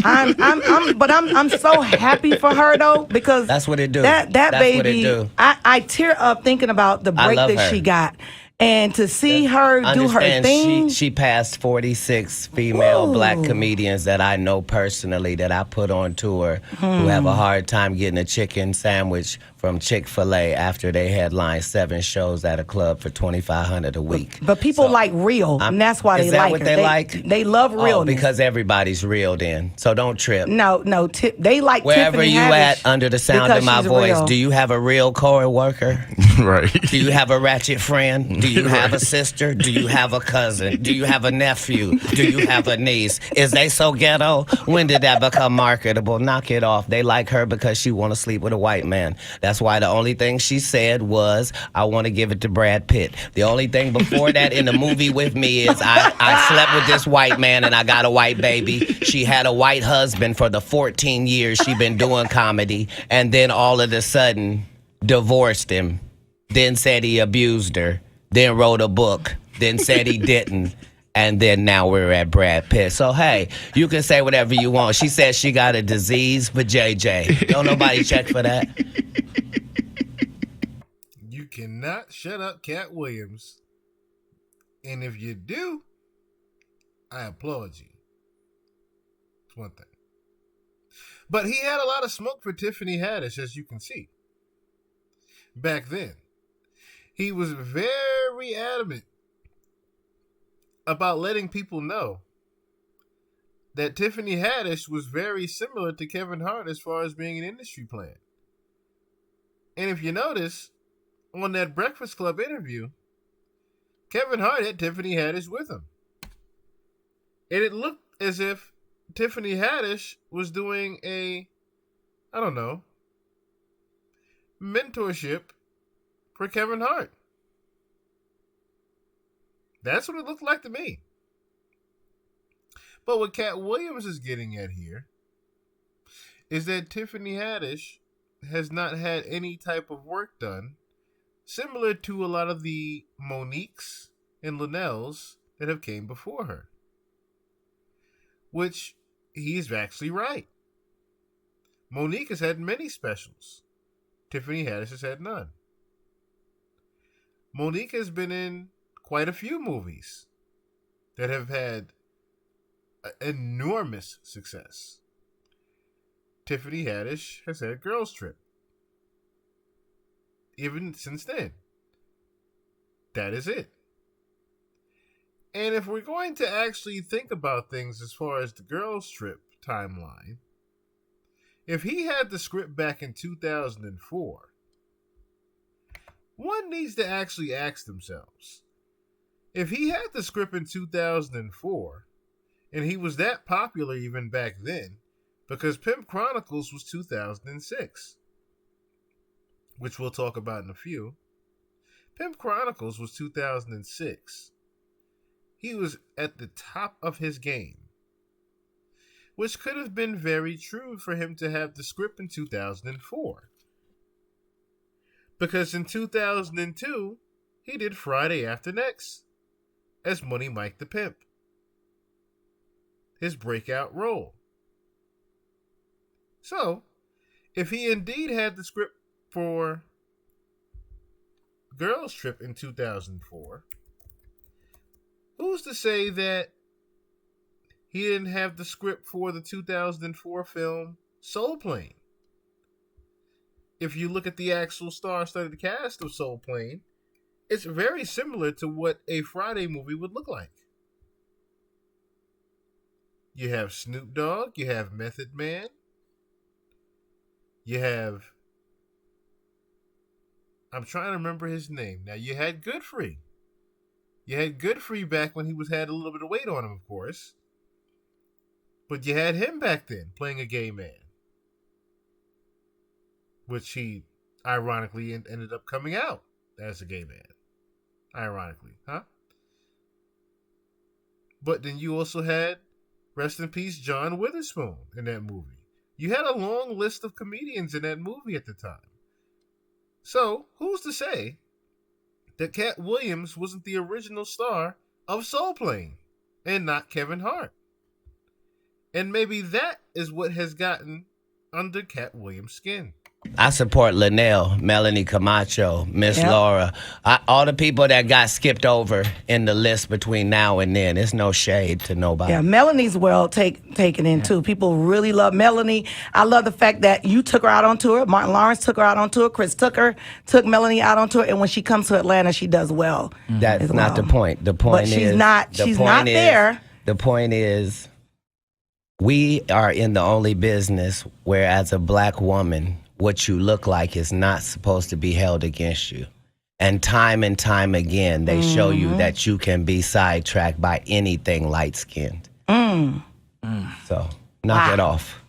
I'm so happy for her though because that's what it do. That that's baby, what it do. I tear up thinking about the break that she got. And to see her do her thing. She passed 46 female black comedians that I know personally that I put on tour who have a hard time getting a chicken sandwich from Chick-fil-A after they headline 7 shows at a club for $2,500 a week. But people like real, and that's why they like her. Is that what they like? They love real. Oh, because everybody's real then. So don't trip. No, they like wherever Tiffany you Haddish at under the sound of my voice. Real. Do you have a real co-worker? Right. Do you have a ratchet friend? Do you have a sister? Do you have a cousin? Do you have a nephew? Do you have a niece? Is they so ghetto? When did that become marketable? Knock it off. They like her because she want to sleep with a white man. That's why the only thing she said was, I want to give it to Brad Pitt. The only thing before that in the movie with me is I slept with this white man and I got a white baby. She had a white husband for the 14 years she been doing comedy. And then all of a sudden divorced him. Then said he abused her. Then wrote a book. Then said he didn't. And then now we're at Brad Pitt. So, hey, you can say whatever you want. She said she got a disease for JJ. Don't nobody check for that. You cannot shut up Katt Williams. And if you do, I applaud you. It's one thing. But he had a lot of smoke for Tiffany Haddish, as you can see. Back then. He was very adamant about letting people know that Tiffany Haddish was very similar to Kevin Hart as far as being an industry plant. And if you notice, on that Breakfast Club interview, Kevin Hart had Tiffany Haddish with him. And it looked as if Tiffany Haddish was doing a, I don't know, mentorship for Kevin Hart. That's what it looked like to me. But what Katt Williams is getting at here is that Tiffany Haddish has not had any type of work done similar to a lot of the Moniques and Linnells that have came before her. Which he's actually right. Monique has had many specials. Tiffany Haddish has had none. Monique has been in quite a few movies that have had enormous success. Tiffany Haddish has had Girls Trip. even since then. That is it. And if we're going to actually think about things as far as the girls' trip timeline, if he had the script back in 2004, one needs to actually ask themselves, if he had the script in 2004, and he was that popular even back then, because Pimp Chronicles was 2006, which we'll talk about in a few. Pimp Chronicles was 2006. He was at the top of his game, which could have been very true for him to have the script in 2004. Because in 2002, he did Friday After Next as Money Mike the Pimp, his breakout role. So, if he indeed had the script for Girls Trip in 2004, who's to say that he didn't have the script for the 2004 film Soul Plane? If you look at the actual star-studded cast of Soul Plane, it's very similar to what a Friday movie would look like. You have Snoop Dogg, you have Method Man, you have... I'm trying to remember his name. Now, you had Godfrey. You had Godfrey back when he had a little bit of weight on him, of course. But you had him back then, playing a gay man. Which he, ironically, ended up coming out as a gay man. Ironically, huh? But then you also had, rest in peace, John Witherspoon in that movie. You had a long list of comedians in that movie at the time. So, who's to say that Katt Williams wasn't the original star of Soul Plane and not Kevin Hart? And maybe that is what has gotten under Katt Williams' skin. I support Linnell, Melanie Camacho, Miss Laura, all the people that got skipped over in the list between now and then. It's no shade to nobody. Yeah, Melanie's well taken in too. People really love Melanie. I love the fact that you took her out on tour. Martin Lawrence took her out on tour. Chris Tucker took Melanie out on tour. And when she comes to Atlanta, she does well. That's not the point. The point is... She's not there. The point is, we are in the only business where as a black woman, what you look like is not supposed to be held against you. And time again, they show you that you can be sidetracked by anything light-skinned. So, knock it off.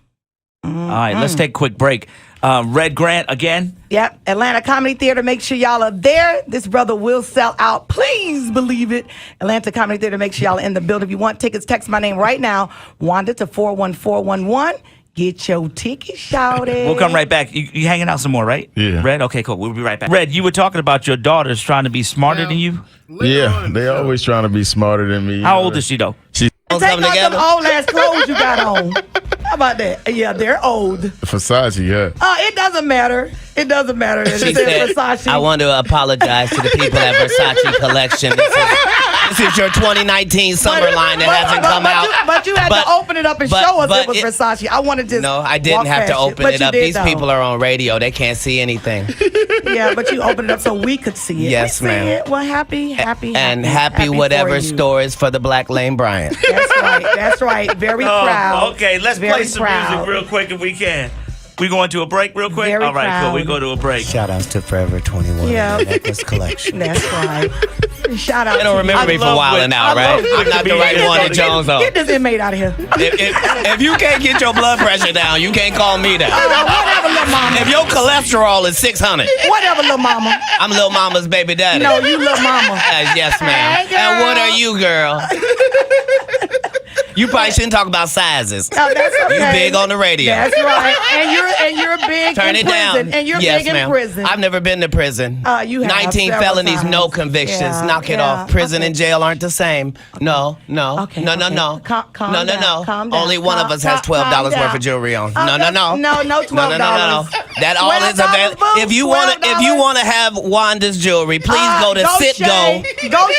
All right, let's take a quick break. Red Grant again. Yep, Atlanta Comedy Theater. Make sure y'all are there. This brother will sell out. Please believe it. Atlanta Comedy Theater. Make sure y'all are in the building. If you want tickets, text my name right now, Wanda, to 41411. Get your ticket, shouted. We'll come right back. You hanging out some more, right? Yeah. Red? Okay, cool. We'll be right back. Red, you were talking about your daughters trying to be smarter than you? Yeah, they always trying to be smarter than me. How old is she, though? She's Take off them old ass clothes you got on. How about that? Yeah, they're old. Versace, yeah. It doesn't matter. It doesn't matter. She said, Versace. I want to apologize to the people at Versace Collection. This is your 2019 summer line that hasn't come out. But you had to open it up and show us it was Versace. I wanted to. No, I didn't have to open it up. These people are on radio. They can't see anything. Yeah, but you opened it up so we could see it. Yes, ma'am. Well, happy whatever store is for the Black Lane Bryant. That's right. Very proud. Okay, let's play some music real quick if we can. We going to a break real quick? Very all right, proud. cool. We go to a break. Shout outs to Forever 21 Necklace Collection. That's right. Shout out. They don't remember me for wilding out, right? I'm not the right one at Jones. Get this inmate out of here. If you can't get your blood pressure down, you can't call me down. Whatever, little mama. If your cholesterol is 600. Whatever, little mama. I'm little mama's baby daddy. No, you little mama. Yes, ma'am. Hey, and what are you, girl? You probably shouldn't talk about sizes. No, that's okay. You big on the radio. That's right. And you're big Turn in it prison. down. And you're yes, big ma'am. in prison. I've never been to prison. You have 19 felonies, times. no convictions. Yeah, Knock it off. Prison and jail aren't the same. No. Okay, no. Calm No. down. Calm down. Only one of us has $12 worth of jewelry on. No. No, $12. No. That all is available. If you want to have Wanda's jewelry, please go to Citgo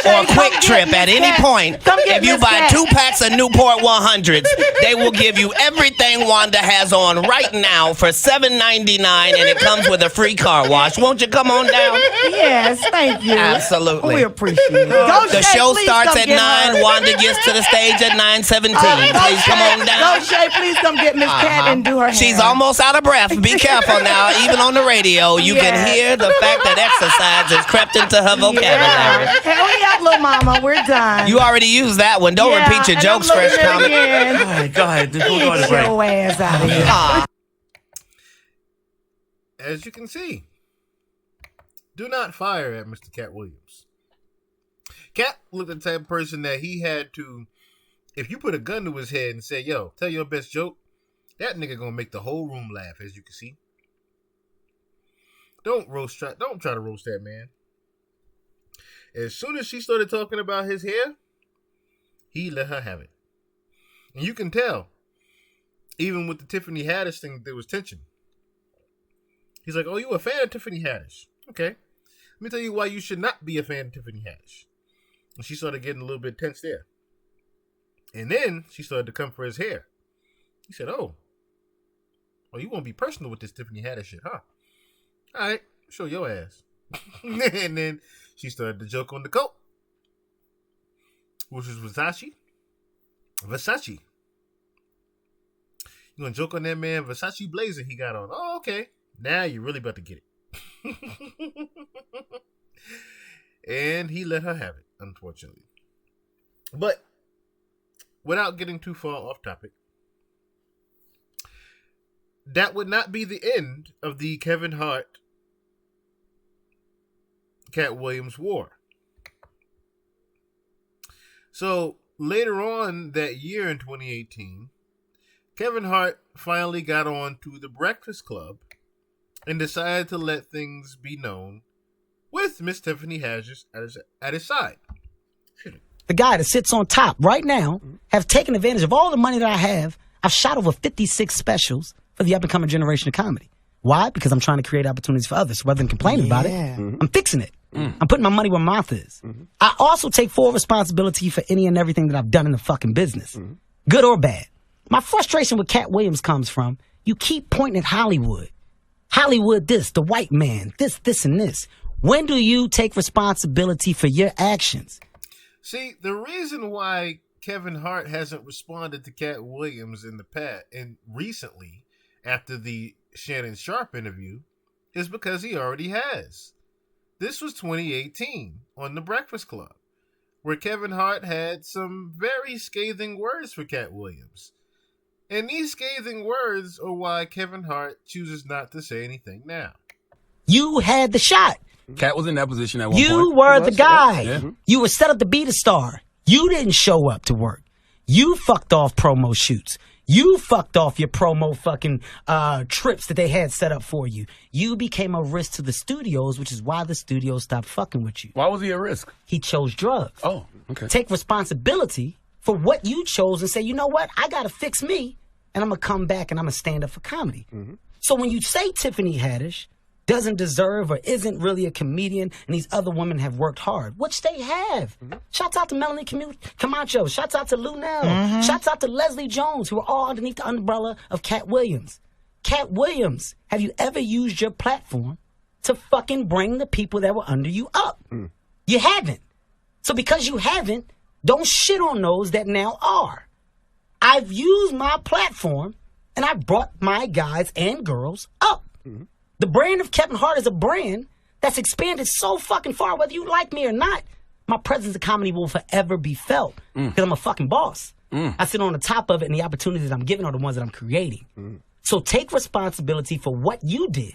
or Quick Trip at any point. If you buy 2 packs of Newport Import 100s. They will give you everything Wanda has on right now for $7.99, and it comes with a free car wash. Won't you come on down? Yes, thank you. Absolutely. We appreciate it. Go The Shay, show please starts come at get 9. her. Wanda gets to the stage at 9:17. Go Please come Shay. on down. Go Shay, please come get Miss Katt and do her hair. She's almost out of breath. Be careful now. Even on the radio, you can hear the fact that exercise has crept into her vocabulary. Hurry up, little mama. We're done. You already used that one. Don't repeat your jokes, Fresh Comic. Go ahead. We'll go to Get break. your ass out of here. As you can see, do not fire at Mr. Katt Williams. Katt looked at the type of person that he had to, if you put a gun to his head and say, yo, tell your best joke, that nigga gonna make the whole room laugh, as you can see. Don't try to roast that man. As soon as she started talking about his hair, he let her have it. And you can tell, even with the Tiffany Haddish thing, there was tension. He's like, oh, you a fan of Tiffany Haddish? Okay. Let me tell you why you should not be a fan of Tiffany Haddish. And she started getting a little bit tense there. And then she started to come for his hair. He said, oh, you won't be personal with this Tiffany Haddish shit, huh? All right, show your ass. And then she started to joke on the coat, which was Versace. You gonna joke on that man Versace blazer he got on? Oh, okay. Now you're really about to get it. And he let her have it, unfortunately. But without getting too far off topic, that would not be the end of the Kevin Hart Katt Williams war. So later on that year in 2018, Kevin Hart finally got on to The Breakfast Club and decided to let things be known with Miss Tiffany Haddish at his side. The guy that sits on top right now have taken advantage of all the money that I have. I've shot over 56 specials for the up-and-coming generation of comedy. Why? Because I'm trying to create opportunities for others. Rather than complaining about it, I'm fixing it. I'm putting my money where my mouth is. I also take full responsibility for any and everything that I've done in the fucking business, good or bad. My frustration with Katt Williams comes from, you keep pointing at Hollywood. Hollywood this, the white man, this, and this. When do you take responsibility for your actions? See, the reason why Kevin Hart hasn't responded to Katt Williams in the past and recently after the Shannon Sharpe interview is because he already has. This was 2018 on The Breakfast Club, where Kevin Hart had some very scathing words for Katt Williams. And these scathing words are why Kevin Hart chooses not to say anything now. You had the shot. Katt was in that position at one point. You were the guy. Yeah. You were set up to be the star. You didn't show up to work. You fucked off promo shoots. You fucked off your promo fucking trips that they had set up for you. You became a risk to the studios, which is why the studios stopped fucking with you. Why was he a risk? He chose drugs. Oh, okay. Take responsibility for what you chose and say, you know what? I got to fix me, and I'm going to come back and I'm going to stand up for comedy. So when you say Tiffany Haddish doesn't deserve or isn't really a comedian and these other women have worked hard, which they have. Shouts out to Melanie Camacho. Shouts out to Lou Nell. Shouts out to Leslie Jones, who are all underneath the umbrella of Katt Williams. Katt Williams, have you ever used your platform to fucking bring the people that were under you up? You haven't. So because you haven't, don't shit on those that now are. I've used my platform and I've brought my guys and girls up. The brand of Kevin Hart is a brand that's expanded so fucking far, whether you like me or not. My presence in comedy will forever be felt because I'm a fucking boss. I sit on the top of it, and the opportunities I'm giving are the ones that I'm creating. So take responsibility for what you did.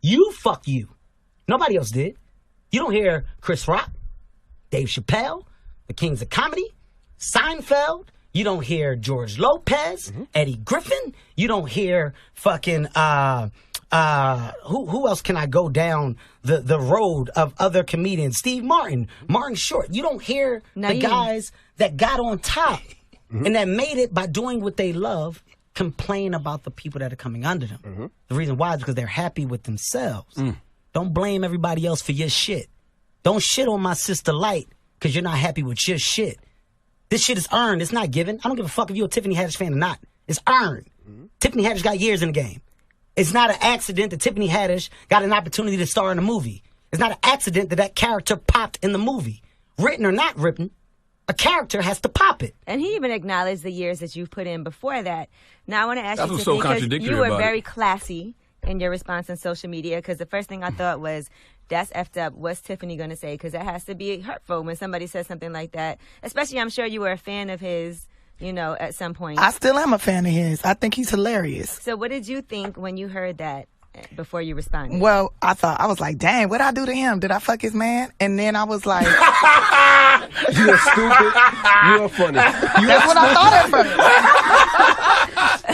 You fuck you. Nobody else did. You don't hear Chris Rock, Dave Chappelle, the Kings of Comedy, Seinfeld. You don't hear George Lopez, Eddie Griffin. You don't hear fucking who else can I go down the road of other comedians? Steve Martin, Martin Short. You don't hear the guys that got on top and that made it by doing what they love complain about the people that are coming under them. The reason why is because they're happy with themselves. Don't blame everybody else for your shit. Don't shit on my sister Light because you're not happy with your shit. This shit is earned. It's not given. I don't give a fuck if you're a Tiffany Haddish fan or not. It's earned. Tiffany Haddish got years in the game. It's not an accident that Tiffany Haddish got an opportunity to star in a movie. It's not an accident that character popped in the movie. Written or not written, a character has to pop it. And he even acknowledged the years that you've put in before that. Now I want to ask That's you, what's so Tiffany, because contradictory you were about very it. classy in your response on social media, because the first thing I thought was, that's effed up. What's Tiffany going to say? Because that has to be hurtful when somebody says something like that. Especially, I'm sure you were a fan of his, you know, at some point. I still am a fan of his. I think he's hilarious. So what did you think when you heard that before you responded? Well, I was like, dang, what'd I do to him? Did I fuck his man? And then I was like... You're stupid. You're funny. That's what I thought at first.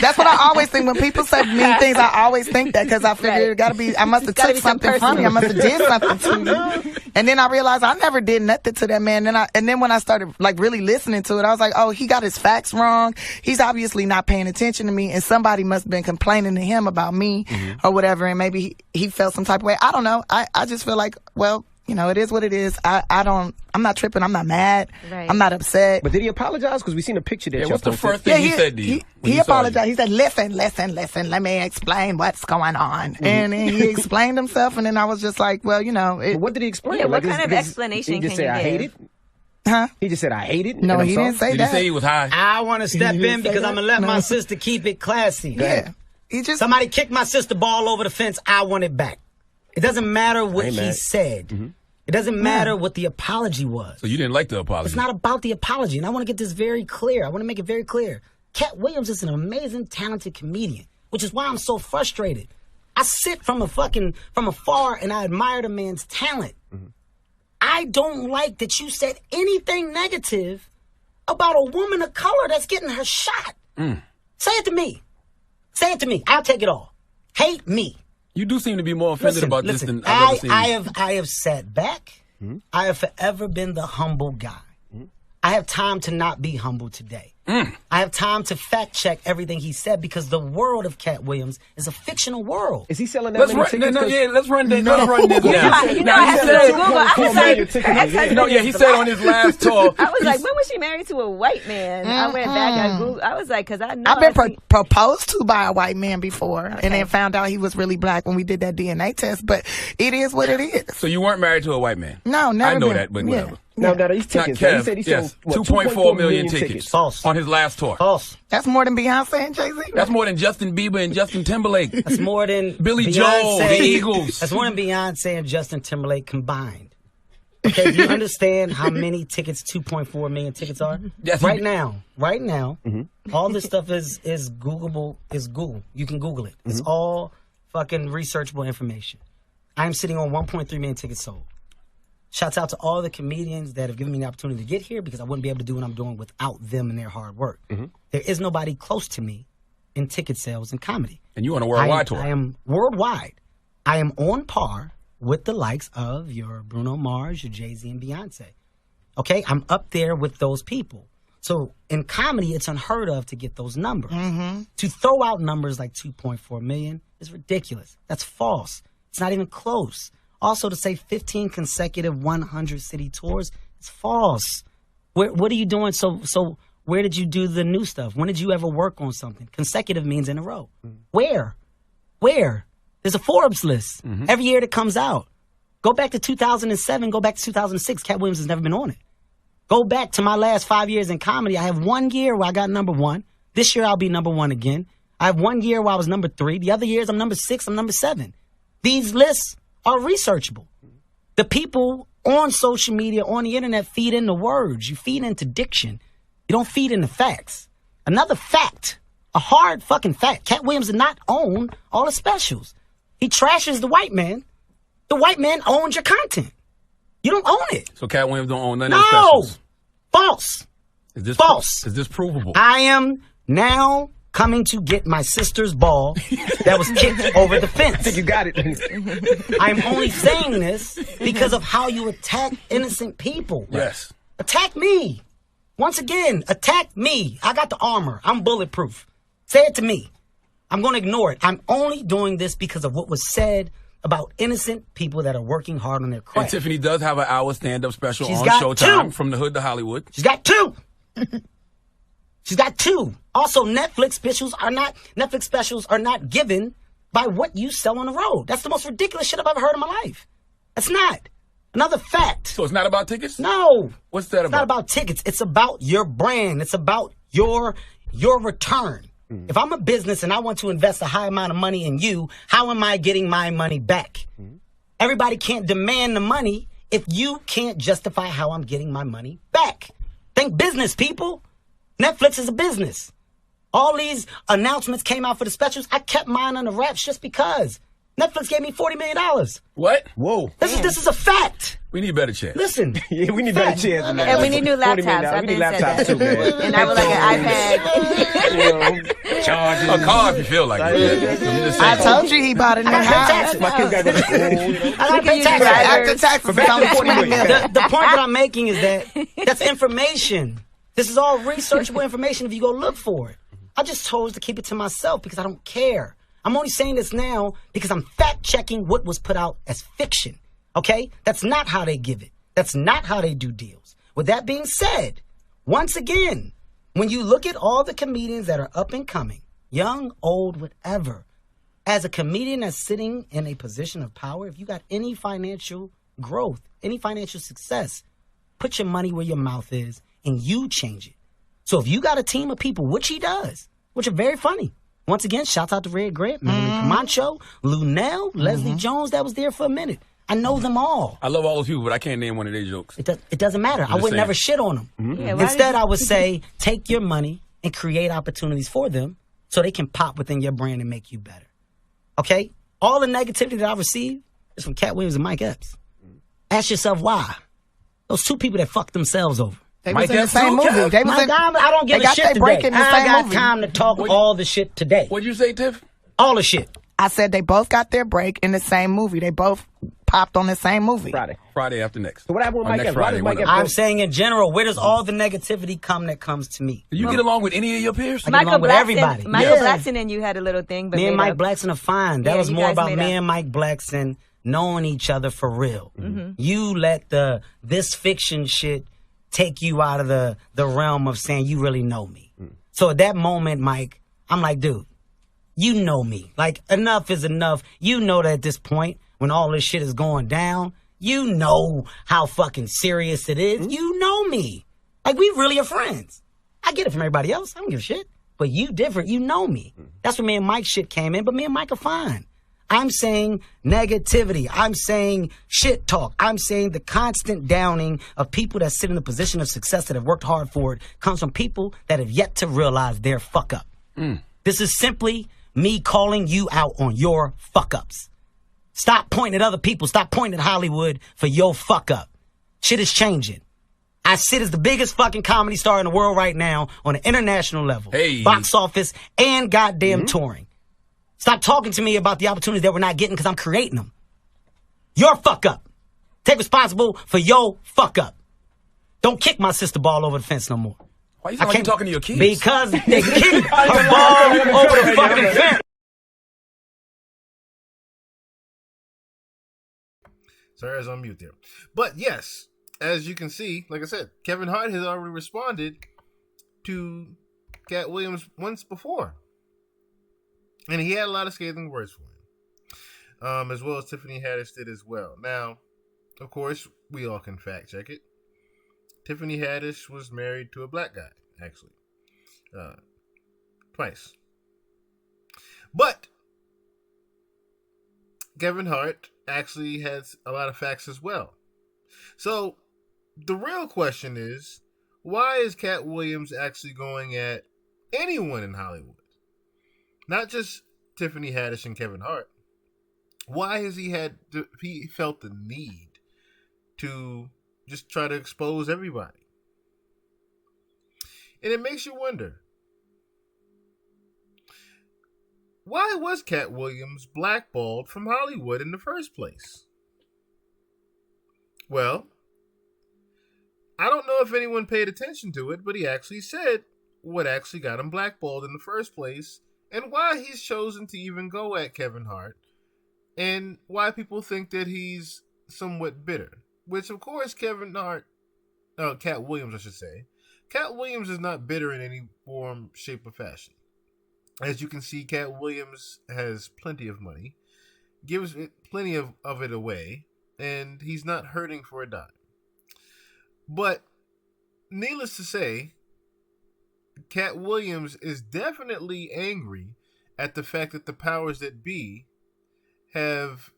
That's what I always think. When people say mean things, I always think that because I figure it gotta be, I must have took something from you. I must have did something to you. And then I realized I never did nothing to that man. And then when I started like really listening to it, I was like, oh, he got his facts wrong. He's obviously not paying attention to me. And somebody must have been complaining to him about me or whatever. And maybe he felt some type of way. I don't know. I just feel like, well, you know, it is what it is. I'm not tripping. I'm not mad. Right. I'm not upset. But did he apologize? Because we seen a picture that what's the first thing he said to you? He apologized. He said, listen, let me explain what's going on. And then he explained himself, and then I was just like, well, you know. What did he explain? Yeah, what kind of explanation he just can said, you I give? hate it? Huh? He just said, I hate it? No, he didn't say Did that. he say he was high? I want to step in because I'm going to let my sister keep it classy. Yeah. Somebody kicked my sister ball over the fence. I want it back. It doesn't matter what he said. It doesn't matter what the apology was. So you didn't like the apology? It's not about the apology. And I want to get this very clear. I want to make it very clear. Katt Williams is an amazing, talented comedian, which is why I'm so frustrated. I sit from afar and I admire the man's talent. I don't like that you said anything negative about a woman of color that's getting her shot. Say it to me. Say it to me. I'll take it all. Hate me. You do seem to be more offended about this than I've ever seen. I have sat back. I have forever been the humble guy. I have time to not be humble today. I have time to fact check everything he said because the world of Katt Williams is a fictional world. Is he selling that many tickets? Let's run this down. You know, I had to go to Google. I was like, he said on his last tour. I was like, when was she married to a white man? I went back and Googled. I was like, because I know. I've been proposed to by a white man before and then found out he was really black when we did that DNA test. But it is what it is. So you weren't married to a white man? No, never I know been. that, but whatever. Now, these tickets. Not Kev. He said he sold, Yes, 2.4 million tickets. False. On his last tour. False. That's more than Beyonce and Jay-Z. That's more than Justin Bieber and Justin Timberlake. That's more than Billy Beyonce, Joel, the Eagles. That's more than Beyonce and Justin Timberlake combined. Okay, do you understand how many tickets 2.4 million tickets are? Yes, right now, all this stuff is Googleable. Is Google. You can Google it. It's all fucking researchable information. I'm sitting on 1.3 million tickets sold. Shouts out to all the comedians that have given me the opportunity to get here because I wouldn't be able to do what I'm doing without them and their hard work. There is nobody close to me in ticket sales and comedy. And you on a worldwide tour. I am worldwide. I am on par with the likes of your Bruno Mars, your Jay-Z, and Beyonce. Okay? I'm up there with those people. So in comedy, it's unheard of to get those numbers. To throw out numbers like 2.4 million is ridiculous. That's false. It's not even close. Also, to say 15 consecutive 100-city tours, it's false. What are you doing? So where did you do the new stuff? When did you ever work on something? Consecutive means in a row. Where? There's a Forbes list every year that comes out. Go back to 2007, go back to 2006. Katt Williams has never been on it. Go back to my last 5 years in comedy. I have 1 year where I got number 1. This year I'll be number 1 again. I have 1 year where I was number 3. The other years I'm number 6, I'm number 7. These lists are researchable. The people on social media, on the internet, feed into words. You feed into diction. You don't feed into facts. Another fact, a hard fucking fact. Katt Williams did not own all the specials. He trashes the white man. The white man owns your content. You don't own it. So Katt Williams don't own none of the specials? False. Is this false? Is this provable? I am now coming to get my sister's ball that was kicked over the fence. I think you got it. I'm only saying this because of how you attack innocent people. Yes. Attack me. Once again, attack me. I got the armor. I'm bulletproof. Say it to me. I'm going to ignore it. I'm only doing this because of what was said about innocent people that are working hard on their craft. And Tiffany does have an hour stand-up special She's on got Showtime 2. from the hood to Hollywood. She's got 2. She's got 2. Also, Netflix specials are not given by what you sell on the road. That's the most ridiculous shit I've ever heard in my life. That's not. Another fact. So it's not about tickets? No. What's that about? It's not about tickets. It's about your brand. It's about your return. If I'm a business and I want to invest a high amount of money in you, how am I getting my money back? Everybody can't demand the money if you can't justify how I'm getting my money back. Think business, people. Netflix is a business. All these announcements came out for the specials. I kept mine on the wraps just because. Netflix gave me $40 million. What? Whoa. This is a fact. We need better chance. Listen. Yeah, we need better chance than that. And we need new laptops. We need laptops too, man. And I would like an iPad. Charge a car if you feel like it. I told you he bought a new house. My kids gotta go to school. I gotta pay taxes. After taxes, it's only $20 million. The point that I'm making is that that's information. This is all researchable information if you go look for it. I just chose to keep it to myself because I don't care. I'm only saying this now because I'm fact-checking what was put out as fiction, okay? That's not how they give it. That's not how they do deals. With that being said, once again, when you look at all the comedians that are up and coming, young, old, whatever, as a comedian that's sitting in a position of power, if you got any financial growth, any financial success, put your money where your mouth is and you change it. So if you got a team of people, which he does, which are very funny. Once again, shouts out to Red Grant, Marilyn Camacho, Lunel, Leslie Jones, that was there for a minute. I know them all. I love all those people, but I can't name one of their jokes. It doesn't matter. I would never shit on them. Yeah, Instead, I would say, take your money and create opportunities for them so they can pop within your brand and make you better. Okay? All the negativity that I receive is from Katt Williams and Mike Epps. Ask yourself why. Those 2 people that fucked themselves over. They was in the same movie. I don't give a shit today. I got time to talk all the shit today. What'd you say, Tiff? All the shit. I said they both got their break in the same movie. They both popped on the same movie. Friday after next. So what happened with Mike Epps? Why does Mike Epps I'm saying in general, where does all the negativity come that comes to me? Do you get along with any of your peers? I get along with everybody. Michael Blackson and you had a little thing. But me and Mike Blackson are fine. That was you more guys about made me up. and Mike Blackson knowing each other for real. Mhm. You let this fiction shit take you out of the realm of saying you really know me. So at that moment, Mike, I'm like, dude, you know me. Like, enough is enough. You know that at this point, when all this shit is going down, you know how fucking serious it is. You know me. Like, we really are friends. I get it from everybody else. I don't give a shit. But you different. You know me. That's where me and Mike shit came in, but me and Mike are fine. I'm saying negativity. I'm saying shit talk. I'm saying the constant downing of people that sit in a position of success that have worked hard for it comes from people that have yet to realize their fuck up. This is simply me calling you out on your fuck ups. Stop pointing at other people. Stop pointing at Hollywood for your fuck up. Shit is changing. I sit as the biggest fucking comedy star in the world right now on an international level. Box office and goddamn touring. Stop talking to me about the opportunities that we're not getting because I'm creating them. Your fuck up. Take responsible for your fuck up. Don't kick my sister ball over the fence no more. Why you like you talking to your kids? Because they kicked her ball over the fucking fence. Sorry, I was on mute there. But yes, as you can see, like I said, Kevin Hart has already responded to Katt Williams once before. And he had a lot of scathing words for him. As well as Tiffany Haddish did as well. Now, of course, we all can fact check it. Tiffany Haddish was married to a black guy, actually. Twice. But Kevin Hart actually has a lot of facts as well. So, the real question is, why is Katt Williams actually going at anyone in Hollywood? Not just Tiffany Haddish and Kevin Hart. Why has he felt the need to just try to expose everybody? And it makes you wonder, why was Katt Williams blackballed from Hollywood in the first place? Well, I don't know if anyone paid attention to it, but he actually said what actually got him blackballed in the first place, and why he's chosen to even go at Kevin Hart, and why people think that he's somewhat bitter. Which, of course, Katt Williams, I should say. Katt Williams is not bitter in any form, shape, or fashion. As you can see, Katt Williams has plenty of money, gives plenty of it away, and he's not hurting for a dime. But needless to say, Katt Williams is definitely angry at the fact that the powers that be have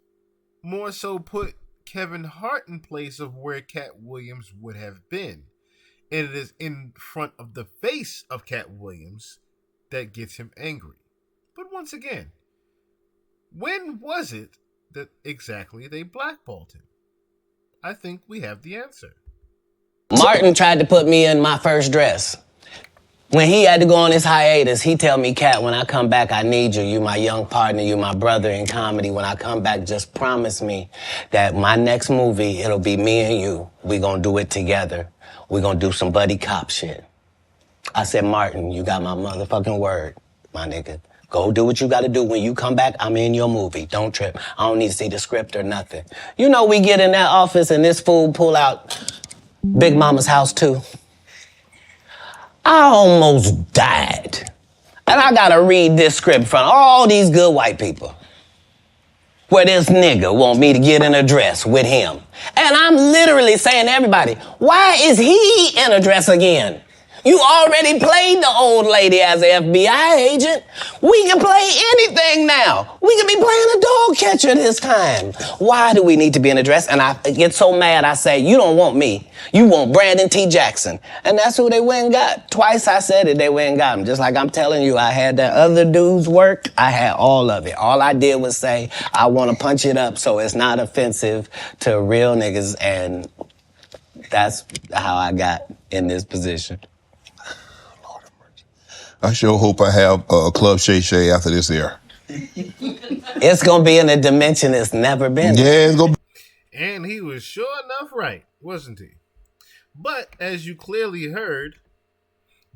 more so put Kevin Hart in place of where Katt Williams would have been. And it is in front of the face of Katt Williams that gets him angry. But once again, when was it that exactly they blackballed him? I think we have the answer. Martin tried to put me in my first dress. When he had to go on his hiatus, he tell me, Katt, when I come back, I need you. You my young partner, you my brother in comedy. When I come back, just promise me that my next movie, it'll be me and you. We gonna do it together. We gonna do some buddy cop shit. I said, Martin, you got my motherfucking word, my nigga. Go do what you gotta do. When you come back, I'm in your movie. Don't trip. I don't need to see the script or nothing. You know, we get in that office and this fool pull out Big Mama's House 2. I almost died. And I gotta read this script from all these good white people. Where this nigga want me to get in a dress with him. And I'm literally saying to everybody, why is he in a dress again? You already played the old lady as an FBI agent. We can play anything now. We can be playing a dog catcher this time. Why do we need to be in a dress? And I get so mad, I say, you don't want me. You want Brandon T. Jackson. And that's who they went and got. Twice I said it, they went and got him. Just like I'm telling you, I had that other dude's work. I had all of it. All I did was say, I want to punch it up so it's not offensive to real niggas. And that's how I got in this position. I sure hope I have a Club Shay Shay after this air. It's going to be in a dimension it's never been. Yeah, it's going to be. And he was sure enough right, wasn't he? But as you clearly heard,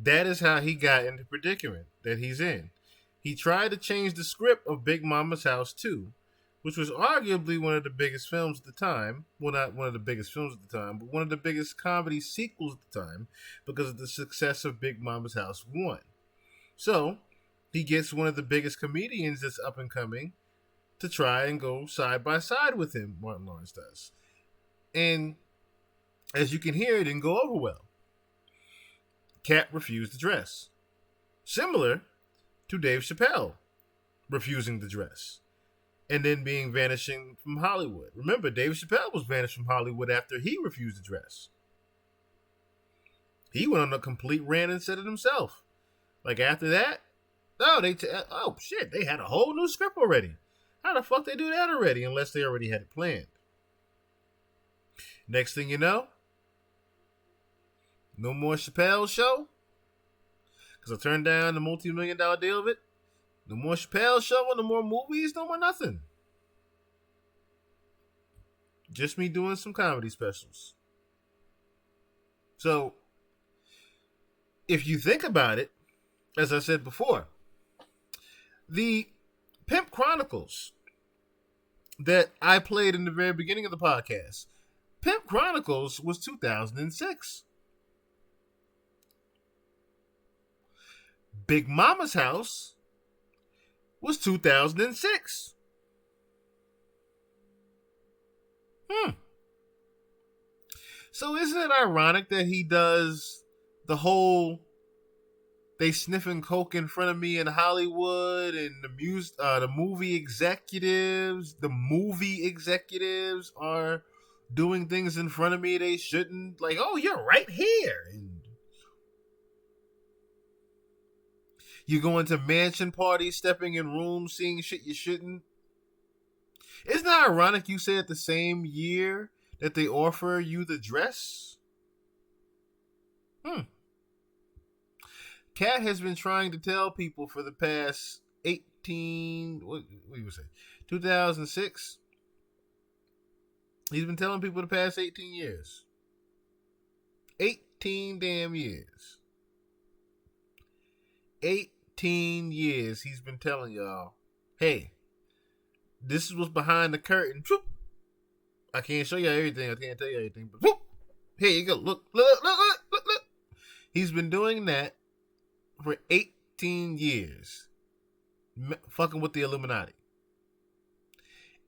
that is how he got in the predicament that he's in. He tried to change the script of Big Mama's House 2, which was arguably one of the biggest films at the time. Well, not one of the biggest films at the time, but one of the biggest comedy sequels at the time because of the success of Big Mama's House 1. So, he gets one of the biggest comedians that's up and coming to try and go side by side with him, Martin Lawrence does. And as you can hear, it didn't go over well. Katt refused the dress. Similar to Dave Chappelle refusing the dress and then vanishing from Hollywood. Remember, Dave Chappelle was vanished from Hollywood after he refused the dress. He went on a complete rant and said it himself. Like after that, oh shit, they had a whole new script already. How the fuck they do that already unless they already had it planned? Next thing you know, no more Chappelle show. Because I turned down the multi-million-dollar deal of it. No more Chappelle show, no more movies, no more nothing. Just me doing some comedy specials. So, if you think about it, as I said before, the Pimp Chronicles that I played in the very beginning of the podcast, Pimp Chronicles was 2006. Big Mama's House was 2006. So isn't it ironic that he does the whole they sniffing coke in front of me in Hollywood and the movie executives are doing things in front of me they shouldn't. Like, oh, you're right here. And you go into mansion parties, stepping in rooms, seeing shit you shouldn't. Isn't it ironic you said the same year that they offer you the dress? Katt has been trying to tell people for the past 2006? He's been telling people the past 18 years. 18 damn years. 18 years he's been telling y'all, hey, this is what's behind the curtain. I can't show you everything. I can't tell you everything. But here you go. Look. He's been doing that for 18 years. Fucking with the Illuminati.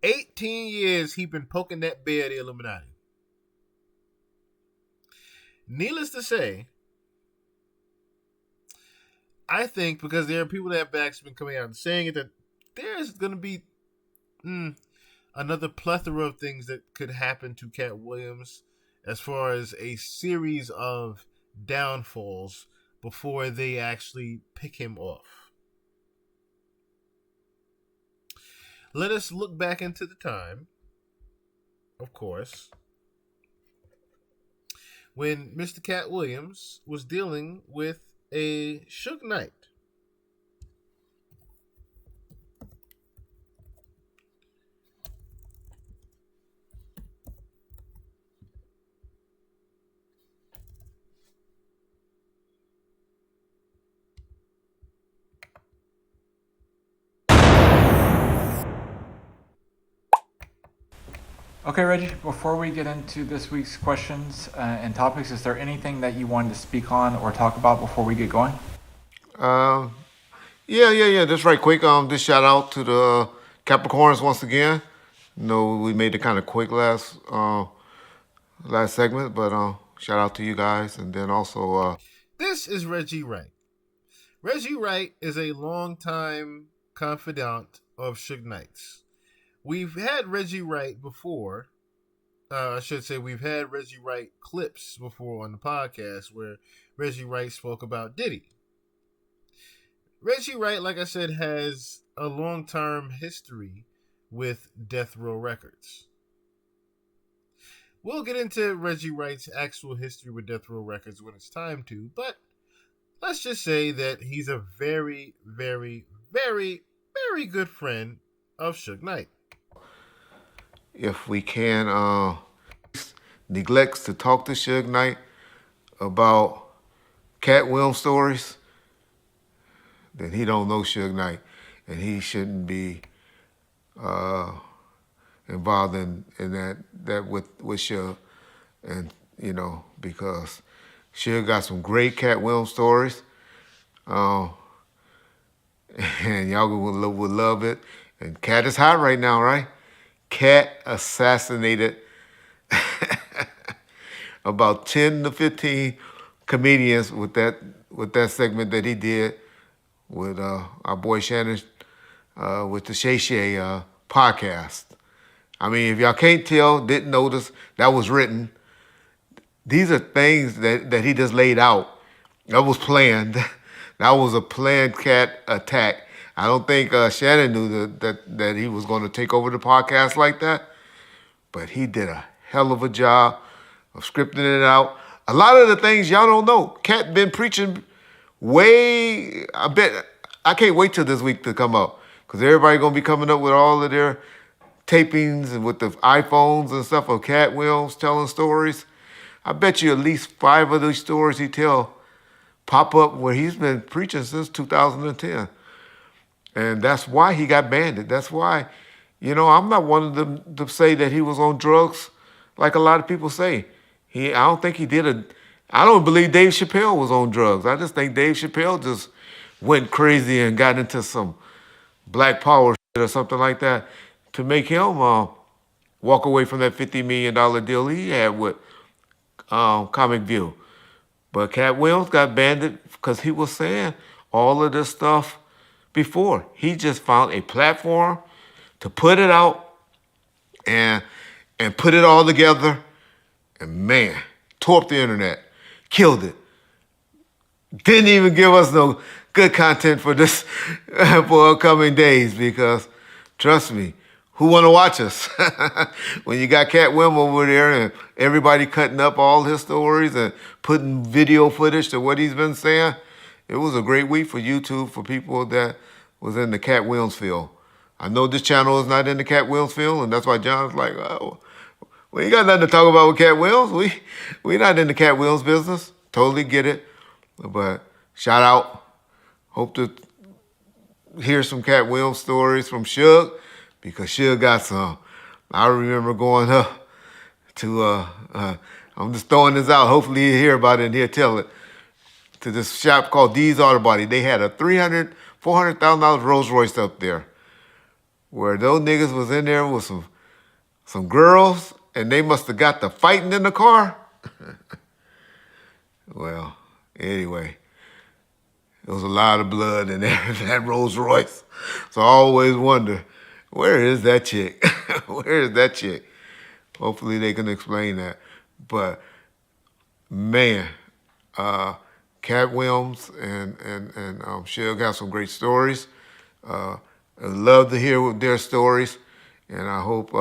18 years he been poking that bear of the Illuminati. Needless to say, I think because there are people that have actually been coming out and saying it, that there's going to be another plethora of things that could happen to Katt Williams as far as a series of downfalls before they actually pick him off. Let us look back into the time, of course, when Mr. Katt Williams was dealing with a Suge Knight. Okay, Reggie, before we get into this week's questions and topics, is there anything that you wanted to speak on or talk about before we get going? Yeah. Just right quick. Just shout out to the Capricorns once again. We made it kind of quick last segment, but shout out to you guys, and then also. This is Reggie Wright. Reggie Wright is a longtime confidant of Suge Knight's. We've had Reggie Wright before. I should say we've had Reggie Wright clips before on the podcast where Reggie Wright spoke about Diddy. Reggie Wright, like I said, has a long-term history with Death Row Records. We'll get into Reggie Wright's actual history with Death Row Records when it's time to, but let's just say that he's a very, very, very, very good friend of Suge Knight. If we can neglects to talk to Suge Knight about Katt Williams stories, then he don't know Suge Knight, and he shouldn't be involved in that with Suge, and because Suge got some great Katt Williams stories, and y'all would love it. And Katt is hot right now, right? Katt assassinated about 10 to 15 comedians with that segment that he did with our boy Shannon with the Shay Shay podcast. I mean, if y'all can't tell, didn't notice, that was written. These are things that he just laid out. That was planned. That was a planned Katt attack. I don't think Shannon knew that he was going to take over the podcast like that, but he did a hell of a job of scripting it out. A lot of the things y'all don't know, Katt been preaching I can't wait till this week to come up, because everybody going to be coming up with all of their tapings and with the iPhones and stuff of Katt Williams telling stories. I bet you at least 5 of those stories he tell pop up where he's been preaching since 2010. And that's why he got banned. That's why, I'm not one of them to say that he was on drugs like a lot of people say. I don't think he did I don't believe Dave Chappelle was on drugs. I just think Dave Chappelle just went crazy and got into some black power shit or something like that to make him walk away from that $50 million deal he had with Comic View. But Katt Williams got banned because he was saying all of this stuff before. He just found a platform to put it out and put it all together, and man, tore up the internet, killed it. Didn't even give us no good content for this for upcoming days, because trust me, who want to watch us? When you got Katt Williams over there and everybody cutting up all his stories and putting video footage to what he's been saying, it was a great week for YouTube for people that was in the Katt Williams field. I know this channel is not in the Katt Williams field, and that's why John's like, oh, we ain't got nothing to talk about with Katt Williams. We not in the Katt Williams business. Totally get it. But shout out. Hope to hear some Katt Williams stories from Suge, because Suge got some. I remember going up to, I'm just throwing this out. Hopefully he'll hear about it and he'll tell it. to this shop called D's Auto Body. They had a $400,000 Rolls Royce up there, where those niggas was in there with some girls, and they must have got the fighting in the car. Well, anyway, there was a lot of blood in there in that Rolls Royce. So I always wonder, where is that chick? Where is that chick? Hopefully they can explain that. But man, Katt Williams and Suge have some great stories. I'd love to hear their stories, and I hope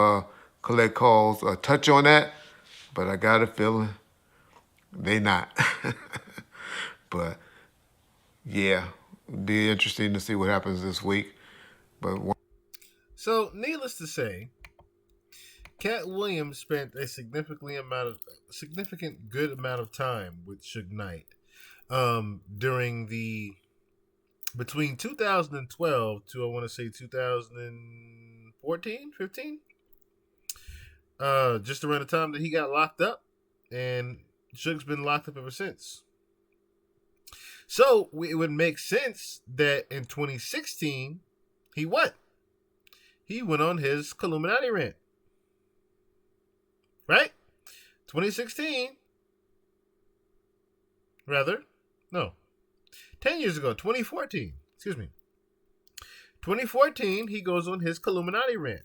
Collect Calls touch on that, but I got a feeling they not. But yeah, it'd be interesting to see what happens this week. But so, needless to say, Katt Williams spent a significant good amount of time with Suge Knight during between 2012 to, I want to say, 2014, 15, just around the time that he got locked up, and Suge's been locked up ever since. So it would make sense that in 2016 he what? He went on his Illuminati rant. Right? 2016. Rather. No. 10 years ago. 2014. Excuse me. 2014, he goes on his Illuminati rant.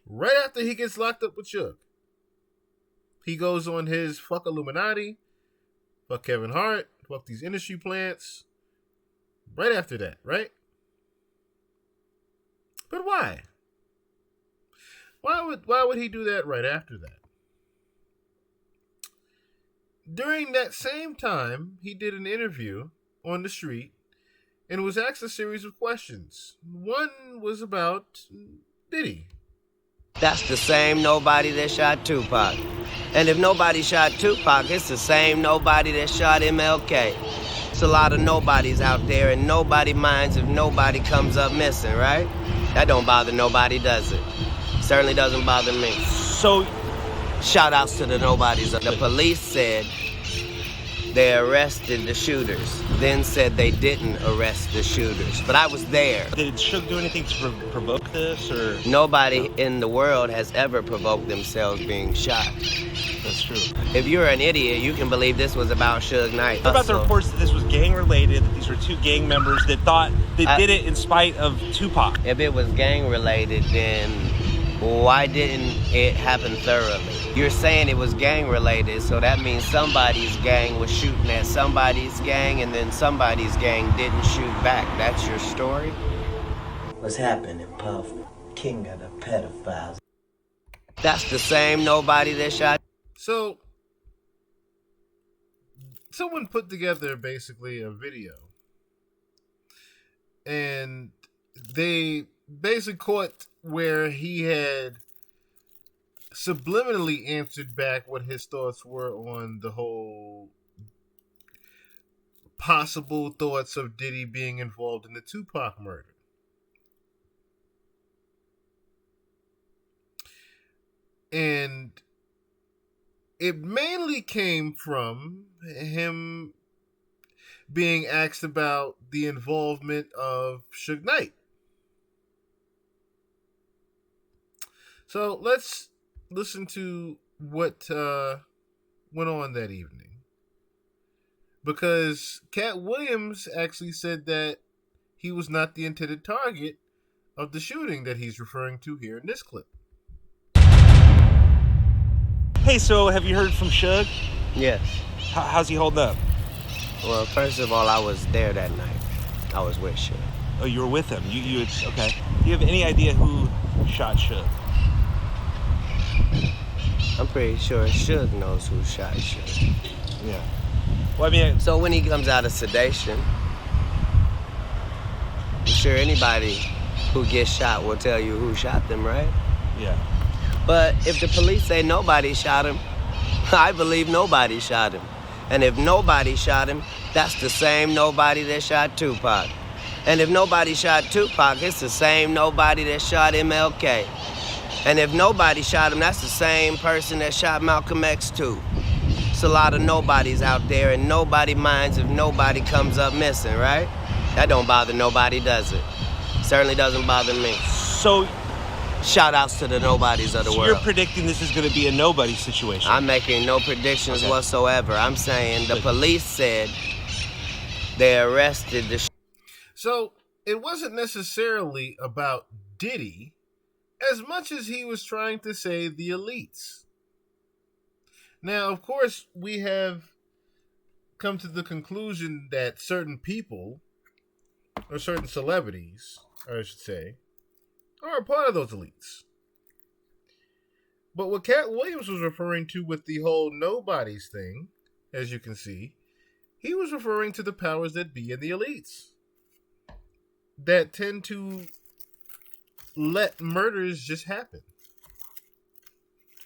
Right after he gets locked up with Suge. He goes on his fuck Illuminati, fuck Kevin Hart, fuck these industry plants. Right after that, right? But why? Why would he do that right after that? During that same time, he did an interview on the street and was asked a series of questions. One was about Diddy. That's the same nobody that shot Tupac. And if nobody shot Tupac, it's the same nobody that shot MLK. It's a lot of nobodies out there, and nobody minds if nobody comes up missing, right? That don't bother nobody, does it? Certainly doesn't bother me. So, shout outs to the nobodies. The police said they arrested the shooters, then said they didn't arrest the shooters. But I was there. Did Suge do anything to provoke this, or? Nobody in the world has ever provoked themselves being shot. That's true. If you're an idiot, you can believe this was about Suge Knight. What about the reports that this was gang-related, that these were two gang members that thought they did it in spite of Tupac? If it was gang-related, then why didn't it happen thoroughly? You're saying it was gang-related, so that means somebody's gang was shooting at somebody's gang, and then somebody's gang didn't shoot back. That's your story? What's happening, Puff? King of the pedophiles. That's the same nobody that shot. So, someone put together basically a video, and they basically caught where he had subliminally answered back what his thoughts were on the whole possible thoughts of Diddy being involved in the Tupac murder. And it mainly came from him being asked about the involvement of Suge Knight. So let's listen to what went on that evening. Because Katt Williams actually said that he was not the intended target of the shooting that he's referring to here in this clip. Hey, so have you heard from Suge? Yes. How's he holding up? Well, first of all, I was there that night. I was with Suge. Oh, you were with him. Okay. Do you have any idea who shot Suge? I'm pretty sure Suge knows who shot Suge. Yeah. Well, I mean, so when he comes out of sedation, I'm sure anybody who gets shot will tell you who shot them, right? Yeah. But if the police say nobody shot him, I believe nobody shot him. And if nobody shot him, that's the same nobody that shot Tupac. And if nobody shot Tupac, it's the same nobody that shot MLK. And if nobody shot him, that's the same person that shot Malcolm X too. It's a lot of nobodies out there, and nobody minds if nobody comes up missing, right? That don't bother nobody, does it? Certainly doesn't bother me. So, shout outs to the nobodies of the world. You're predicting this is going to be a nobody situation. I'm making no predictions whatsoever. I'm saying the police said they arrested the. So it wasn't necessarily about Diddy as much as he was trying to say the elites. Now, of course, we have come to the conclusion that certain people, or certain celebrities, I should say, are a part of those elites. But what Katt Williams was referring to with the whole nobodies thing, as you can see, he was referring to the powers that be in the elites that tend to let murders just happen,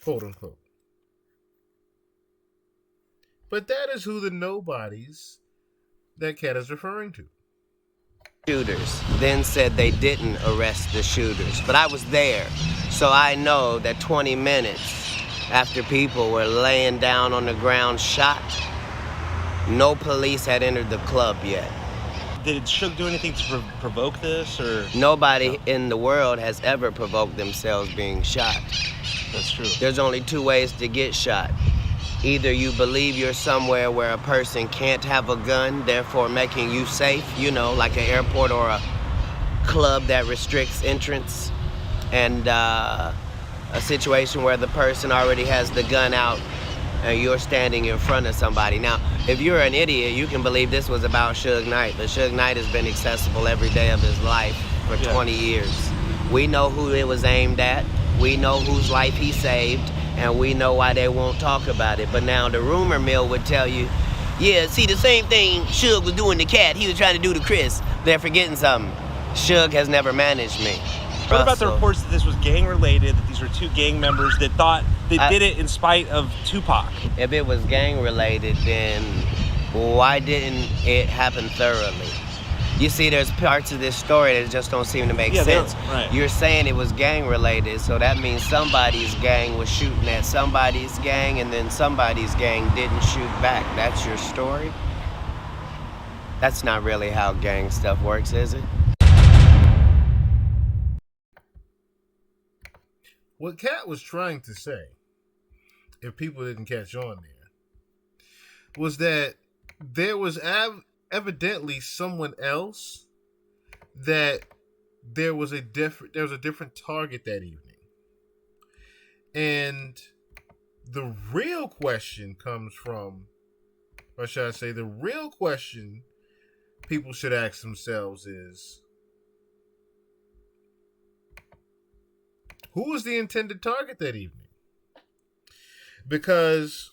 quote unquote. But that is who the nobodies that Katt is referring to. Shooters then said they didn't arrest the shooters, but I was there, so I know that 20 minutes after people were laying down on the ground shot, no police had entered the club yet. Did Suge do anything to provoke this, or? Nobody in the world has ever provoked themselves being shot. That's true. There's only two ways to get shot. Either you believe you're somewhere where a person can't have a gun, therefore making you safe, you know, like an airport or a club that restricts entrance, and a situation where the person already has the gun out and you're standing in front of somebody. Now, if you're an idiot, you can believe this was about Suge Knight, but Suge Knight has been accessible every day of his life for 20 years. We know who it was aimed at, we know whose life he saved, and we know why they won't talk about it. But now the rumor mill would tell you, yeah, see, the same thing Suge was doing to Katt, he was trying to do to Chris. They're forgetting something. Suge has never managed me. What about the reports that this was gang-related, that these were two gang members that thought they did it in spite of Tupac? If it was gang-related, then why didn't it happen thoroughly? You see, there's parts of this story that just don't seem to make sense. Right. You're saying it was gang-related, so that means somebody's gang was shooting at somebody's gang, and then somebody's gang didn't shoot back. That's your story? That's not really how gang stuff works, is it? What Katt was trying to say, if people didn't catch on there, was that there was evidently someone else that there was a different target that evening. And the real question comes from, or should I say, the real question people should ask themselves is, who was the intended target that evening? Because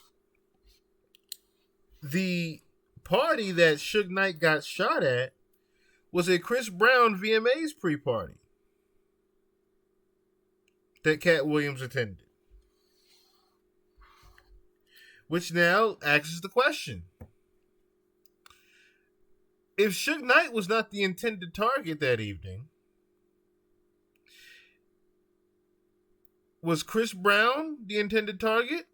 the party that Suge Knight got shot at was a Chris Brown VMAs pre-party that Katt Williams attended. Which now asks the question. If Suge Knight was not the intended target that evening, was Chris Brown the intended target,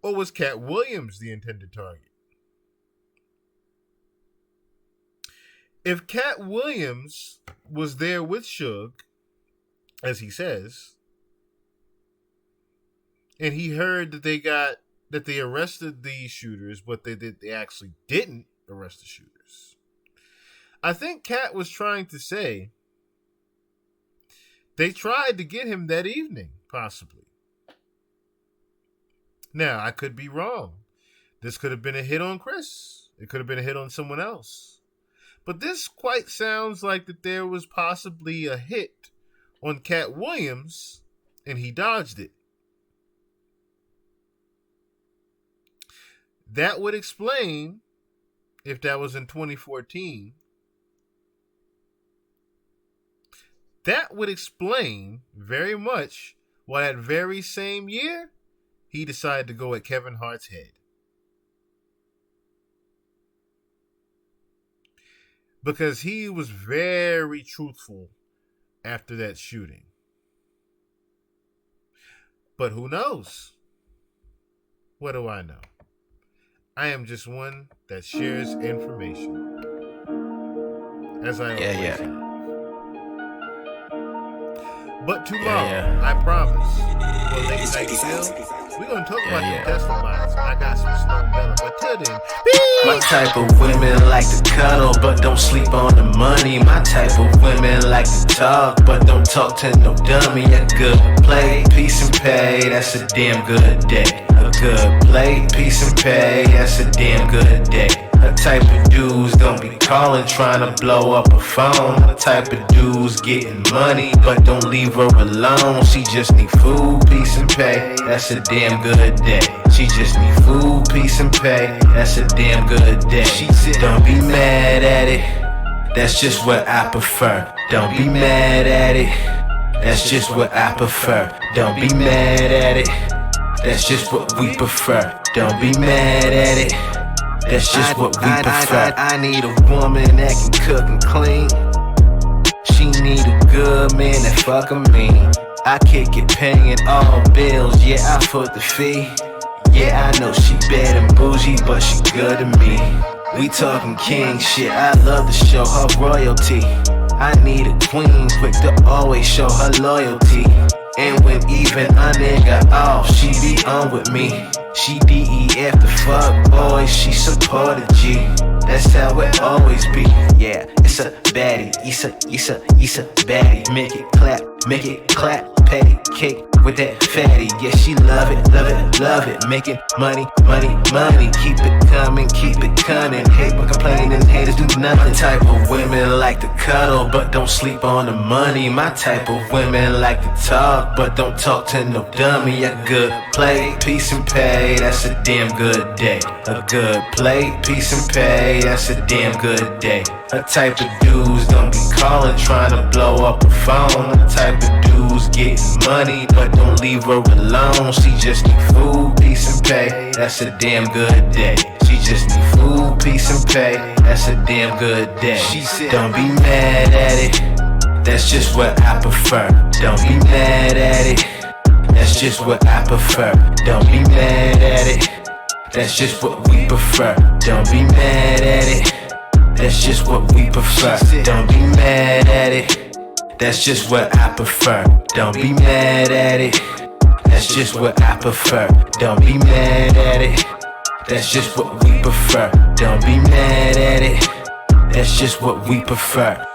or was Katt Williams the intended target? If Katt Williams was there with Suge, as he says, and he heard that they arrested the shooters, but they actually didn't arrest the shooters, I think Katt was trying to say they tried to get him that evening. Possibly. Now, I could be wrong. This could have been a hit on Chris. It could have been a hit on someone else. But this quite sounds like that there was possibly a hit on Katt Williams, and he dodged it. That would explain, if that was in 2014, that would explain very much why that very same year, he decided to go at Kevin Hart's head. Because he was very truthful after that shooting. But who knows? What do I know? I am just one that shares information. As I always have. But tomorrow, I promise, for Late Night Bill, we're going to talk about the Tesla bots. I got some Snow Bella, but till then, my type of women like to cuddle, but don't sleep on the money. My type of women like to talk, but don't talk to no dummy. A good play, peace and pay, that's a damn good day. A good play, peace and pay, that's a damn good day. The type of dudes don't be calling, trying to blow up a phone. The type of dudes getting money, but don't leave her alone. She just need food, peace and pay, that's a damn good day. She just need food, peace and pay, that's a damn good day. She said, don't be mad at it, that's just what I prefer. Don't be mad at it, that's just what I prefer. Don't be mad at it, that's just what we prefer. Don't be mad at it, that's just what we prefer. I need a woman that can cook and clean. She need a good man that fucking mean. I kick it paying all bills, yeah, I foot the fee. Yeah, I know she bad and bougie, but she good to me. We talking king shit, I love to show her royalty. I need a queen, quick to always show her loyalty. And when even a nigga off, she be on with me. She DEF the fuck boy, she supported G. That's how it always be. Yeah, it's a baddie, it's a baddie. Make it clap, patty cake with that fatty. Yeah, she love it. Making money. Keep it coming, hate but complaining and haters do nothing. My type of women like to cuddle, but don't sleep on the money. My type of women like to talk, but don't talk to no dummy. A good play, peace and pay, that's a damn good day. A good play, peace and pay, that's a damn good day. A type of dudes don't be calling, trying to blow up a phone. A type of dudes getting money, but don't leave her alone. She just need food, peace and pay, that's a damn good day. She just need food, peace and pay, that's a damn good day. She said, don't be mad at it, that's just what I prefer. Don't be mad at it, that's just what I prefer. Don't be mad at it, that's just what we prefer. Don't be mad at it, that's just what we prefer. Don't be mad at it, that's just what I prefer. Don't be mad at it, that's just what I prefer. Don't be mad at it, that's just what we prefer. Don't be mad at it, that's just what we prefer.